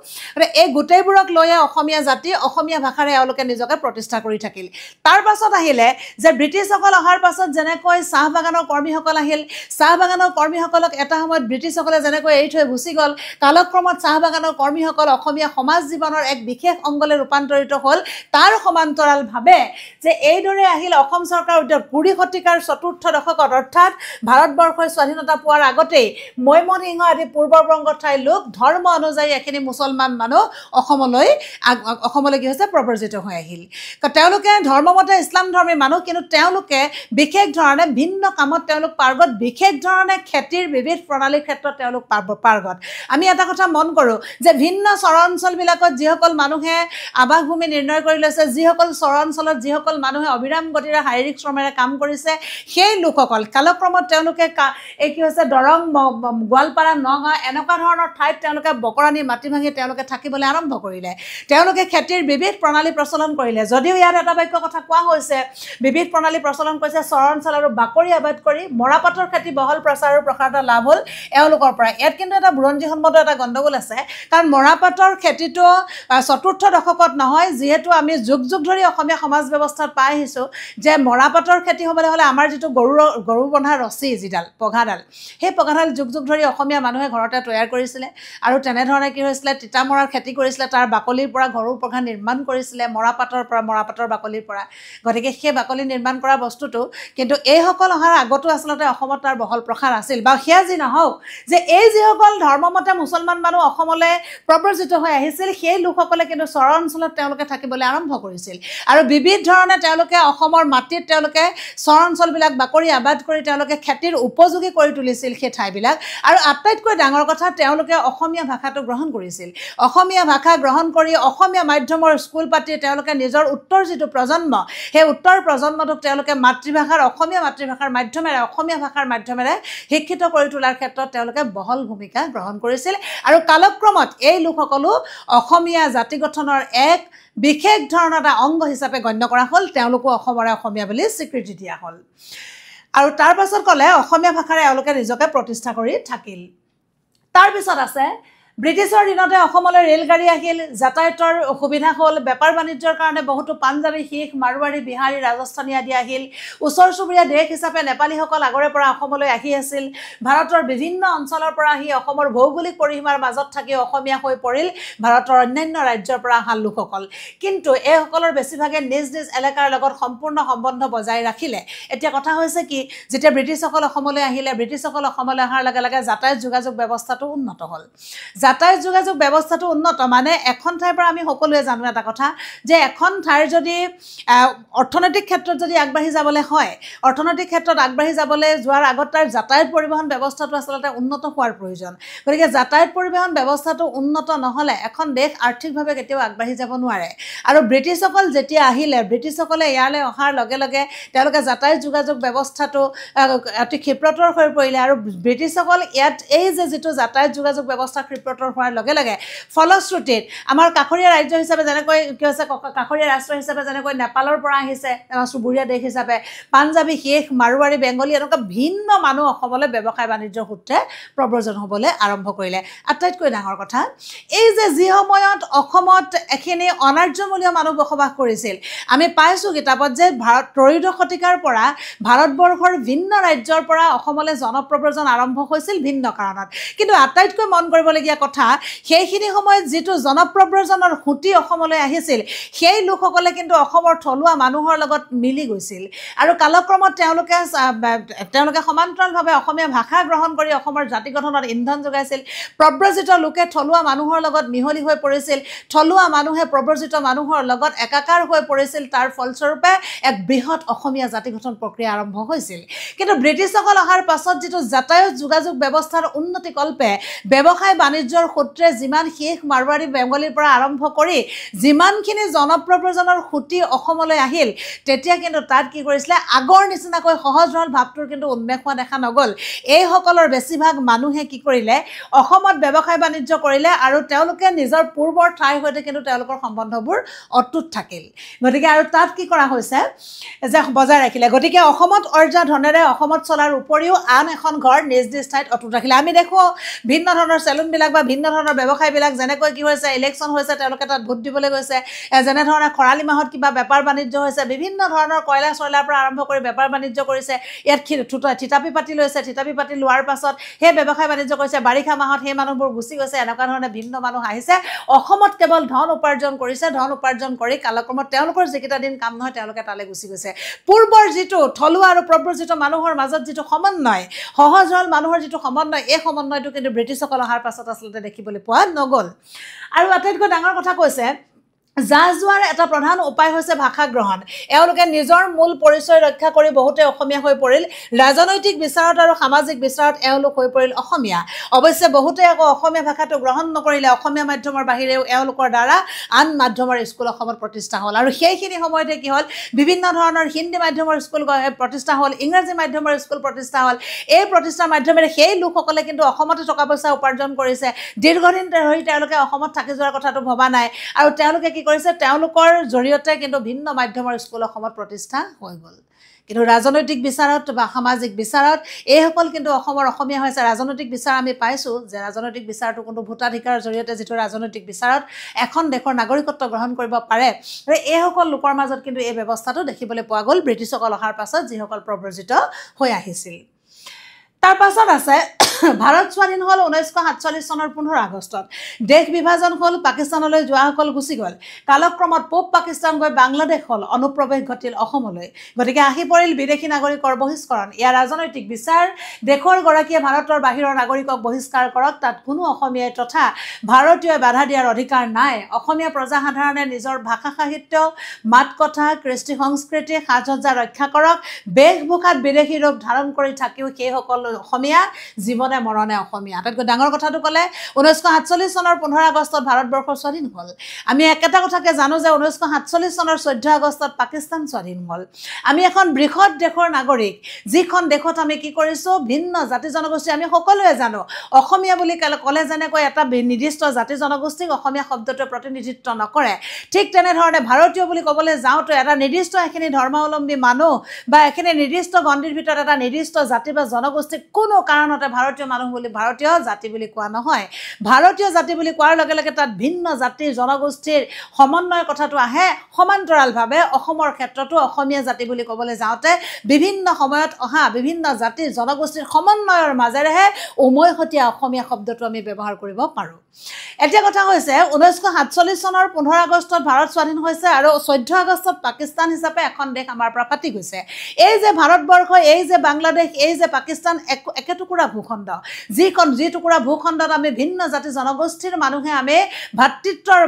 এই গোটেইবোৰক লৈয়ে অসমীয়া জাতি অসমীয়া ভাষাৰে এওঁলোকে নিজকে প্ৰতিষ্ঠা কৰি থাকিল তাৰ পাছত আহিলে যে ব্ৰিটিছসকল অহাৰ পাছত যেনেকৈ চাহ বাগানৰ কৰ্মীসকল আহিল চাহ বাগানৰ কৰ্মীসকলক এটা সময়ত ব্ৰিটিছসকলে যেনেকৈ এৰি থৈ গুচি গ'ল কালক্ৰমত চাহ বাগানৰ কৰ্মীসকল অসমীয়া সমাজ জীৱনৰ এক বিশেষ অংগলৈ ৰূপান্তৰিত হ'ল তাৰ সমান্তৰালভাৱে যে এইদৰে আহিল অসম চৰকাৰ উদ্যোগ 20 শতিকাৰ চতুৰ্থ দশকত অৰ্থাৎ ভাৰতবৰ্ষৰ স্বাধীনতা পোৱাৰ আগতেই মৈমনসিংহ আদি পূৰ্ববংগৰ ঠাইৰ লোক ধৰ্ম অনুযায়ী এখিনি মুছলমান মানুহ অসমলৈ কি হৈছে প্ৰব্ৰজিত হৈ আহিল তেওঁলোকে ধৰ্মমতে ইছলাম ধৰ্মী মানুহ কিন্তু তেওঁলোকে বিশেষ ধৰণে ভিন্ন কামত তেওঁলোক পাৰ্গত বিশেষ ধৰণে খেতিৰ বিবিধ প্ৰণালীৰ ক্ষেত্ৰত তেওঁলোক পাৰ্গত আমি এটা কথা মন কৰোঁ যে ভিন্ন চৰ অঞ্চলবিলাকত যিসকল মানুহে আৱাসভূমি নিৰ্ণয় কৰি লৈছে যিসকল চৰ অঞ্চলত যিসকল মানুহে অবিৰাম গতিৰে শাৰীৰিক শ্ৰমেৰে কাম কৰিছে সেই লোকসকল কালক্ৰমত তেওঁলোকে এই কি হৈছে দৰং গোৱালপাৰা নগাঁও এনেকুৱা ধৰণৰ ঠাইত তেওঁলোকে বকৰাণী মাটি ভাঙি তেওঁলোকে থাকিবলৈ আৰম্ভ কৰিলে তেওঁলোকে খেতিৰ বিবিধ প্ৰণালী প্ৰচলন কৰিলে যদিও ইয়াত এটা বাক্য কথা কোৱা হৈছে বিবিধ প্ৰণালী প্ৰচলন কৰিছে চৰ অঞ্চল আৰু বাকৰি আবাদ কৰি মৰাপাটৰ খেতি বহল প্ৰচাৰ আৰু প্ৰসাৰতা লাভ হ'ল এওঁলোকৰ পৰা ইয়াত কিন্তু এটা বুৰঞ্জীসন্মত এটা গণ্ডগোল আছে কাৰণ মৰাপাটৰ খেতিটো চতুৰ্থ দশকত নহয় যিহেতু আমি যুগ ধৰি অসমীয়া সমাজ ব্যৱস্থাত পাই আহিছোঁ যে মৰাপাটৰ খেতি হ'বলৈ হ'লে আমাৰ যিটো গৰু বন্ধা ৰছী যিডাল পঘাডাল সেই পঘাডাল যুগ ধৰি অসমীয়া মানুহে ঘৰতে তৈয়াৰ কৰিছিলে আৰু তেনেধৰণে কি হৈছিলে তিতামৰাৰ খেতি কৰিছিলে তাৰ বাকলিৰ পৰা ঘৰুৰ পঘা নিৰ্মাণ কৰিছিলে মৰাপাটৰ বাকলিৰ পৰা গতিকে সেই বাকলি নিৰ্মাণ কৰা বস্তুটো কিন্তু এইসকল অহাৰ আগতো আচলতে অসমত তাৰ বহল প্ৰসাৰ আছিল বা সেয়া যি নহওক যে এই যিসকল ধৰ্মমতে মুছলমান মানুহ অসমলৈ প্ৰব্ৰজিত হৈ আহিছিল সেই লোকসকলে কিন্তু চৰ অঞ্চলত তেওঁলোকে থাকিবলৈ আৰম্ভ কৰিছিল আৰু বিবিধ ধৰণে তেওঁলোকে অসমৰ মাটিত তেওঁলোকে চৰ অঞ্চলবিলাক বাকৰি আবাদ কৰি তেওঁলোকে খেতিৰ উপযোগী কৰি তুলিছিল সেই ঠাইবিলাক আৰু আটাইতকৈ ডাঙৰ কথা তেওঁলোকে অসমীয়া ভাষাটো গ্ৰহণ কৰিছিল অসমীয়া ভাষা গ্ৰহণ কৰি অসমীয়া মাধ্যমৰ স্কুল পাতি তেওঁলোকে নিজৰ উত্তৰ যিটো প্ৰজন্ম সেই উত্তৰ প্ৰজন্মটোক তেওঁলোকে অসমীয়া মাতৃভাষাৰ মাধ্যমেৰে অসমীয়া ভাষাৰ মাধ্যমেৰে শিক্ষিত কৰি তোলাৰ ক্ষেত্ৰত তেওঁলোকে বহল ভূমিকা গ্ৰহণ কৰিছিল আৰু কালক্ৰমত এই লোকসকলো অসমীয়া জাতি গঠনৰ এক বিশেষ ধৰণৰ এটা অংগ হিচাপে গণ্য কৰা হ'ল তেওঁলোকো অসমৰে অসমীয়া বুলি স্বীকৃতি দিয়া হ'ল আৰু তাৰ পাছত ক'লে অসমীয়া ভাষাৰে এওঁলোকে নিজকে প্ৰতিষ্ঠা কৰি থাকিল তাৰপিছত আছে ব্ৰিটিছৰ দিনতে অসমলৈ ৰেলগাড়ী আহিল যাতায়াতৰ সুবিধা হ'ল বেপাৰ বাণিজ্যৰ কাৰণে বহুতো পাঞ্জাবী শিখ মাৰোৱাৰী বিহাৰী ৰাজস্থানী আদি আহিল ওচৰ চুবুৰীয়া দেশ হিচাপে নেপালীসকল আগৰে পৰা অসমলৈ আহি আছিল ভাৰতৰ বিভিন্ন অঞ্চলৰ পৰা আহি অসমৰ ভৌগোলিক পৰিসীমাৰ মাজত থাকি অসমীয়া হৈ পৰিল ভাৰতৰ অন্যান্য ৰাজ্যৰ পৰা অহা লোকসকল কিন্তু এইসকলৰ বেছিভাগে নিজ এলেকাৰ লগত সম্পূৰ্ণ সম্বন্ধ বজাই ৰাখিলে এতিয়া কথা হৈছে কি যেতিয়া ব্ৰিটিছসকল অসমলৈ আহিলে ব্ৰিটিছসকল অসমলৈ অহাৰ লগে লগে যাতায়াত যোগাযোগ ব্যৱস্থাটো উন্নত হ'ল যাতায়াত যোগাযোগ ব্যৱস্থাটো উন্নত মানে এখন ঠাইৰ পৰা আমি সকলোৱে জানো এটা কথা যে এখন ঠাইৰ যদি অৰ্থনৈতিক ক্ষেত্ৰত যদি আগবাঢ়ি যাবলৈ হয় অৰ্থনৈতিক ক্ষেত্ৰত আগবাঢ়ি যাবলৈ যোৱাৰ আগত তাৰ যাতায়াত পৰিবহণ ব্যৱস্থাটো আচলতে উন্নত হোৱাৰ প্ৰয়োজন গতিকে যাতায়াত পৰিবহণ ব্যৱস্থাটো উন্নত নহ'লে এখন দেশ আৰ্থিকভাৱে কেতিয়াও আগবাঢ়ি যাব নোৱাৰে আৰু ব্ৰিটিছসকল যেতিয়া আহিলে ব্ৰিটিছসকলে ইয়ালৈ অহাৰ লগে লগে তেওঁলোকে যাতায়াত যোগাযোগ ব্যৱস্থাটো অতি ক্ষিপ্ৰতৰ হৈ পৰিলে আৰু ব্ৰিটিছসকল ইয়াত এই যে যিটো যাতায়াত যোগাযোগ ব্যৱস্থা ক্ষিপ্ৰতৰ হোৱাৰ লগে লগে ফলশ্ৰুতিত আমাৰ কাষৰীয়া ৰাজ্য হিচাপে যেনেকৈ কি হৈছে কাষৰীয়া ৰাষ্ট্ৰ হিচাপে যেনেকৈ নেপালৰ পৰা আহিছে চুবুৰীয়া দেশ হিচাপে পাঞ্জাবী শেখ মাৰোৱাৰী বেংগলী এনেকুৱা ভিন্ন মানুহ অসমলৈ ব্যৱসায় বাণিজ্যৰ সূত্ৰে প্ৰব্ৰজন হ'বলৈ আৰম্ভ কৰিলে আটাইতকৈ ডাঙৰ কথা এই যে যি সময়ত অসমত এখিনি অনাৰ্যমূলীয় মানুহ বসবাস কৰিছিল আমি পাইছোঁ কিতাপত যে ত্ৰয়োদশ শতিকাৰ পৰা ভাৰতবৰ্ষৰ ভিন্ন ৰাজ্যৰ পৰা অসমলৈ জনপ্ৰব্ৰজন আৰম্ভ হৈছিল ভিন্ন কাৰণত কিন্তু আটাইতকৈ মন কৰিবলগীয়া কথা সেইখিনি সময়ত যিটো জনপ্ৰব্ৰজনৰ সুঁতি অসমলৈ আহিছিল সেই লোকসকলে কিন্তু অসমৰ থলুৱা মানুহৰ লগত মিলি গৈছিল আৰু কালক্ৰমত তেওঁলোকে সমান্তৰালভাৱে অসমীয়া ভাষা গ্ৰহণ কৰি অসমৰ জাতি গঠনত ইন্ধন যোগাইছিল প্ৰব্ৰজিত লোকে থলুৱা মানুহৰ লগত মিহলি হৈ পৰিছিল থলুৱা মানুহে প্ৰব্ৰজিত মানুহৰ লগত একাকাৰ হৈ পৰিছিল তাৰ ফলস্বৰূপে এক বৃহৎ অসমীয়া জাতি গঠন প্ৰক্ৰিয়া আৰম্ভ হৈছিল কিন্তু ব্ৰিটিছসকল অহাৰ পাছত যিটো যাতায়াত যোগাযোগ ব্যৱস্থাৰ উন্নতি কল্পে ব্যৱসায় বাণিজ্যৰ সূত্ৰে যিমান শেখ মাৰোৱাৰী বেংগলীৰ পৰা আৰম্ভ কৰি যিমানখিনি জনপ্ৰব্ৰজনৰ সুঁতি অসমলৈ আহিল তেতিয়া কিন্তু তাত কি কৰিছিলে আগৰ নিচিনাকৈ সহজ সৰল ভাৱটোৰ কিন্তু উন্মেষ হোৱা দেখা নগ'ল এইসকলৰ বেছিভাগ মানুহে কি কৰিলে অসমত ব্যৱসায় বাণিজ্য কৰিলে আৰু তেওঁলোকে নিজৰ পূৰ্বৰ ঠাইৰ সৈতে কিন্তু তেওঁলোকৰ সম্বন্ধবোৰ অটুট থাকিল গতিকে আৰু তাত কি কৰা হৈছে যে বজাই ৰাখিলে গতিকে অসমত অৰ্জা ধনেৰে অসমত চলাৰ উপৰিও আন এখন ঘৰ নিজ নিজ ঠাইত অটুট ৰাখিলে আমি দেখোঁ ভিন্ন ধৰণৰ চেলুনবিলাক বা ভিন্ন ধৰণৰ ব্যৱসায়বিলাক যেনেকৈ কি হৈছে ইলেকশ্যন হৈছে তেওঁলোকে তাত ভোট দিবলৈ গৈছে যেনেধৰণে খৰালি মাহত কিবা বেপাৰ বাণিজ্য হৈছে বিভিন্ন ধৰণৰ কয়লা চয়লাৰ পৰা আৰম্ভ কৰি বেপাৰ বাণিজ্য কৰিছে ইয়াত থিতাপি পাতি লৈছে থিতাপি পাতি লোৱাৰ পাছত সেই ব্যৱসায় বাণিজ্য কৰিছে বাৰিষা মাহত সেই মানুহবোৰ গুচি গৈছে এনেকুৱা ধৰণে ভিন্ন মানুহ আহিছে অসমত কেৱল ধন উপাৰ্জন কৰিছে ধন উপাৰ্জন কৰি কালক্ৰমত তেওঁলোকৰ যিকেইটা দিন কাম নহয় তেওঁলোকে তালৈ গুচি গৈছে পূৰ্বৰ যিটো থলুৱা আৰু প্ৰব্ৰজিত মানুহৰ মাজত যিটো সমন্বয় সহজ সৰল মানুহৰ যিটো সমন্বয় এই সমন্বয়টো কিন্তু ব্ৰিটিছসকল অহাৰ পাছত আচলতে দেখিবলৈ পোৱা নগ'ল আৰু আটাইতকৈ ডাঙৰ কথা কৈছে যা যোৱাৰ এটা প্ৰধান উপায় হৈছে ভাষা গ্ৰহণ এওঁলোকে নিজৰ মূল পৰিচয় ৰক্ষা কৰি বহুতে অসমীয়া হৈ পৰিল ৰাজনৈতিক বিচাৰত আৰু সামাজিক বিচাৰত এওঁলোক হৈ পৰিল অসমীয়া অৱশ্যে বহুতে আকৌ অসমীয়া ভাষাটো গ্ৰহণ নকৰিলে অসমীয়া মাধ্যমৰ বাহিৰেও এওঁলোকৰ দ্বাৰা আন মাধ্যমৰ স্কুল অসমত প্ৰতিষ্ঠা হ'ল আৰু সেইখিনি সময়তে কি হ'ল বিভিন্ন ধৰণৰ হিন্দী মাধ্যমৰ স্কুল প্ৰতিষ্ঠা হ'ল ইংৰাজী মাধ্যমৰ স্কুল প্ৰতিষ্ঠা হ'ল এই প্ৰতিষ্ঠাৰ মাধ্যমেৰে সেই লোকসকলে কিন্তু অসমতে টকা পইচা উপাৰ্জন কৰিছে দীৰ্ঘদিন ধৰি তেওঁলোকে অসমত থাকি যোৱাৰ কথাটো ভবা নাই আৰু তেওঁলোকে কি কৰিছে তেওঁলোকৰ জৰিয়তে কিন্তু ভিন্ন মাধ্যমৰ স্কুল অসমত প্ৰতিষ্ঠা হৈ গ'ল কিন্তু ৰাজনৈতিক বিচাৰত বা সামাজিক বিচাৰত এইসকল কিন্তু অসমৰ অসমীয়া হৈছে ৰাজনৈতিক বিচাৰ আমি পাইছোঁ যে ৰাজনৈতিক বিচাৰটো কোনো ভোটাধিকাৰৰ জৰিয়তে যিটো ৰাজনৈতিক বিচাৰত এখন দেশৰ নাগৰিকত্ব গ্ৰহণ কৰিব পাৰে আৰু এইসকল লোকৰ মাজত কিন্তু এই ব্যৱস্থাটো দেখিবলৈ পোৱা গ'ল ব্ৰিটিছসকল অহাৰ পাছত যিসকল প্ৰব্ৰজিত হৈ আহিছিল তাৰ পাছত আছে ভাৰত স্বাধীন হ'ল 1947 চনৰ 15 আগষ্টত দেশ বিভাজন হ'ল পাকিস্তানলৈ যোৱাসকল গুচি গ'ল কালক্ৰমত পূব পাকিস্তান গৈ বাংলাদেশ হ'ল অনুপ্ৰৱেশ ঘটিল অসমলৈ গতিকে আহি পৰিল বিদেশী নাগৰিকৰ বহিষ্কৰণ ইয়াৰ ৰাজনৈতিক বিচাৰ দেশৰ গৰাকীয়ে ভাৰতৰ বাহিৰৰ নাগৰিকক বহিষ্কাৰ কৰক তাত কোনো অসমীয়াই তথা ভাৰতীয় বাধা দিয়াৰ অধিকাৰ নাই অসমীয়া প্ৰজাসাধাৰণে নিজৰ ভাষা সাহিত্য মাত কথা কৃষ্টি সংস্কৃতি সাজসজ্জা ৰক্ষা কৰক বেশভূষাত বিদেশী ৰূপ ধাৰণ কৰি থাকিও সেইসকল অসমীয়া জীৱনে মৰণে অসমীয়া আটাইতকৈ ডাঙৰ কথাটো ক'লে 1947 চনৰ 15 আগষ্টত ভাৰতবৰ্ষ স্বাধীন হ'ল আমি একেটা কথাকে জানো যে 1947 চনৰ 14 আগষ্টত পাকিস্তান স্বাধীন হ'ল আমি এখন বৃহৎ দেশৰ নাগৰিক যিখন দেশত আমি কি কৰিছোঁ ভিন্ন জাতি জনগোষ্ঠী আমি সকলোৱে জানো অসমীয়া বুলি ক'লে যেনেকৈ এটা নিৰ্দিষ্ট জাতি জনগোষ্ঠীক অসমীয়া শব্দটোৱে প্ৰতিনিধিত্ব নকৰে ঠিক তেনেধৰণে ভাৰতীয় বুলি ক'বলৈ যাওঁতে এটা নিৰ্দিষ্ট এখিনি ধৰ্মাৱলম্বী মানুহ বা এখিনি নিৰ্দিষ্ট গণ্ডিৰ ভিতৰত এটা নিৰ্দিষ্ট জাতি বা জনগোষ্ঠীক কোনো কাৰণতে ভাৰতীয় মানুহ বুলি ভাৰতীয় জাতি বুলি কোৱা নহয় ভাৰতীয় জাতি বুলি কোৱাৰ লগে লগে তাত ভিন্ন জাতি জনগোষ্ঠীৰ সমন্বয় কথাটো আহে সমান্তৰালভাৱে অসমৰ ক্ষেত্ৰতো অসমীয়া জাতি বুলি ক'বলৈ যাওঁতে বিভিন্ন সময়ত অহা বিভিন্ন জাতি জনগোষ্ঠীৰ সমন্বয়ৰ মাজেৰেহে উমৈহতীয়া অসমীয়া শব্দটো আমি ব্যৱহাৰ কৰিব পাৰোঁ এতিয়া কথা হৈছে 1947 চনৰ 15 আগষ্টত ভাৰত স্বাধীন হৈছে আৰু 14 আগষ্টত পাকিস্তান হিচাপে এখন দেশ আমাৰ পৰা পাতি গৈছে এই যে ভাৰতবৰ্ষ এই যে বাংলাদেশ এই যে পাকিস্তান একেটুকুৰা ভূখণ্ড যি টুকুৰা ভূখণ্ডত আমি ভিন্ন জাতি জনগোষ্ঠীৰ মানুহে আমি ভাতৃত্বৰ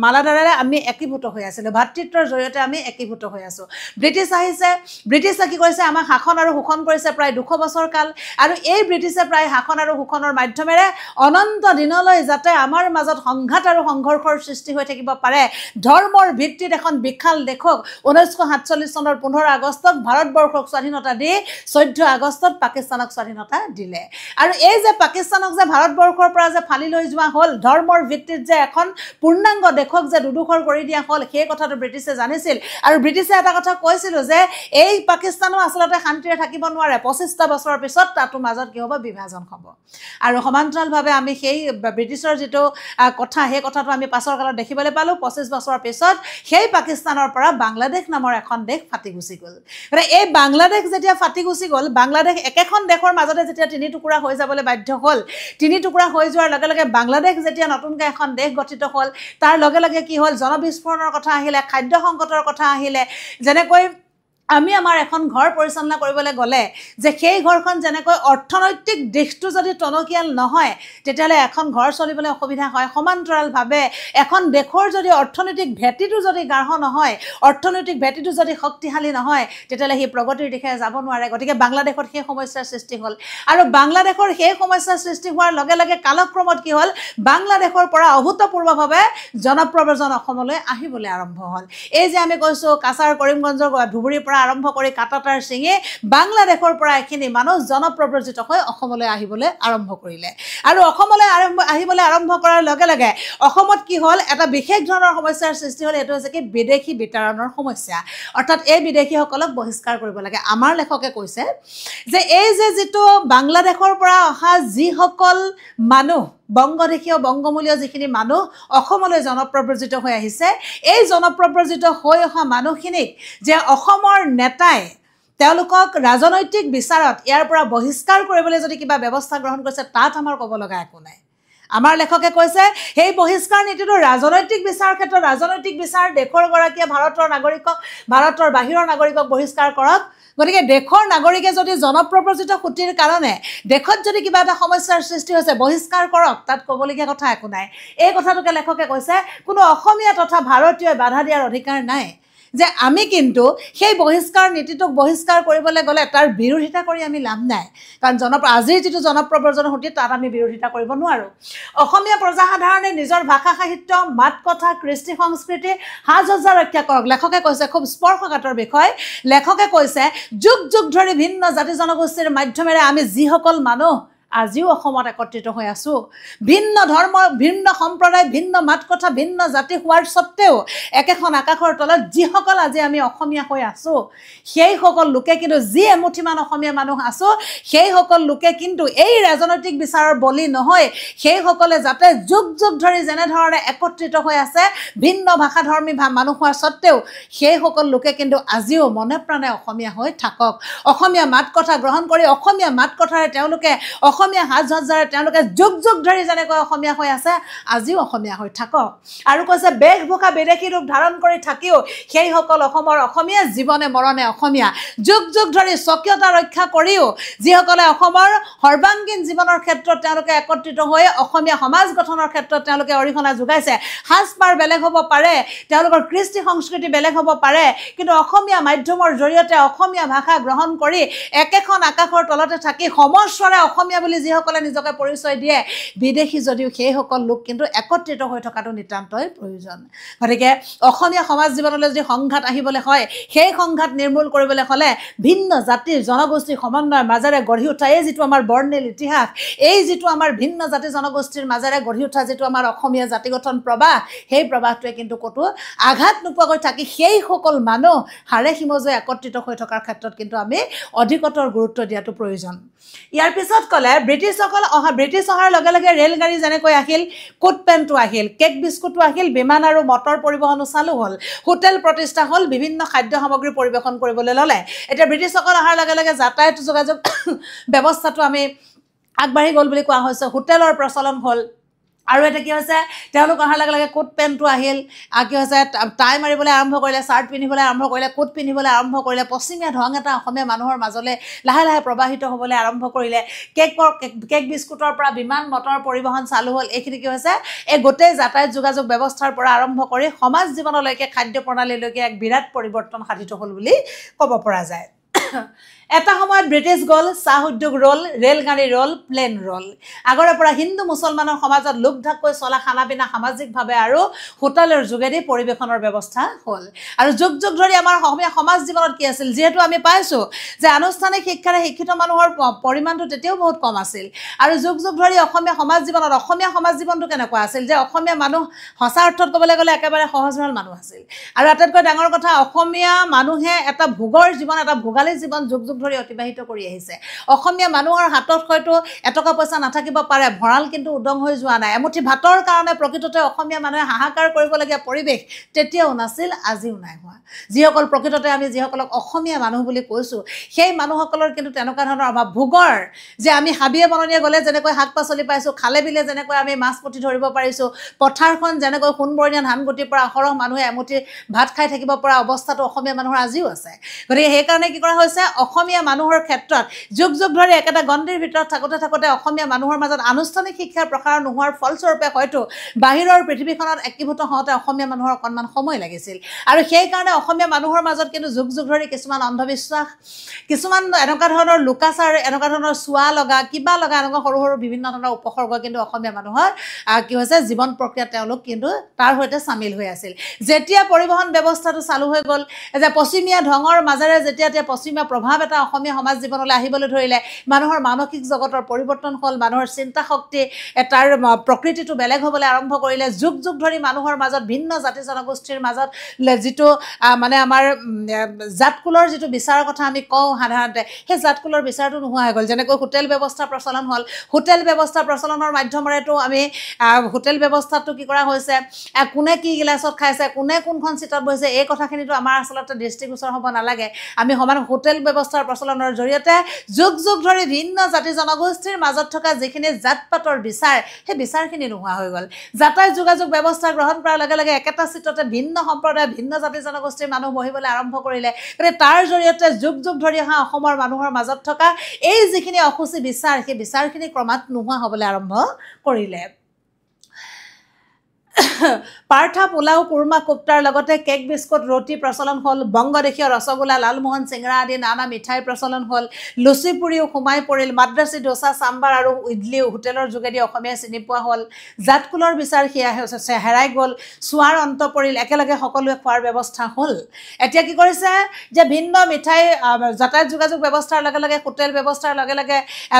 মালাধাৰেৰে আমি একীভূত হৈ আছিলোঁ ভাতৃত্বৰ জৰিয়তে আমি একীভূত হৈ আছোঁ ব্ৰিটিছ আহিছে ব্ৰিটিছে কি কৰিছে আমাক শাসন আৰু শোষণ কৰিছে প্ৰায় 200 বছৰ কাল আৰু এই ব্ৰিটিছে প্ৰায় শাসন আৰু শোষণৰ মাধ্যমেৰে অনন্ত দিনলৈ যাতে আমাৰ মাজত সংঘাত আৰু সংঘৰ্ষৰ সৃষ্টি হৈ থাকিব পাৰে ধৰ্মৰ ভিত্তিত এখন বিশাল দেশক 1947 চনৰ 15 আগষ্টত ভাৰতবৰ্ষক স্বাধীনতা দি 14 আগষ্টত পাকিস্তানক স্বাধীনতা দিলে আৰু এই যে পাকিস্তানক যে ভাৰতবৰ্ষৰ পৰা যে ফালি লৈ যোৱা হ'ল ধৰ্মৰ ভিত্তিত যে এখন পূৰ্ণাংগ দেশক যে দুডুখৰ কৰি দিয়া হ'ল সেই কথাটো ব্ৰিটিছে জানিছিল আৰু ব্ৰিটিছে এটা কথা কৈছিল যে এই পাকিস্তানো আচলতে শান্তিৰে থাকিব নোৱাৰে 25টা বছৰৰ পিছত তাতো মাজত কি হ'ব বিভাজন হ'ব আৰু সমান্তৰালভাৱে আমি সেই ব্ৰিটিছৰ যেটো কথা সেই কথাটো আমি পাছৰ কালত দেখিবলৈ পালো 25 বছৰৰ পিছত সেই পাকিস্তানৰ পৰা বাংলাদেশ নামৰ এখন দেশ ফাটি গুচি গ'ল মানে এই বাংলাদেশ যেতিয়া ফাটি গুচি গ'ল বাংলাদেশ একেখন দেশৰ মাজতে যেতিয়া তিনি টুকুৰা হৈ যাবলৈ বাধ্য হ'ল তিনি টুকুৰা হৈ যোৱাৰ লগে লগে বাংলাদেশ যেতিয়া নতুনকৈ এখন দেশ গঠিত হ'ল তাৰ লগে লগে কি হ'ল জনবিস্ফোৰণৰ কথা আহিলে খাদ্য সংকটৰ কথা আহিলে যেনেকৈ আমি আমাৰ এখন ঘৰ পৰিচালনা কৰিবলৈ গ'লে যে সেই ঘৰখন যেনেকৈ অৰ্থনৈতিক দিশটো যদি টনকিয়াল নহয় তেতিয়াহ'লে এখন ঘৰ চলিবলৈ অসুবিধা হয় সমান্তৰালভাৱে এখন দেশৰ যদি অৰ্থনৈতিক ভেটিটো যদি গাঢ় নহয় অৰ্থনৈতিক ভেটিটো যদি শক্তিশালী নহয় তেতিয়াহ'লে সেই প্ৰগতিৰ দিশে যাব নোৱাৰে গতিকে বাংলাদেশত সেই সমস্যাৰ সৃষ্টি হ'ল আৰু বাংলাদেশৰ সেই সমস্যাৰ সৃষ্টি হোৱাৰ লগে লগে কালক্ৰমত কি হ'ল বাংলাদেশৰ পৰা অভূতপূৰ্বভাৱে জনপ্ৰব্ৰজন অসমলৈ আহিবলৈ আৰম্ভ হ'ল এই যে আমি কৈছোঁ কাছাৰ কৰিমগঞ্জৰ ধুবুৰীৰ পৰা আৰম্ভ কৰি কাটাতাৰ সিঙে বাংলাদেশৰ পৰা এখিনি মানুহ জনপ্ৰব্ৰজিত হৈ অসমলৈ আহিবলৈ আৰম্ভ কৰিলে আৰু অসমলৈ আহিবলৈ আৰম্ভ কৰাৰ লগে লগে অসমত কি হ'ল এটা বিশেষ ধৰণৰ সমস্যাৰ সৃষ্টি হ'ল এটো হৈছে কি বিদেশী বিতৰণৰ সমস্যা অৰ্থাৎ এই বিদেশীসকলক বহিষ্কাৰ কৰিব লাগে আমাৰ লেখকে কৈছে যে এই যে যেটো বাংলাদেশৰ পৰা অহা যিসকল মানুহ বংগদেশীয় বংগমূলীয় যিখিনি মানুহ অসমলৈ জনপ্ৰব্ৰজিত হৈ আহিছে এই জনপ্ৰব্ৰজিত হৈ অহা মানুহখিনিক যে অসমৰ নেতাই তেওঁলোকক ৰাজনৈতিক বিচাৰত ইয়াৰ পৰা বহিষ্কাৰ কৰিবলৈ যদি কিবা ব্যৱস্থা গ্ৰহণ কৰিছে তাত আমাৰ ক'ব লগা একো নাই আমাৰ লেখকে কৈছে সেই বহিষ্কাৰ নীতিটো ৰাজনৈতিক বিচাৰৰ ক্ষেত্ৰত ৰাজনৈতিক বিচাৰ দেশৰ গৰাকীয়ে ভাৰতৰ নাগৰিকক ভাৰতৰ বাহিৰৰ নাগৰিকক বহিষ্কাৰ কৰক গতিকে দেশৰ নাগৰিকে যদি জনপ্ৰব্ৰজিত খুঁটিৰ কাৰণে দেশত যদি কিবা এটা সমস্যাৰ সৃষ্টি হৈছে বহিষ্কাৰ কৰক তাত ক'বলগীয়া কথা একো নাই এই কথাটোকে লেখকে কৈছে কোনো অসমীয়া তথা ভাৰতীয় বাধা দিয়াৰ অধিকাৰ নাই যে আমি কিন্তু সেই বহিষ্কাৰ নীতিটোক বহিষ্কাৰ কৰিবলৈ গ'লে তাৰ বিৰোধিতা কৰি আমি লাভ নাই কাৰণ আজিৰ যেটো জনপ্ৰব্ৰজন হতি তাত আমি বিৰোধিতা কৰিব নোৱাৰো অসমীয়া প্ৰজাসাধাৰণে নিজৰ ভাষা সাহিত্য মাত কথা কৃষ্টি সংস্কৃতি হাজহজা ৰক্ষা কৰক লেখকে কৈছে খুব স্পৰ্শকাতৰ বিষয় লেখকে কৈছে যুগ যুগ ধৰি ভিন্ন জাতি জনগোষ্ঠীৰ মাধ্যমেৰে আমি যিসকল মানুহ আজিও অসমত একত্ৰিত হৈ আছো ভিন্ন ধৰ্ম ভিন্ন সম্প্ৰদায় ভিন্ন মাত কথা ভিন্ন জাতি হোৱাৰ সত্ত্বেও একেখন আকাশৰ তলত যিসকল আজি আমি অসমীয়া হৈ আছো সেই সকল লোকে কিন্তু যি এমুঠিমান অসমীয়া মানুহ আছো সেই সকল লোকে কিন্তু এই ৰাজনৈতিক বিচাৰৰ বলি নহয় সেই সকলে যাতে যুগ যুগ ধৰি যেনে ধৰণে একত্ৰিত হৈ আছে ভিন্ন ভাষাধৰ্মী মানুহ হোৱাৰ সত্ত্বেও সেই সকল লোকে কিন্তু আজিও মনে প্ৰাণে অসমীয়া হৈ থাকক অসমীয়া মাত কথা গ্ৰহণ কৰি অসমীয়া মাত কথাৰে তেওঁলোকে অসমীয়া হাজহজাৰে তেওঁলোকে যুগ যুগ ধৰি যেনেকৈ অসমীয়া হৈ আছে আজিও অসমীয়া হৈ থাকক আৰু কৈছে বেশভূষা বিদেশী ৰূপ ধাৰণ কৰি থাকিও সেই সকল অসমৰ অসমীয়া জীৱনে মৰণে অসমীয়া যুগ যুগ ধৰি স্বকীয়তা ৰক্ষা কৰিও যিসকলে অসমৰ সৰ্বাংগীন জীৱনৰ ক্ষেত্ৰত তেওঁলোকে একত্ৰিত হৈ অসমীয়া সমাজ গঠনৰ ক্ষেত্ৰত তেওঁলোকে অৰিহণা যোগাইছে সাজপাৰ বেলেগ হ'ব পাৰে তেওঁলোকৰ কৃষ্টি সংস্কৃতি বেলেগ হ'ব পাৰে কিন্তু অসমীয়া মাধ্যমৰ জৰিয়তে অসমীয়া ভাষা গ্ৰহণ কৰি একেখন আকাশৰ তলতে থাকি সমস্বৰে অসমীয়া বুলি যিসকলে নিজকে পৰিচয় দিয়ে বিদেশী যদিও সেই সকল লোক কিন্তু একত্ৰিত হৈ থকাটো নিতান্তই প্ৰয়োজন গতিকে অসমীয়া সমাজ জীৱনলৈ যদি সংঘাত আহিবলৈ হয় সেই সংঘাত নিৰ্মূল কৰিবলৈ হ'লে ভিন্ন জাতিৰ জনগোষ্ঠীৰ সমন্বয়ৰ মাজেৰে গঢ়ি উঠা এই যেটো আমাৰ বৰ্ণিল ইতিহাস এই যেটো আমাৰ ভিন্ন জাতি জনগোষ্ঠীৰ মাজেৰে গঢ়ি উঠা যেটো আমাৰ অসমীয়া জাতি গঠন প্ৰবাহ সেই প্ৰবাহটোৱে কিন্তু কতো আঘাত নোপোৱাকৈ থাকি সেই সকল মানুহ হাৰে হিমজে একত্ৰিত হৈ থকাৰ ক্ষেত্ৰত কিন্তু আমি অধিকতৰ গুৰুত্ব দিয়াটো প্ৰয়োজন ইয়াৰ পিছত কলে ব্ৰিটিছ অহাৰ লগে লগে ৰেলগাড়ী যেনেকৈ আহিল কোট পেণ্টটো আহিল কেক বিস্কুটটো আহিল বিমান আৰু মটৰ পৰিবহণো চালু হ'ল হোটেল প্ৰতিষ্ঠা হ'ল বিভিন্ন খাদ্য সামগ্ৰী পৰিবেশন কৰিবলৈ ল'লে এতিয়া ব্ৰিটিছসকল অহাৰ লগে লগে যাতায়াত যোগাযোগ ব্যৱস্থাটো আমি আগবাঢ়ি গ'ল বুলি কোৱা হৈছে হোটেলৰ প্ৰচলন হ'ল আৰু এটা কি হৈছে তেওঁলোক অহাৰ লগে লগে কোট পেণ্টটো আহিল কি হৈছে টাই মাৰিবলৈ আৰম্ভ কৰিলে চাৰ্ট পিন্ধিবলৈ আৰম্ভ কৰিলে কোট পিন্ধিবলৈ আৰম্ভ কৰিলে পশ্চিমীয়া ঢং এটা অসমীয়া মানুহৰ মাজলৈ লাহে লাহে প্ৰবাহিত হ'বলৈ আৰম্ভ কৰিলে কেক বিস্কুটৰ পৰা বিমান মটৰ পৰিবহণ চালু হ'ল এইখিনি কি হৈছে এই গোটেই যাতায়াত যোগাযোগ ব্যৱস্থাৰ পৰা আৰম্ভ কৰি সমাজ জীৱনলৈকে খাদ্য প্ৰণালীলৈকে এক বিৰাট পৰিৱৰ্তন সাধিত হ'ল বুলি ক'ব পৰা যায় এটা সময়ত ব্ৰিটিছ গ'ল চাহ উদ্যোগ ৰ'ল ৰেলগাড়ী ৰ'ল প্লেন ৰ'ল আগৰে পৰা হিন্দু মুছলমানৰ সমাজত লোকঢাককৈ চলা খানা পিনা সামাজিকভাৱে আৰু হোটেলৰ যোগেদি পৰিৱেশনৰ ব্যৱস্থা হ'ল আৰু যুগ যুগ ধৰি আমাৰ অসমীয়া সমাজ জীৱনত কি আছিল যিহেতু আমি পাইছোঁ যে আনুষ্ঠানিক শিক্ষাৰে শিক্ষিত মানুহৰ পৰিমাণটো তেতিয়াও বহুত কম আছিল আৰু যুগ যুগ ধৰি অসমীয়া সমাজ জীৱনটো কেনেকুৱা আছিল যে অসমীয়া মানুহ সঁচা অৰ্থত ক'বলৈ গ'লে একেবাৰে সহজ সৰল মানুহ আছিল আৰু আটাইতকৈ ডাঙৰ কথা অসমীয়া মানুহে এটা ভোগৰ জীৱন এটা ভোগালী জীৱন যুগ যুগ ধৰি অতিবাহিত কৰি আহিছে অসমীয়া মানুহৰ হাতত হয়তো এটকা পইচা নাথাকিব পাৰে ভঁৰাল কিন্তু উদং হৈ যোৱা নাই এমুঠি ভাতৰ কাৰণে প্ৰকৃততে অসমীয়া মানুহে হাহাকাৰ কৰিবলগীয়া পৰিৱেশ তেতিয়াও নাছিল আজিও নাই হোৱা যিসকল প্ৰকৃততে আমি যিসকলক অসমীয়া মানুহ বুলি কৈছোঁ সেই মানুহসকলৰ কিন্তু তেনেকুৱা ধৰণৰ অভাৱ ভোগৰ যে আমি হাবিয়ে বননিয়ে গ'লে যেনেকৈ শাক পাচলি পাইছোঁ খালে বিলে যেনেকৈ আমি মাছ পুঠি ধৰিব পাৰিছোঁ পথাৰখন যেনেকৈ সোণবৰণীয়া ধান গুটিৰ পৰা সৰহ মানুহে এমুঠি ভাত খাই থাকিব পৰা অৱস্থাটো অসমীয়া মানুহৰ আজিও আছে গতিকে সেইকাৰণে কি কৰা হৈছে অসমীয়া মানুহৰ ক্ষেত্ৰত যুগ যুগ ধৰি একেটা গণ্ডিৰ ভিতৰত থাকোঁতে অসমীয়া মানুহৰ মাজত আনুষ্ঠানিক শিক্ষাৰ প্ৰসাৰ নোহোৱাৰ ফলস্বৰূপে হয়তো বাহিৰৰ পৃথিৱীখনত একীভূত হওঁতে অসমীয়া মানুহৰ অকণমান সময় লাগিছিল আৰু সেইকাৰণে অসমীয়া মানুহৰ মাজত কিন্তু যুগ যুগ ধৰি কিছুমান অন্ধবিশ্বাস কিছুমান এনেকুৱা ধৰণৰ লোকাচাৰ এনেকুৱা ধৰণৰ চোৱা লগা কিবা লগা এনেকুৱা সৰু সৰু বিভিন্ন ধৰণৰ উপসৰ্গ কিন্তু অসমীয়া মানুহৰ কি হৈছে জীৱন প্ৰক্ৰিয়াত তেওঁলোক কিন্তু তাৰ সৈতে চামিল হৈ আছিল যেতিয়া পৰিবহণ ব্যৱস্থাটো চালু হৈ গ'ল যে পশ্চিমীয়া ঢঙৰ মাজেৰে যেতিয়া পশ্চিমীয়া প্ৰভাৱ এটা অসমীয়া সমাজ জীৱনলৈ আহিবলৈ ধৰিলে মানুহৰ মানসিক জগতৰ পৰিৱৰ্তন হ'ল মানুহৰ চিন্তা শক্তি তাৰ প্ৰকৃতিটো বেলেগ হ'বলৈ আৰম্ভ কৰিলে যুগ যুগ ধৰি মানুহৰ মাজত ভিন্ন জাতি জনগোষ্ঠীৰ মাজত যিটো মানে আমাৰ জাতকুলৰ যিটো বিচাৰৰ কথা আমি কওঁ সাধাৰণতে সেই জাতকুলৰ বিচাৰটো নোহোৱা হৈ গ'ল যেনেকৈ হোটেল ব্যৱস্থা প্ৰচলন হ'ল হোটেল ব্যৱস্থা প্ৰচলনৰ মাধ্যমেৰেতো আমি হোটেল ব্যৱস্থাটো কি কৰা হৈছে কোনে কি গিলাচত খাইছে কোনে কোনখন চিটত বহিছে এই কথাখিনিতো আমাৰ আচলতে দৃষ্টিগোচৰ হ'ব নালাগে আমি সমান হোটেল ব্যৱস্থাৰ প্ৰচলনৰ জৰিয়তে যুগ যুগ ধৰি ভিন্ন জাতি জনগোষ্ঠীৰ মাজত থকা যিখিনি জাত পাতৰ বিচাৰ সেই বিচাৰখিনি নোহোৱা হৈ গ'ল যাতায়াত যোগাযোগ ব্যৱস্থা গ্ৰহণ কৰাৰ লগে লগে একেটা চিটতে ভিন্ন সম্প্ৰদায় ভিন্ন জাতি জনগোষ্ঠীৰ মানুহ বহিবলৈ আৰম্ভ কৰিলে গতিকে তাৰ জৰিয়তে যুগ যুগ ধৰি অহা অসমৰ মানুহৰ মাজত থকা এই যিখিনি অসুচি বিচাৰ সেই বিচাৰখিনি ক্ৰমাৎ নোহোৱা হ'বলৈ আৰম্ভ কৰিলে পাৰ্থা পোলাও কুৰ্মা কোপ্তাৰ লগতে কেক বিস্কুট ৰুটি প্ৰচলন হ'ল বংগদেশীয় ৰসগোল্লা লালমোহন চিংৰা আদি নানা মিঠাই প্ৰচলন হ'ল লুচি পুৰিও সোমাই পৰিল মাদ্ৰাছী ডোচা চাম্বাৰ আৰু ইডলি হোটেলৰ যোগেদি অসমীয়া চিনি পোৱা হ'ল জাতকুলৰ বিচাৰ সেয়া হেৰাই গ'ল চোৱাৰ অন্ত পৰিল একেলগে সকলোৱে খোৱাৰ ব্যৱস্থা হ'ল এতিয়া কি কৰিছে যে ভিন্ন মিঠাই যাতায়াত যোগাযোগ ব্যৱস্থাৰ লগে লগে হোটেল ব্যৱস্থাৰ লগে লগে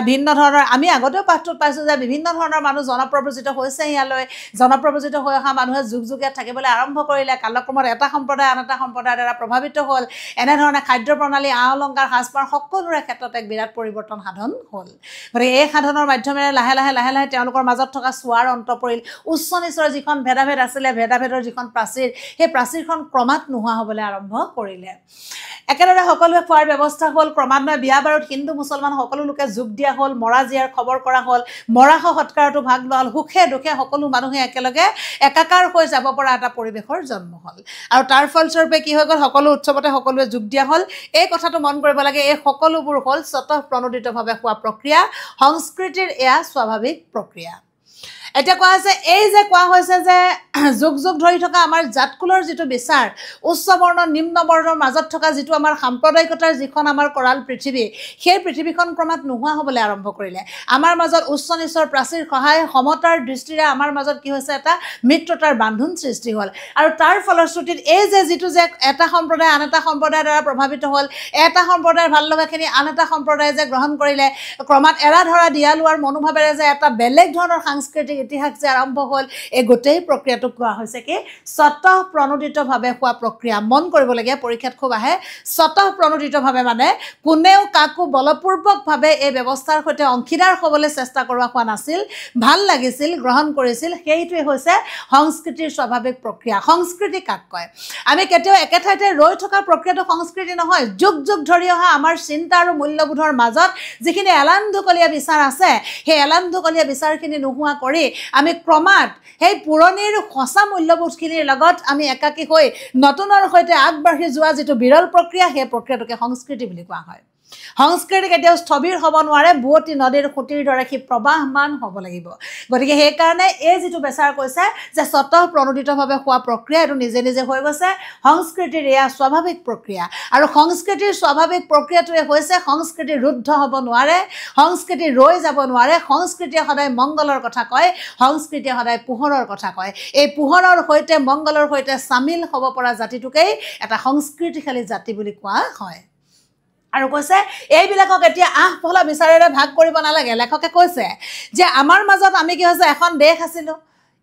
ভিন্ন ধৰণৰ আমি আগতেও পাঠটোত পাইছোঁ যে বিভিন্ন ধৰণৰ মানুহ জনপ্ৰব্ৰজিত হৈছে ইয়ালৈ জনপ্ৰব্ৰজিত হৈ অহা মানুহে যুগ যুগ ইয়াত থাকিবলৈ আৰম্ভ কৰিলে কালক্ৰমত এটা সম্প্ৰদায় আন এটা সম্প্ৰদায়ৰ দ্বাৰা প্ৰভাৱিত হ'ল এনেধৰণে খাদ্য প্ৰণালী আ অলংকাৰ সাজপাৰ সকলোৰে ক্ষেত্ৰত এক বিৰাট পৰিৱৰ্তন সাধন হ'ল গতিকে এই সাধনৰ মাধ্যমেৰে লাহে লাহে তেওঁলোকৰ মাজত থকা চোৱাৰ অন্ত পৰিল উচ্চ নিচৰ যিখন ভেদাভেদ আছিলে ভেদাভেদৰ যিখন প্ৰাচীৰ সেই প্ৰাচীৰখন ক্ৰমাৎ নোহোৱা হ'বলৈ আৰম্ভ কৰিলে একেদৰে সকলোৱে খোৱাৰ ব্যৱস্থা হ'ল ক্ৰমান্বয়ে বিয়া বাৰুত হিন্দু মুছলমান সকলো লোকে যোগ দিয়া হ'ল মৰা জীয়াৰ খবৰ কৰা হ'ল মৰাশ সৎকাৰতো ভাগ লোৱা হ'ল সুখে দুখে সকলো মানুহে একেলগে একাকাৰ হৈ যাব পৰা এটা পৰিৱেশৰ জন্ম হ'ল আৰু তাৰ ফলস্বৰূপে কি হৈ গ'ল সকলো উৎসৱতে সকলোৱে যোগ দিয়া হ'ল এই কথাটো মন কৰিব লাগে এই সকলোবোৰ হ'ল স্বতঃপ্ৰণোদিতভাৱে হোৱা প্ৰক্ৰিয়া সংস্কৃতিৰ এয়া স্বাভাৱিক প্ৰক্ৰিয়া এতিয়া কোৱা হৈছে এই যে কোৱা হৈছে যে যুগ যুগ ধৰি থকা আমাৰ জাতকুলৰ যিটো বিচাৰ উচ্চ বৰ্ণ নিম্ন বৰ্ণৰ মাজত থকা যিটো আমাৰ সাম্প্ৰদায়িকতাৰ যিখন আমাৰ কৰাল পৃথিৱী সেই পৃথিৱীখন ক্ৰমাৎ নোহোৱা হ'বলৈ আৰম্ভ কৰিলে আমাৰ মাজত উচ্চ নিচৰ প্ৰাচীৰ সহায় সমতাৰ দৃষ্টিৰে আমাৰ মাজত কি হৈছে এটা মিত্ৰতাৰ বান্ধোন সৃষ্টি হ'ল আৰু তাৰ ফলশ্ৰুতিত এই যে যিটো যে এটা সম্প্ৰদায় আন এটা সম্প্ৰদায়ৰ দ্বাৰা প্ৰভাৱিত হ'ল এটা সম্প্ৰদায়ৰ ভাল লগাখিনি আন এটা সম্প্ৰদায়ে যে গ্ৰহণ কৰিলে ক্ৰমাৎ এৰা ধৰা দিয়া লোৱাৰ মনোভাৱেৰে যে এটা বেলেগ ধৰণৰ সাংস্কৃতিক ইতিহাস যে আৰম্ভ হ'ল এই গোটেই প্ৰক্ৰিয়াটোক কোৱা হৈছে কি স্বতঃপ্ৰণোদিতভাৱে হোৱা প্ৰক্ৰিয়া মন কৰিবলগীয়া পৰীক্ষাত খুব আহে স্বতঃপ্ৰণোদিতভাৱে মানে কোনেও কাকো বলপূৰ্বকভাৱে এই ব্যৱস্থাৰ সৈতে অংশীদাৰ হ'বলৈ চেষ্টা কৰোৱা হোৱা নাছিল ভাল লাগিছিল গ্ৰহণ কৰিছিল সেইটোৱে হৈছে সংস্কৃতিৰ স্বাভাৱিক প্ৰক্ৰিয়া সংস্কৃতি কাক কয় আমি কেতিয়াও একে ঠাইতে ৰৈ থকা প্ৰক্ৰিয়াটো সংস্কৃতি নহয় যুগ যুগ ধৰি অহা আমাৰ চিন্তা আৰু মূল্যবোধৰ মাজত যিখিনি এলান্ধুকলীয়া বিচাৰ আছে সেই এলান্ধুকলীয়া বিচাৰখিনি নোহোৱা কৰি আমি ক্ৰমাৎ সেই পুৰণিৰ সঁচা মূল্যবোধখিনিৰ লগত আমি একাকী হৈ নতুনৰ সৈতে আগবাঢ়ি যোৱা যিটো বিৰল প্ৰক্ৰিয়া সেই প্ৰক্ৰিয়াটোকে সংস্কৃতি বুলি কোৱা হয় সংস্কৃতি কেতিয়াও স্থবিৰ হ'ব নোৱাৰে বুৱতী নদীৰ খুঁটিৰ দৰে সি প্ৰবাহমান হ'ব লাগিব গতিকে সেইকাৰণে এই যিটো বেচাৰ কৈছে যে স্বতঃ প্ৰণোদিতভাৱে হোৱা প্ৰক্ৰিয়া এইটো নিজে নিজে হৈ গৈছে সংস্কৃতিৰ এয়া স্বাভাৱিক প্ৰক্ৰিয়া আৰু সংস্কৃতিৰ স্বাভাৱিক প্ৰক্ৰিয়াটোৱে হৈছে সংস্কৃতি ৰুদ্ধ হ'ব নোৱাৰে সংস্কৃতি ৰৈ যাব নোৱাৰে সংস্কৃতিয়ে সদায় মংগলৰ কথা কয় সংস্কৃতিয়ে সদায় পোহৰৰ কথা কয় এই পোহৰৰ সৈতে মংগলৰ সৈতে চামিল হ'ব পৰা জাতিটোকেই এটা সংস্কৃতিশালী জাতি বুলি কোৱা হয় আৰু কৈছে এইবিলাকক এতিয়া আহফলা বিচাৰেৰে ভাগ কৰিব নালাগে লেখকে কৈছে যে আমাৰ মাজত আমি কি হৈছে এখন দেশ আছিলোঁ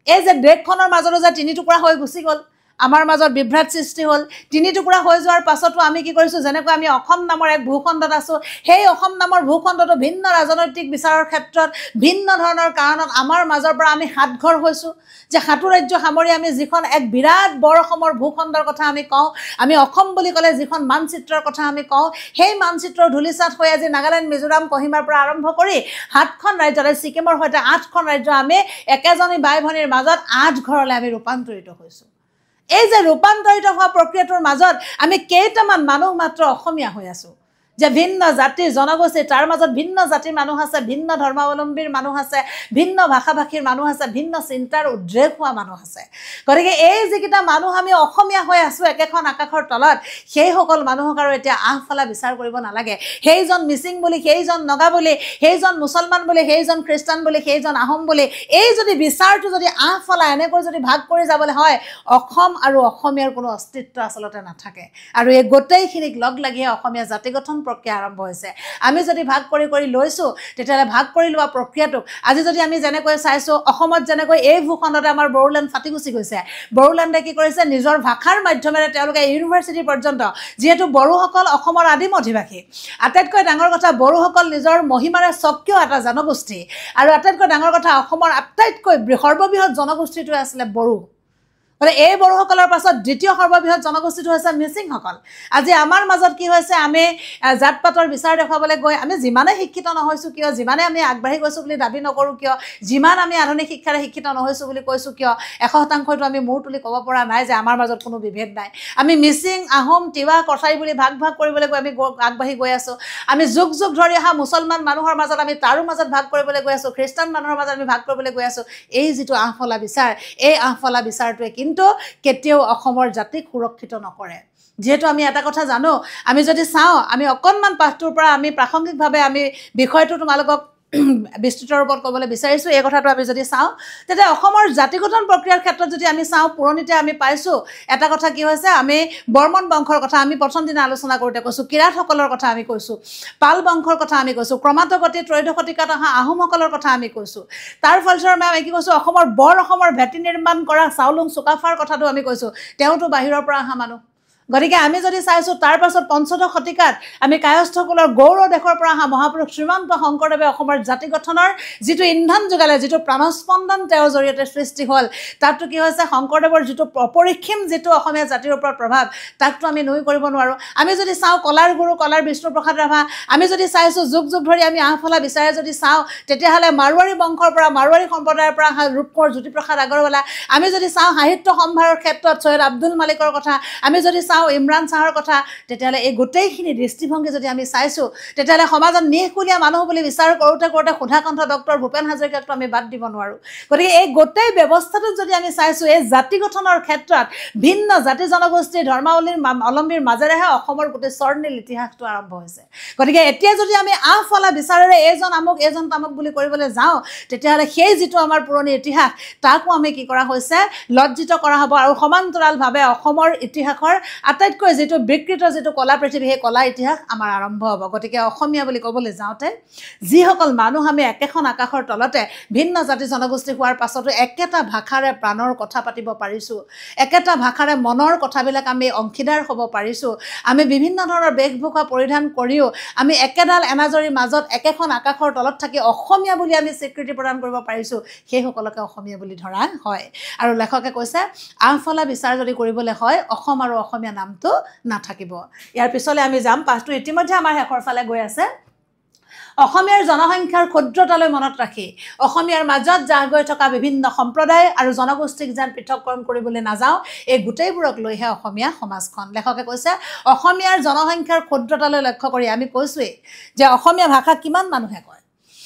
এই যে দেশখনৰ মাজতো যে তিনি টুকুৰা হৈ গুচি গ'ল আমাৰ মাজত বিভ্ৰাট সৃষ্টি হ'ল তিনি টুকুৰা হৈ যোৱাৰ পাছতো আমি কি কৰিছোঁ যেনেকৈ আমি অসম নামৰ এক ভূখণ্ডত আছোঁ সেই অসম নামৰ ভূখণ্ডটো ভিন্ন ৰাজনৈতিক বিচাৰৰ ক্ষেত্ৰত ভিন্ন ধৰণৰ কাৰণত আমাৰ মাজৰ পৰা আমি সাতঘৰ হৈছোঁ যে সাতু ৰাজ্য সামৰি আমি যিখন এক বিৰাট বৰ অসমৰ ভূখণ্ডৰ কথা আমি কওঁ আমি অসম বুলি ক'লে যিখন মানচিত্ৰৰ কথা আমি কওঁ সেই মানচিত্ৰৰ ধূলিচাত হৈ আজি নাগালেণ্ড মিজোৰাম কহিমাৰ পৰা আৰম্ভ কৰি 7খন ৰাজ্যলৈ ছিকিমৰ সৈতে 8খন ৰাজ্য আমি একেজনী বাই ভনীৰ মাজত 8 ঘৰলৈ আমি ৰূপান্তৰিত হৈছোঁ এই যে ৰূপান্তৰিত হোৱা প্ৰক্ৰিয়াটোৰ মাজত আমি কেইটামান মানুহ মাত্ৰ অসমীয়া হৈ আছোঁ যে ভিন্ন জাতি জনগোষ্ঠী তাৰ মাজত ভিন্ন জাতিৰ মানুহ আছে ভিন্ন ধৰ্মাৱলম্বীৰ মানুহ আছে ভিন্ন ভাষাভাষীৰ মানুহ আছে ভিন্ন চিন্তাৰ উদ্ৰেক হোৱা মানুহ আছে গতিকে এই যিকেইটা মানুহ আমি অসমীয়া হৈ আছোঁ একেখন আকাশৰ তলত সেইসকল মানুহক আৰু এতিয়া আহফালা বিচাৰ কৰিব নালাগে সেইজন মিচিং বুলি সেইজন নগা বুলি সেইজন মুছলমান বুলি সেইজন খ্ৰীষ্টান বুলি সেইজন আহোম বুলি এই যদি বিচাৰটো যদি আহফালা এনেকৈ যদি ভাগ কৰি যাবলৈ হয় অসম আৰু অসমীয়াৰ কোনো অস্তিত্ব আচলতে নাথাকে আৰু এই গোটেইখিনিক লগ লাগিয়ে অসমীয়া জাতি গঠন প্ৰক্ৰিয়া আৰম্ভ হৈছে আমি যদি ভাগ কৰি লৈছোঁ তেতিয়াহ'লে ভাগ কৰি লোৱা প্ৰক্ৰিয়াটোক আজি যদি আমি যেনেকৈ চাইছোঁ অসমত যেনেকৈ এই ভূখণ্ডতে আমাৰ বড়োলেণ্ড ফাটি গুচি গৈছে বড়োলেণ্ডে কি কৰিছে নিজৰ ভাষাৰ মাধ্যমেৰে তেওঁলোকে ইউনিভাৰ্চিটি পৰ্যন্ত যিহেতু বড়োসকল অসমৰ আদিম অধিবাসী আটাইতকৈ ডাঙৰ কথা বড়োসকল নিজৰ মহিমাৰে স্বকীয় এটা জনগোষ্ঠী আৰু আটাইতকৈ ডাঙৰ কথা অসমৰ আটাইতকৈ সৰ্ববৃহৎ জনগোষ্ঠীটোৱে আছিলে বড়ো মানে এই বড়োসকলৰ পাছত দ্বিতীয় সৰ্ববৃহৎ জনগোষ্ঠীটো হৈছে মিচিংসকল আজি আমাৰ মাজত কি হৈছে আমি জাত পাতৰ বিচাৰ দেখুৱাবলৈ গৈ আমি যিমানে শিক্ষিত নহৈছোঁ কিয় যিমানে আমি আগবাঢ়ি গৈছোঁ বুলি দাবী নকৰোঁ কিয় যিমান আমি আধুনিক শিক্ষাৰে শিক্ষিত নহৈছোঁ বুলি কৈছোঁ কিয় 100%টো আমি মূৰ তুলি ক'ব পৰা নাই যে আমাৰ মাজত কোনো বিভেদ নাই আমি মিচিং আহোম তিৱা কছাৰী বুলি ভাগ কৰিবলৈ গৈ আমি আগবাঢ়ি গৈ আছোঁ আমি যুগ যুগ ধৰি অহা মুছলমান মানুহৰ মাজত আমি তাৰো মাজত ভাগ কৰিবলৈ গৈ আছোঁ খ্ৰীষ্টান মানুহৰ মাজত আমি ভাগ কৰিবলৈ গৈ আছোঁ এই যিটো আহফলা বিচাৰ এই আহফলা বিচাৰটোৱে কিন্তু কেতিয়াও অসমৰ জাতিক সুৰক্ষিত নকৰে যেহেতু আমি এটা কথা জানো আমি যদি চাওঁ আমি অকণমান পাঠটোৰ পৰা আমি প্ৰাসংগিকভাৱে আমি বিষয়টো তোমালোকক বিস্তৃত ৰূপত ক'বলৈ বিচাৰিছোঁ এই কথাটো আমি যদি চাওঁ তেতিয়া অসমৰ জাতি গঠন প্ৰক্ৰিয়াৰ ক্ষেত্ৰত যদি আমি চাওঁ পুৰণিতে আমি পাইছোঁ এটা কথা কি হৈছে আমি বৰ্মন বংশৰ কথা আমি প্ৰথম দিনা আলোচনা কৰোঁতে কৈছোঁ কিৰাতসকলৰ কথা আমি কৈছোঁ পাল বংশৰ কথা আমি কৈছোঁ ক্ৰমাতগতি ত্ৰয়োদশ শতিকাত অহা আহোমসকলৰ কথা আমি কৈছোঁ তাৰ ফলস্বৰূপে আমি কি কৈছোঁ অসমৰ বৰ অসমৰ ভেটি নিৰ্মাণ কৰা চাউলুং চুকাফাৰ কথাটো আমি কৈছোঁ তেওঁতো বাহিৰৰ পৰা অহা মানুহ গতিকে আমি যদি চাইছোঁ তাৰ পাছত পঞ্চদশ শতিকাত আমি কায়স্থসকলৰ গৌৰ দেশৰ পৰা অহা মহাপুৰুষ শ্ৰীমন্ত শংকৰদেৱে অসমৰ জাতি গঠনৰ যিটো ইন্ধন যোগালে যিটো প্ৰাণস্পন্দন তেওঁৰ জৰিয়তে সৃষ্টি হ'ল তাততো কি হৈছে শংকৰদেৱৰ যিটো অপৰিসীম যিটো অসমীয়া জাতিৰ ওপৰত প্ৰভাৱ তাকতো আমি নুই কৰিব নোৱাৰোঁ আমি যদি চাওঁ কলাৰ গুৰু কলাৰ বিষ্ণুপ্ৰসাদ ৰাভা আমি যদি চাইছোঁ যুগ যুগ ধৰি আমি আহফলা বিচাৰে যদি চাওঁ তেতিয়াহ'লে মাৰোৱাৰী বংশৰ পৰা মাৰোৱাৰী সম্প্ৰদায়ৰ পৰা অহা ৰূপকোঁৱৰ জ্যোতিপ্ৰসাদ আগৰৱালা আমি যদি চাওঁ সাহিত্য সম্ভাৰৰ ক্ষেত্ৰত ছৈয়দ আব্দুল মালিকৰ কথা আমি যদি ইমৰান চাহৰ কথা তেতিয়াহ'লে এই গোটেইখিনি দৃষ্টিভংগী যদি আমি চাইছোঁ তেতিয়াহ'লে সমাজত নিষ্কুলীয়া মানুহ বুলি বিচাৰ কৰোঁতে সুধাকণ্ঠ ডক্টৰ ভূপেন হাজৰিকাকতো আমি বাদ দিব নোৱাৰোঁ গতিকে এই গোটেই ব্যৱস্থাটোত যদি আমি চাইছোঁ এই জাতি গঠনৰ ক্ষেত্ৰত ভিন্ন জাতি জনগোষ্ঠীৰ ধৰ্মাৱলম্বীৰ মাজেৰেহে অসমৰ গোটেই স্বৰ্ণীল ইতিহাসটো আৰম্ভ হৈছে গতিকে এতিয়া যদি আমি আহফলা বিচাৰেৰে এইজন আমুক এইজন তামুক বুলি কৰিবলৈ যাওঁ তেতিয়াহ'লে সেই যিটো আমাৰ পুৰণি ইতিহাস তাকো আমি কি কৰা হৈছে লজ্জিত কৰা হ'ব আৰু সমান্তৰালভাৱে অসমৰ ইতিহাসৰ আটাইতকৈ যিটো বিকৃত যিটো কলা পৃথিৱী সেই কলা ইতিহাস আমাৰ আৰম্ভ হ'ব গতিকে অসমীয়া বুলি ক'বলৈ যাওঁতে যিসকল মানুহ আমি একেখন আকাশৰ তলতে ভিন্ন জাতি জনগোষ্ঠী হোৱাৰ পাছতো একেটা ভাষাৰে প্ৰাণৰ কথা পাতিব পাৰিছোঁ একেটা ভাষাৰে মনৰ কথাবিলাক আমি অংশীদাৰ হ'ব পাৰিছোঁ আমি বিভিন্ন ধৰণৰ বেশভূষা পৰিধান কৰিও আমি একেডাল এনাজৰীৰ মাজত একেখন আকাশৰ তলত থাকি অসমীয়া বুলি আমি স্বীকৃতি প্ৰদান কৰিব পাৰিছোঁ সেইসকলকে অসমীয়া বুলি ধৰা হয় আৰু লেখকে কৈছে আহফলা বিচাৰ যদি কৰিবলৈ হয় অসম আৰু অসমীয়া নামটো নাথাকিব ইয়াৰ পিছলৈ আমি যাম পাঠটো ইতিমধ্যে আমাৰ শেষৰ ফালে গৈ আছে অসমীয়াৰ জনসংখ্যাৰ ক্ষুদ্ৰতালৈ মনত ৰাখি অসমীয়াৰ মাজত জাহ গৈ থকা বিভিন্ন সম্প্ৰদায় আৰু জনগোষ্ঠীক যেন পৃথককৰণ কৰিবলৈ নাযাওঁ, এই গোটেইবোৰক লৈহে অসমীয়া সমাজখন। লেখকে কৈছে অসমীয়াৰ জনসংখ্যাৰ ক্ষুদ্ৰতালৈ লক্ষ্য কৰি আমি কৈছোৱেই যে অসমীয়া ভাষা কিমান মানুহে কয়,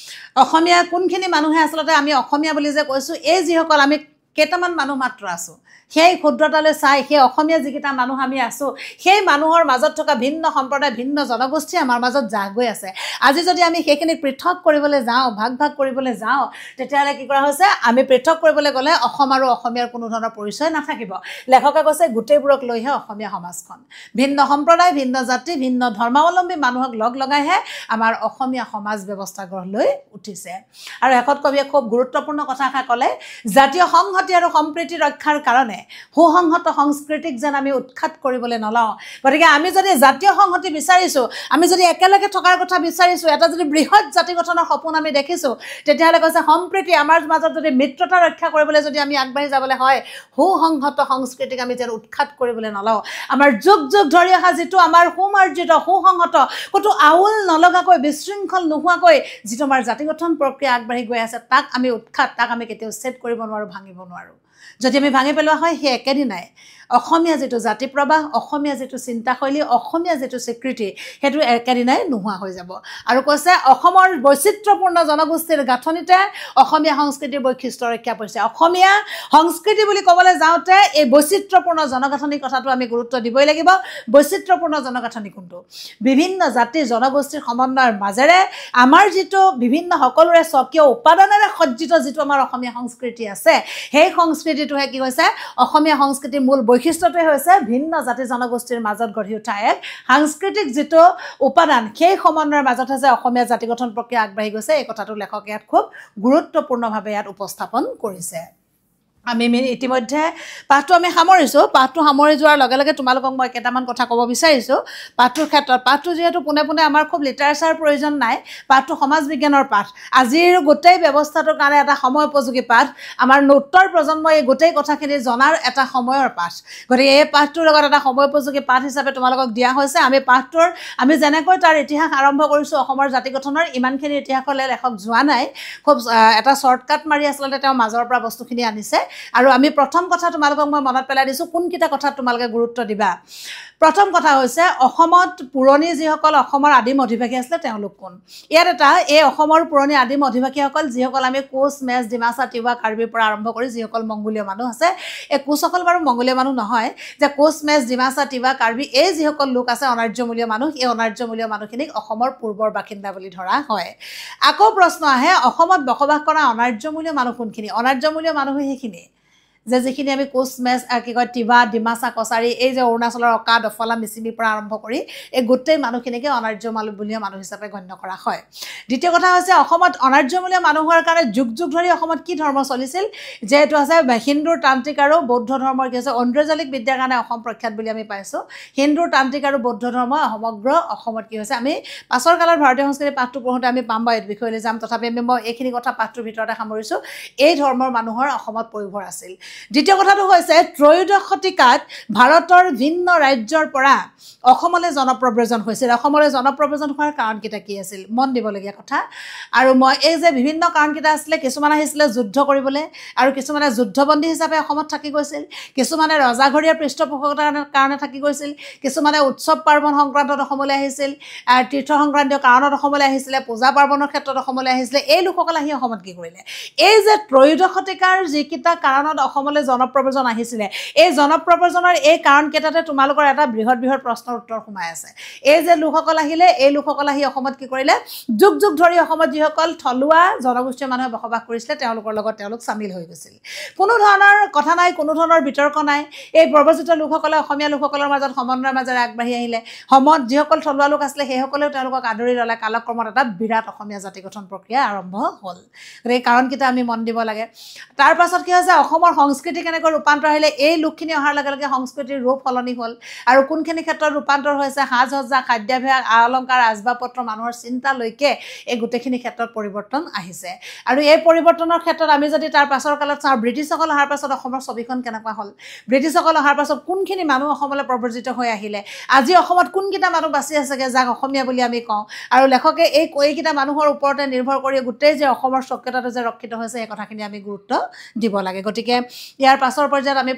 অসমীয়া কোনখিনি মানুহে আচলতে আমি অসমীয়া বুলি যে কৈছোঁ, এই যিসকল আমি কেইটামান মানুহ মাত্ৰ আছোঁ, সেই ক্ষুদ্ৰতালৈ চাই সেই অসমীয়া যিকেইটা মানুহ আমি আছোঁ, সেই মানুহৰ মাজত থকা ভিন্ন সম্প্ৰদায় ভিন্ন জনগোষ্ঠী আমাৰ মাজত জাহ গৈ আছে। আজি যদি আমি সেইখিনি পৃথক কৰিবলৈ যাওঁ, ভাগ ভাগ কৰিবলৈ যাওঁ, তেতিয়াহ'লে কি কৰা হৈছে, আমি পৃথক কৰিবলৈ গ'লে অসম আৰু অসমীয়াৰ কোনো ধৰণৰ পৰিচয় নাথাকিব। লেখকে কৈছে গোটেইবোৰক লৈহে অসমীয়া সমাজখন, ভিন্ন সম্প্ৰদায় ভিন্ন জাতি ভিন্ন ধৰ্মাৱলম্বী মানুহক লগ লগাইহে আমাৰ অসমীয়া সমাজ ব্যৱস্থা গঢ় লৈ উঠিছে। আৰু শেষত কবিয়ে খুব গুৰুত্বপূৰ্ণ কথা এষাৰ ক'লে, জাতীয় সংহতি আৰু সম্প্ৰীতি ৰক্ষাৰ কাৰণে সুসংহত সংস্কৃতিক যেন আমি উৎখাত কৰিবলৈ নলওঁ। গতিকে আমি যদি জাতীয় সংহতি বিচাৰিছোঁ, আমি যদি একেলগে থকাৰ কথা বিচাৰিছোঁ, এটা যদি বৃহৎ জাতি গঠনৰ সপোন আমি দেখিছোঁ, তেতিয়াহ'লে কৈছে সম্প্ৰীতি আমাৰ মাজত যদি মিত্ৰতা ৰক্ষা কৰিবলৈ যদি আমি আগবাঢ়ি যাবলৈ হয়, সুসংহত সংস্কৃতিক আমি যেন উৎখাত কৰিবলৈ নলওঁ। আমাৰ যুগ যুগ ধৰি অহা যিটো আমাৰ সুমাৰ্জিত সুসংহত ক'তো আউল নলগাকৈ বিশৃংখল নোহোৱাকৈ যিটো আমাৰ জাতি গঠন প্ৰক্ৰিয়া আগবাঢ়ি গৈ আছে, তাক আমি তাক আমি কেতিয়াও ছেদ কৰিব নোৱাৰোঁ, ভাঙিব নোৱাৰোঁ। যদি আমি ভাঙি পেলোৱা হয়, সেই একেদিনাই অসমীয়া যিটো জাতি প্ৰবাহ, অসমীয়া যিটো চিন্তাশৈলী, অসমীয়া যিটো স্বীকৃতি, সেইটো একেদিনাই নোহোৱা হৈ যাব। আৰু কৈছে অসমৰ বৈচিত্ৰ্যপূৰ্ণ জনগোষ্ঠীৰ গাঁথনিতে অসমীয়া সংস্কৃতিৰ বৈশিষ্ট্য ৰক্ষা পৰিছে। অসমীয়া সংস্কৃতি বুলি ক'বলৈ যাওঁতে এই বৈচিত্ৰ্যপূৰ্ণ জনগাঁথনিৰ কথাটো আমি গুৰুত্ব দিবই লাগিব। বৈচিত্ৰ্যপূৰ্ণ জনগাঁথনি কোনটো? বিভিন্ন জাতি জনগোষ্ঠীৰ সমন্বয়ৰ মাজেৰে আমাৰ যিটো বিভিন্ন সকলোৰে স্বকীয় উপাদানেৰে সজ্জিত যিটো আমাৰ অসমীয়া সংস্কৃতি আছে, সেই সংস্কৃতিটোহে কি হৈছে, অসমীয়া সংস্কৃতিৰ মূল বৈশিষ্ট্যটোৱে হৈছে ভিন্ন জাতি জনগোষ্ঠীৰ মাজত গঢ়ি উঠা এক সাংস্কৃতিক যিটো উপাদান, সেই সমন্বয়ৰ মাজতহে যে অসমীয়া জাতি গঠন প্ৰক্ৰিয়া আগবাঢ়ি গৈছে, এই কথাটো লেখকে ইয়াত খুব গুৰুত্বপূৰ্ণভাৱে ইয়াত উপস্থাপন কৰিছে। আমি ইতিমধ্যে পাঠটো আমি সামৰিছোঁ। পাঠটো সামৰি যোৱাৰ লগে লগে তোমালোকক মই কেইটামান কথা ক'ব বিচাৰিছোঁ পাঠটোৰ ক্ষেত্ৰত। পাঠটো যিহেতু পোনে পোনে আমাৰ খুব লিটাৰেচাৰ প্ৰয়োজন নাই, পাঠটো সমাজ বিজ্ঞানৰ পাঠ, আজিৰ গোটেই ব্যৱস্থাটোৰ কাৰণে এটা সময় উপযোগী পাঠ, আমাৰ উত্তৰ প্ৰজন্মই এই গোটেই কথাখিনি জনাৰ এটা সময়ৰ পাঠ। গতিকে এই পাঠটোৰ লগত এটা সময় উপযোগী পাঠ হিচাপে তোমালোকক দিয়া হৈছে। আমি যেনেকৈ তাৰ ইতিহাস আৰম্ভ কৰিছোঁ অসমৰ জাতি গঠনৰ, ইমানখিনি ইতিহাসলৈ লেখক যোৱা নাই, খুব এটা শ্বৰ্টকাট মাৰি আচলতে তেওঁ মাজৰ পৰা বস্তুখিনি আনিছে। আৰু আমি প্ৰথম কথা তোমালোকক মই মনত পেলাই দিছোঁ, কোনকেইটা কথাত তোমালোকে গুৰুত্ব দিবা। প্ৰথম কথা হৈছে অসমত পুৰণি যিসকল অসমৰ আদিম অধিবাসী আছিলে তেওঁলোক কোন। ইয়াত এই অসমৰ পুৰণি আদিম অধিবাসীসকল যিসকল আমি কোচ, মেচ, ডিমাচা, তিৱা, কাৰ্বিৰ পৰা আৰম্ভ কৰি যিসকল মংগোলীয় মানুহ আছে, এই কোচসকল বাৰু মংগোলীয় মানুহ নহয়, যে কোচ, মেচ, ডিমাচা, তিৱা, কাৰ্বি এই যিসকল লোক আছে অনাৰ্যমূলীয় মানুহ, এই অনাৰ্যমূলীয় মানুহখিনিক অসমৰ পূৰ্বৰ বাসিন্দা বুলি ধৰা হয়। আকৌ প্ৰশ্ন আহে অসমত বসবাস কৰা অনাৰ্যমূলীয় মানুহ কোনখিনি? অনাৰ্যমূলীয় মানুহ সেইখিনি যিখিনি আমি কোচ, মেচ, তিৱা, ডিমাচা, কছাৰী, এই যে অৰুণাচলৰ অকা, দফলা, মিচিমিৰ পৰা আৰম্ভ কৰি এই গোটেই মানুহখিনিকে অনাৰ্যমূলীয় মানুহ হিচাপে গণ্য কৰা হয়। দ্বিতীয় কথা হৈছে অসমত অনাৰ্যমূলীয় মানুহ হোৱাৰ কাৰণে যুগ যুগ ধৰি অসমত কি ধৰ্ম চলিছিল, যে এইটো আছে হিন্দুৰ তান্ত্ৰিক আৰু বৌদ্ধ ধৰ্মৰ কি হৈছে ঐন্দ্ৰজালিক বিদ্যাৰ কাৰণে অসম প্ৰখ্যাত বুলি আমি পাইছোঁ। হিন্দুৰ তান্ত্ৰিক আৰু বৌদ্ধ ধৰ্ম সমগ্ৰ অসমত কি হৈছে, আমি পাছৰ কালত ভাৰতীয় সংস্কৃতিৰ পাঠটো পঢ়োঁতে আমি পাম বা এই বিষয়লৈ যাম, তথাপি মই এইখিনি কথা পাঠটোৰ ভিতৰতে সামৰিছোঁ। এই ধৰ্মৰ মানুহৰ অসমত পয়োভৰ আছিল। দ্বিতীয় কথাটো হৈছে ত্ৰয়োদশ শতিকাত ভাৰতৰ ভিন্ন ৰাজ্যৰ পৰা অসমলৈ জনপ্ৰব্ৰজন হৈছিল। অসমলৈ জনপ্ৰব্ৰজন হোৱাৰ কাৰণকেইটা কি আছিল, মন দিবলগীয়া কথা। আৰু মই এই যে বিভিন্ন কাৰণকেইটা আছিলে, কিছুমান আহিছিলে যুদ্ধ কৰিবলৈ, আৰু কিছুমানে যুদ্ধবন্দী হিচাপে অসমত থাকি গৈছিল, কিছুমানে ৰজাঘৰীয়া পৃষ্ঠপোষকতাৰ কাৰণে থাকি গৈছিল, কিছুমানে উৎসৱ পাৰ্বণ সংক্ৰান্তত অসমলৈ আহিছিল, তীৰ্থ সংক্ৰান্তীয় কাৰণত অসমলৈ আহিছিলে, পূজা পাৰ্বণৰ ক্ষেত্ৰত অসমলৈ আহিছিলে। এই লোকসকল আহি অসমত কি কৰিলে, এই যে ত্ৰয়োদশ শতিকাৰ যিকেইটা কাৰণত অসমলৈ জনপ্ৰব্ৰজন আহিছিলে, এই জনপ্ৰব্ৰজনৰ এই কাৰণকেইটাতে তোমালোকৰ এটা বৃহৎ বৃহৎ প্ৰশ্নৰ উত্তৰ সোমাই আছে। এই যে লোকসকল আহিলে, এই লোকসকল আহি অসমত কি কৰিলে, যুগ যুগ ধৰি অসমত যিসকল থলুৱা জনগোষ্ঠীয় মানুহে বসবাস কৰিছিলে তেওঁলোকৰ লগত তেওঁলোক চামিল হৈ গৈছিল। কোনো ধৰণৰ কথা নাই, কোনো ধৰণৰ বিতৰ্ক নাই। এই প্ৰব্ৰজিত লোকসকলে অসমীয়া লোকসকলৰ মাজত সমন্বয়ৰ মাজেৰে আগবাঢ়ি আহিলে। সময়ত যিসকল থলুৱা লোক আছিলে সেইসকলেও তেওঁলোকক আদৰি ল'লে। কালক্ৰমত এটা বিৰাট অসমীয়া জাতি গঠন প্ৰক্ৰিয়া আৰম্ভ হ'ল। গতিকে এই কাৰণকেইটা আমি মন দিব লাগে। তাৰ পাছত কি হৈছে, অসমৰ সংস্কৃতি কেনেকৈ ৰূপান্তৰ আহিলে এই লোকখিনি অহাৰ লগে লগে সংস্কৃতিৰ ৰূপ সলনি হ'ল আৰু কোনখিনি ক্ষেত্ৰত ৰূপান্তৰ হৈছে সাজ সজ্জা খাদ্যাভ্যাস অলংকাৰ আচবাব পত্ৰ মানুহৰ চিন্তালৈকে এই গোটেইখিনি ক্ষেত্ৰত পৰিৱৰ্তন আহিছে আৰু এই পৰিৱৰ্তনৰ ক্ষেত্ৰত আমি যদি তাৰ পাছৰ কালত চাওঁ ব্ৰিটিছসকল অহাৰ পাছত অসমৰ ছবিখন কেনেকুৱা হ'ল ব্ৰিটিছসকল অহাৰ পাছত কোনখিনি মানুহ অসমলৈ প্ৰব্ৰজিত হৈ আহিলে আজি অসমত কোনকেইটা মানুহ বাচি আছেগে যাক অসমীয়া বুলি আমি কওঁ আৰু লেখকে এইকেইটা মানুহৰ ওপৰতে নিৰ্ভৰ কৰি গোটেই যে অসমৰ স্বকীয়তাটো যে ৰক্ষিত হৈছে এই কথাখিনি আমি গুৰুত্ব দিব লাগে গতিকে ইয়াৰ পাছৰ পৰ্যায়ত আমি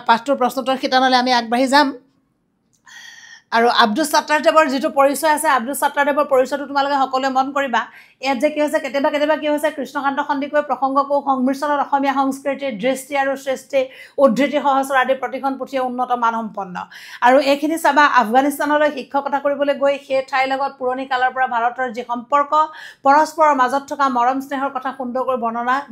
পাঠটোৰ প্ৰশ্নোত্তৰ শিতানলৈ আমি আগবাঢ়ি যাম আৰু আব্দুল সাত্তাৰ দেৱৰ যিটো পৰিচয় আছে আব্দুল সাত্তাৰ দেৱৰ পৰিচয়টো তোমালোকে সকলোৱে মন কৰিবা ইয়াত যে কি হৈছে কেতিয়াবা কি হৈছে কৃষ্ণকান্ত সন্দিকৈ প্ৰসংগকো সংমিশ্ৰণত অসমীয়া সংস্কৃতিৰ দৃষ্টি আৰু সৃষ্টি উদ্ধৃতি সহস্ৰ আদি প্ৰতিখন পুথিয়ে উন্নত মানসম্পন্ন আৰু এইখিনি চাবা আফগানিস্তানলৈ শিক্ষকতা কৰিবলৈ গৈ সেই ঠাইৰ লগত পুৰণি কালৰ পৰা ভাৰতৰ যি সম্পৰ্ক পৰস্পৰৰ মাজত থকা মৰম স্নেহৰ কথা সুন্দৰকৈ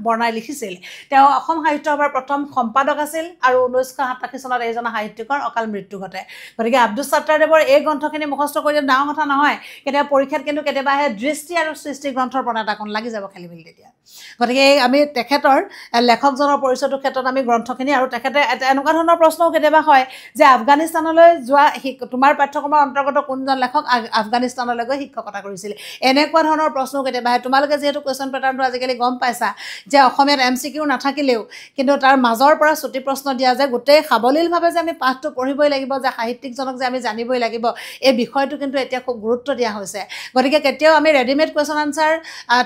বৰ্ণাই লিখিছিল তেওঁ অসম সাহিত্য সভাৰ প্ৰথম সম্পাদক আছিল আৰু 1987 চনত এইজন সাহিত্যিকৰ অকাল মৃত্যু ঘটে গতিকে আব্দুল সাত্তাৰ দেৱৰ এই গ্ৰন্থখিনি মুখস্থ কৰি ডাঙৰ কথা নহয় কেতিয়াবা পৰীক্ষাত কিন্তু কেতিয়াবা আহে দৃষ্টি আৰু সৃষ্টি গ্ৰন্থৰ প্ৰণেতা কোন লাগি যাব খেলি মেলি তেতিয়া গতিকে আমি তেখেতৰ লেখকজনৰ পৰিচয়টোৰ ক্ষেত্ৰত আমি গ্ৰন্থখিনি আৰু তেখেতে এনেকুৱা ধৰণৰ প্ৰশ্নও কেতিয়াবা হয় যে আফগানিস্তানলৈ যোৱা তোমাৰ পাঠ্যক্ৰমৰ অন্তৰ্গত কোনজন লেখক আফগানিস্তানলৈ গৈ শিক্ষকতা কৰিছিল এনেকুৱা ধৰণৰ প্ৰশ্নও কেতিয়াবা আহে তোমালোকে যিহেতু কুৱেশ্যন পেটাৰ্ণটো আজিকালি গম পাইছা যে অসমীয়াত MCQ নাথাকিলেও কিন্তু তাৰ মাজৰ পৰা চুটি প্ৰশ্ন দিয়া যে গোটেই সাৱলীলভাৱে যে আমি পাঠটো পঢ়িবই লাগিব যে সাহিত্যিকজনক যে আমি জানিবই লাগিব এই বিষয়টো কিন্তু এতিয়া খুব গুৰুত্ব দিয়া হৈছে গতিকে কেতিয়াও আমি ৰেডিমেড কুৱেশ্যন আনসাৰ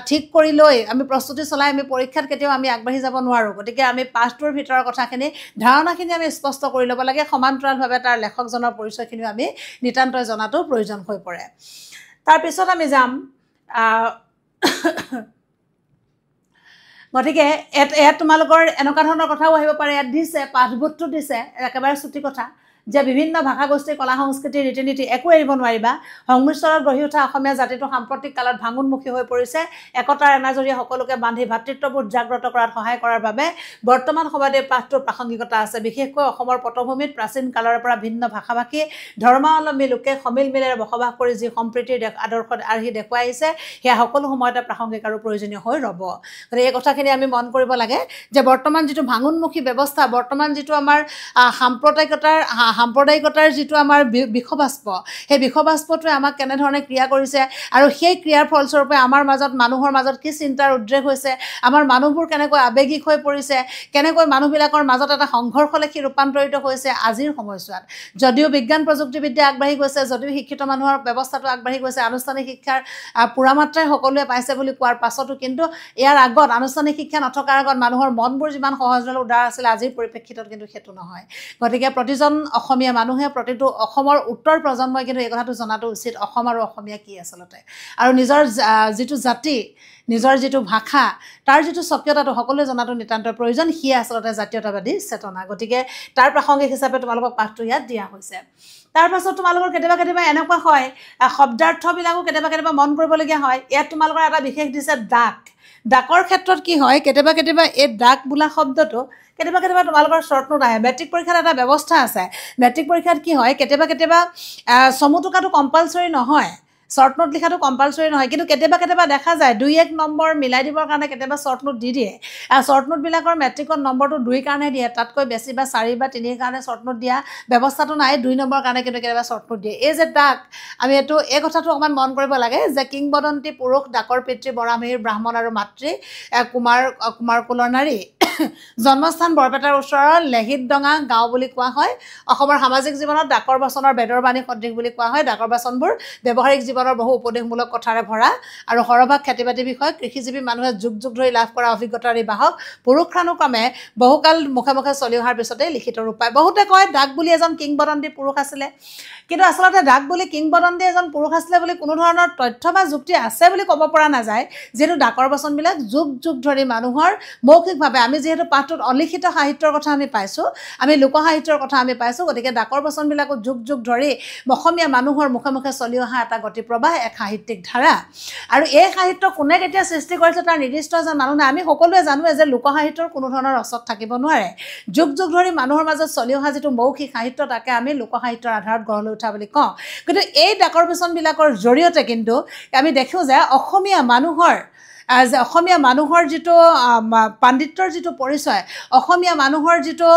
ঠিক কৰি লৈ আমি প্ৰস্তুতি চলাই আমি পৰীক্ষাত কেতিয়াও আমি আগবাঢ়ি যাব নোৱাৰোঁ গতিকে আমি পাঠটোৰ ভিতৰৰ কথাখিনি ধাৰণাখিনি আমি স্পষ্ট কৰি ল'ব লাগে সমান্তৰালভাৱে তাৰ লেখকজনৰ পৰিচয়খিনিও আমি নিতান্তই জনাটো প্ৰয়োজন হৈ পৰে তাৰপিছত আমি যাম গতিকে ইয়াত তোমালোকৰ এনেকুৱা ধৰণৰ কথাও আহিব পাৰে ইয়াত দিছে পাঠবোধটো দিছে একেবাৰে চুটি কথা যে বিভিন্ন ভাষাগোষ্ঠীৰ কলা সংস্কৃতিৰ ৰীতি নীতি একো এৰিব নোৱাৰিবা সংমিশ্ৰণত গঢ়ি উঠা অসমীয়া জাতিটো সাম্প্ৰতিক কালত ভাঙোনমুখী হৈ পৰিছে একতাৰ এনাজৰীয়ে সকলোকে বান্ধি ভাতৃত্ববোধ জাগ্ৰত কৰাত সহায় কৰাৰ বাবে বৰ্তমান সময়ত এই পাঠটোৰ প্ৰাসংগিকতা আছে বিশেষকৈ অসমৰ পটভূমিত প্ৰাচীন কালৰ পৰা ভিন্ন ভাষাভাষী ধৰ্মাৱলম্বী লোকে সমিল মিলেৰে বসবাস কৰি যি সম্প্ৰীতিৰ আদৰ্শত আৰ্হি দেখুৱাই আহিছে সেয়া সকলো সময়তে প্ৰাসংগিক আৰু প্ৰয়োজনীয় হৈ ৰ'ব গতিকে এই কথাখিনি আমি মন কৰিব লাগে যে বৰ্তমান যিটো ভাঙোনমুখী ব্যৱস্থা বৰ্তমান যিটো আমাৰ সাম্প্ৰদায়িকতাৰ যিটো আমাৰ বিষবাস্প সেই বিষবাস্পটোৱে আমাক কেনেধৰণে ক্ৰিয়া কৰিছে আৰু সেই ক্ৰিয়াৰ ফলস্বৰূপে আমাৰ মাজত মানুহৰ মাজত কি চিন্তাৰ উদ্ৰেক হৈছে আমাৰ মানুহবোৰ কেনেকৈ আৱেগিক হৈ পৰিছে কেনেকৈ মানুহবিলাকৰ মাজত এটা সংঘৰ্ষলেখী ৰূপান্তৰিত হৈছে আজিৰ সময়ছোৱাত যদিও বিজ্ঞান প্ৰযুক্তিবিদ্যা আগবাঢ়ি গৈছে যদিও শিক্ষিত মানুহৰ ব্যৱস্থাটো আগবাঢ়ি গৈছে আনুষ্ঠানিক শিক্ষাৰ পুৰামাত্ৰাই সকলোৱে পাইছে বুলি কোৱাৰ পাছতো কিন্তু ইয়াৰ আগত আনুষ্ঠানিক শিক্ষা নথকাৰ আগত মানুহৰ মনবোৰ যিমান সহজভাৱে উদাৰ আছিল আজিৰ পৰিপ্ৰেক্ষিতত কিন্তু সেইটো নহয় গতিকে প্ৰতিজন অসমীয়া মানুহে প্ৰতিটো অসমৰ উত্তৰ প্ৰজন্মই কিন্তু এই কথাটো জনাটো উচিত অসম আৰু অসমীয়া কি আচলতে আৰু নিজৰ যিটো জাতি নিজৰ যিটো ভাষা তাৰ যিটো স্বকীয়তাটো সকলোৱে জনাটো নিতান্ত প্ৰয়োজন সিয়ে আচলতে জাতীয়তাবাদী চেতনা গতিকে তাৰ প্ৰাসংগিক হিচাপে তোমালোকক পাঠটো ইয়াত দিয়া হৈছে তাৰ পাছত তোমালোকৰ কেতিয়াবা এনেকুৱা হয় শব্দাৰ্থবিলাকো কেতিয়াবা মন কৰিবলগীয়া হয় ইয়াত তোমালোকৰ এটা বিশেষ দিছে ডাকৰ ক্ষেত্ৰত কি হয় কেতিয়াবা এই ডাক বোলা শব্দটো কেতিয়াবা তোমালোকৰ শ্বৰ্ট নোট আহে মেট্ৰিক পৰীক্ষাত এটা ব্যৱস্থা আছে মেট্ৰিক পৰীক্ষাত কি হয় কেতিয়াবা চমু টকাটো কম্পালচৰি নহয় শ্বৰ্ট নোট লিখাটো কম্পালচৰি নহয় কিন্তু কেতিয়াবা দেখা যায় 2-1 নম্বৰ মিলাই দিবৰ কাৰণে কেতিয়াবা শ্বৰ্ট নোট দি দিয়ে শ্বৰ্ট নোটবিলাকৰ মেট্ৰিকত নম্বৰটো 2 কাৰণে দিয়ে তাতকৈ বেছি বা 4 বা 3 কাৰণে শ্বৰ্ট নোট দিয়া ব্যৱস্থাটো নাই 2 নম্বৰ কাৰণে কিন্তু কেতিয়াবা শ্বৰ্ট নোট দিয়ে এই যে ডাক আমি এই কথাটো অকণমান মন কৰিব লাগে যে কিংবদন্তি পুৰুষ ডাকৰ পিতৃ বৰামিহিৰ ব্ৰাহ্মণ আৰু মাতৃ কুমাৰ কুলৰ নাৰী জন্মস্থান বৰপেটাৰ ওচৰৰ লেহিতডঙা গাঁও বুলি কোৱা হয় অসমৰ সামাজিক জীৱনত ডাকৰ বাচনৰ বেদৰ বাণী সদৃশ বুলি কোৱা হয় ডাকৰ বাচনবোৰ ব্যৱহাৰিক জীৱনৰ বহু উপদেশমূলক কথাৰে ভৰা আৰু সৰহভাগ খেতিবাতি বিষয় কৃষিজীৱী মানুহে যুগ ধৰি লাভ কৰা অভিজ্ঞতাৰ বাহক পুৰুষানুক্ৰমে বহুকাল মুখে চলি অহাৰ পিছতেই লিখিত ৰূপ পায় বহুতে কয় ডাক বুলি এজন কিংবদন্তি পুৰুষ আছিলে কিন্তু আচলতে ডাক বুলি কিংবদন্তি এজন পুৰুষ আছিলে বুলি কোনো ধৰণৰ তথ্য বা যুক্তি আছে বুলি ক'ব পৰা নাযায় যিহেতু ডাকৰ বাচনবিলাক যুগ ধৰি মানুহৰ মৌখিকভাৱে আমি যিহেতু পাঠটোত অলিখিত সাহিত্যৰ কথা আমি পাইছোঁ আমি লোকসাহিত্যৰ কথা আমি পাইছোঁ গতিকে ডাকৰ বচনবিলাকো যুগ ধৰি অসমীয়া মানুহৰ মুখে চলি অহা এটা গতিপ্ৰবাহ এক সাহিত্যিক ধাৰা আৰু এই সাহিত্য কোনে কেতিয়া সৃষ্টি কৰিছে তাৰ নিৰ্দিষ্ট এজন মানুহ নাই আমি সকলোৱে জানোৱে যে লোকসাহিত্যৰ কোনো ধৰণৰ ৰচত থাকিব নোৱাৰে যুগ ধৰি মানুহৰ মাজত চলি অহা যিটো মৌখিক সাহিত্য তাকে আমি লোকসাহিত্যৰ আধাৰত গঢ় লৈ উঠা বুলি কওঁ কিন্তু এই ডাকৰ বচনবিলাকৰ জৰিয়তে কিন্তু আমি দেখোঁ যে অসমীয়া মানুহৰ যে অসমীয়া মানুহৰ যিটো পাণ্ডিত্যৰ যিটো পৰিচয়, অসমীয়া মানুহৰ যিটো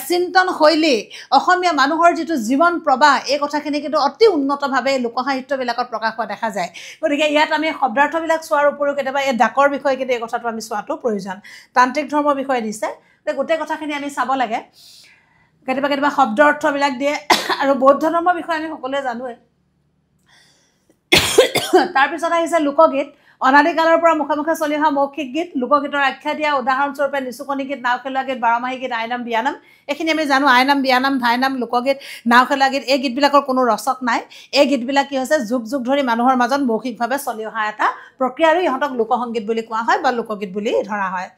চিন্তন শৈলী, অসমীয়া মানুহৰ যিটো জীৱন প্ৰবাহ, এই কথাখিনি কিন্তু অতি উন্নতভাৱে লোকসাহিত্যবিলাকত প্ৰকাশ হোৱা দেখা যায়। গতিকে ইয়াত আমি শব্দাৰ্থবিলাক চোৱাৰ উপৰিও কেতিয়াবা এই ডাকৰ বিষয়ে কিন্তু এই কথাটো আমি চোৱাটো প্ৰয়োজন। তান্ত্ৰিক ধৰ্মৰ বিষয়ে দিছে, গোটেই কথাখিনি আমি চাব লাগে। কেতিয়াবা কেতিয়াবা শব্দ অৰ্থবিলাক দিয়ে, আৰু বৌদ্ধ ধৰ্মৰ বিষয়ে আমি সকলোৱে জানোৱে। তাৰপিছত আহিছে লোকগীত। অনাদিকালৰ পৰা মুখে মুখে চলি অহা মৌখিক গীত, লোকগীতৰ আখ্যা দিয়া, উদাহৰণস্বৰূপে নিচুকনি গীত, নাও খেলোৱা গীত, বাৰমাহী গীত, আইনাম, বিয়ানাম, এইখিনি আমি জানো। আইনাম, বিয়ানাম, ধাইনাম, লোকগীত, নাও খেলোৱা গীত, এই গীতবিলাকৰ কোনো ৰচক নাই। এই গীতবিলাক কি হৈছে, যুগ যুগ ধৰি মানুহৰ মাজত মৌখিকভাৱে চলি অহা এটা প্ৰক্ৰিয়া, আৰু ইহঁতক লোকসংগীত বুলি কোৱা হয় বা লোকগীত বুলি ধৰা হয়।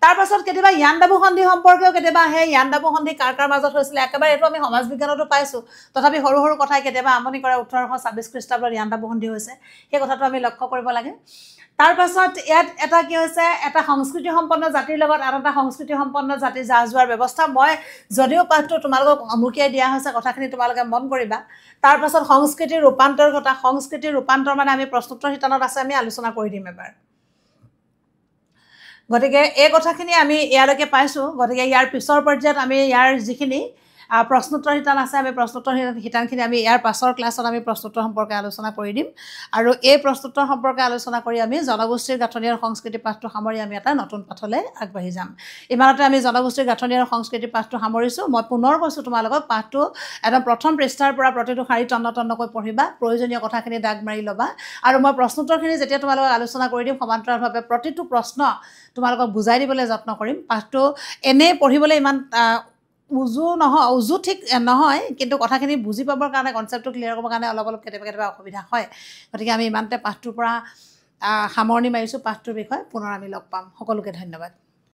তাৰপাছত কেতিয়াবা ইয়াণ্ডাবু সন্ধি সম্পৰ্কেও কেতিয়াবা আহে। ইয়াণ্ডাবু সন্ধি কাৰ কাৰ মাজত হৈছিলে, একেবাৰে এইটো আমি সমাজ বিজ্ঞানতো পাইছোঁ, তথাপি সৰু সৰু কথাই কেতিয়াবা আমনি কৰে। 1826 খ্ৰীষ্টাব্দত ইয়াণ্ডাবু সন্ধি হৈছে, সেই কথাটো আমি লক্ষ্য কৰিব লাগে। তাৰপাছত ইয়াত এটা কি হৈছে, এটা সংস্কৃতি সম্পন্ন জাতিৰ লগত আন এটা সংস্কৃতি সম্পন্ন জাতিৰ যা যোৱাৰ ব্যৱস্থা। মই যদিও পাঠটো তোমালোকক অমুকিয়াই দিয়া হৈছে, কথাখিনি তোমালোকে মন কৰিবা। তাৰপাছত সংস্কৃতিৰ ৰূপান্তৰ ঘটা। সংস্কৃতিৰ ৰূপান্তৰ মানে আমি প্ৰশ্নোত্তৰ শিতানত আছে, আমি আলোচনা কৰি দিম এবাৰ। গতিকে এই কথাখিনি আমি ইয়ালৈকে পাইছোঁ। গতিকে ইয়াৰ পিছৰ পৰ্যায়ত আমি ইয়াৰ যিখিনি প্ৰশ্নোত্তৰ শিতান আছে, আমি প্ৰশ্নোত্তৰ শিতানখিনি আমি ইয়াৰ পাছৰ ক্লাছত আমি প্ৰশ্নোত্তৰ সম্পৰ্কে আলোচনা কৰি দিম। আৰু এই প্ৰশ্নোত্তৰ সম্পৰ্কে আলোচনা কৰি আমি জনগোষ্ঠীৰ গাঁথনি আৰু সংস্কৃতি পাঠটো সামৰি আমি এটা নতুন পাঠলৈ আগবাঢ়ি যাম। ইমানতে আমি জনগোষ্ঠীৰ গাঁথনি আৰু সংস্কৃতি পাঠটো সামৰিছোঁ। মই পুনৰ কৈছোঁ তোমালোকক, পাঠটো একদম প্ৰথম পৃষ্ঠাৰ পৰা প্ৰতিটো শাৰী তন্ন তন্নকৈ পঢ়িবা, প্ৰয়োজনীয় কথাখিনি দাগ মাৰি ল'বা। আৰু মই প্ৰশ্নোত্তৰখিনি যেতিয়া তোমালোকক আলোচনা কৰি দিম, সমান্তৰালভাৱে প্ৰতিটো প্ৰশ্ন তোমালোকক বুজাই দিবলৈ যত্ন কৰিম। পাঠটো এনেই পঢ়িবলৈ ইমান উজু ঠিক নহয়, কিন্তু কথাখিনি বুজি পাবৰ কাৰণে, কনচেপ্টটো ক্লিয়াৰ কৰিবৰ কাৰণে অলপ অলপ কেতিয়াবা অসুবিধা হয়। গতিকে আমি ইমানতে পাঠটোৰ পৰা সামৰণি মাৰিছোঁ। পাঠটোৰ বিষয়ে পুনৰ আমি লগ পাম। সকলোকে ধন্যবাদ।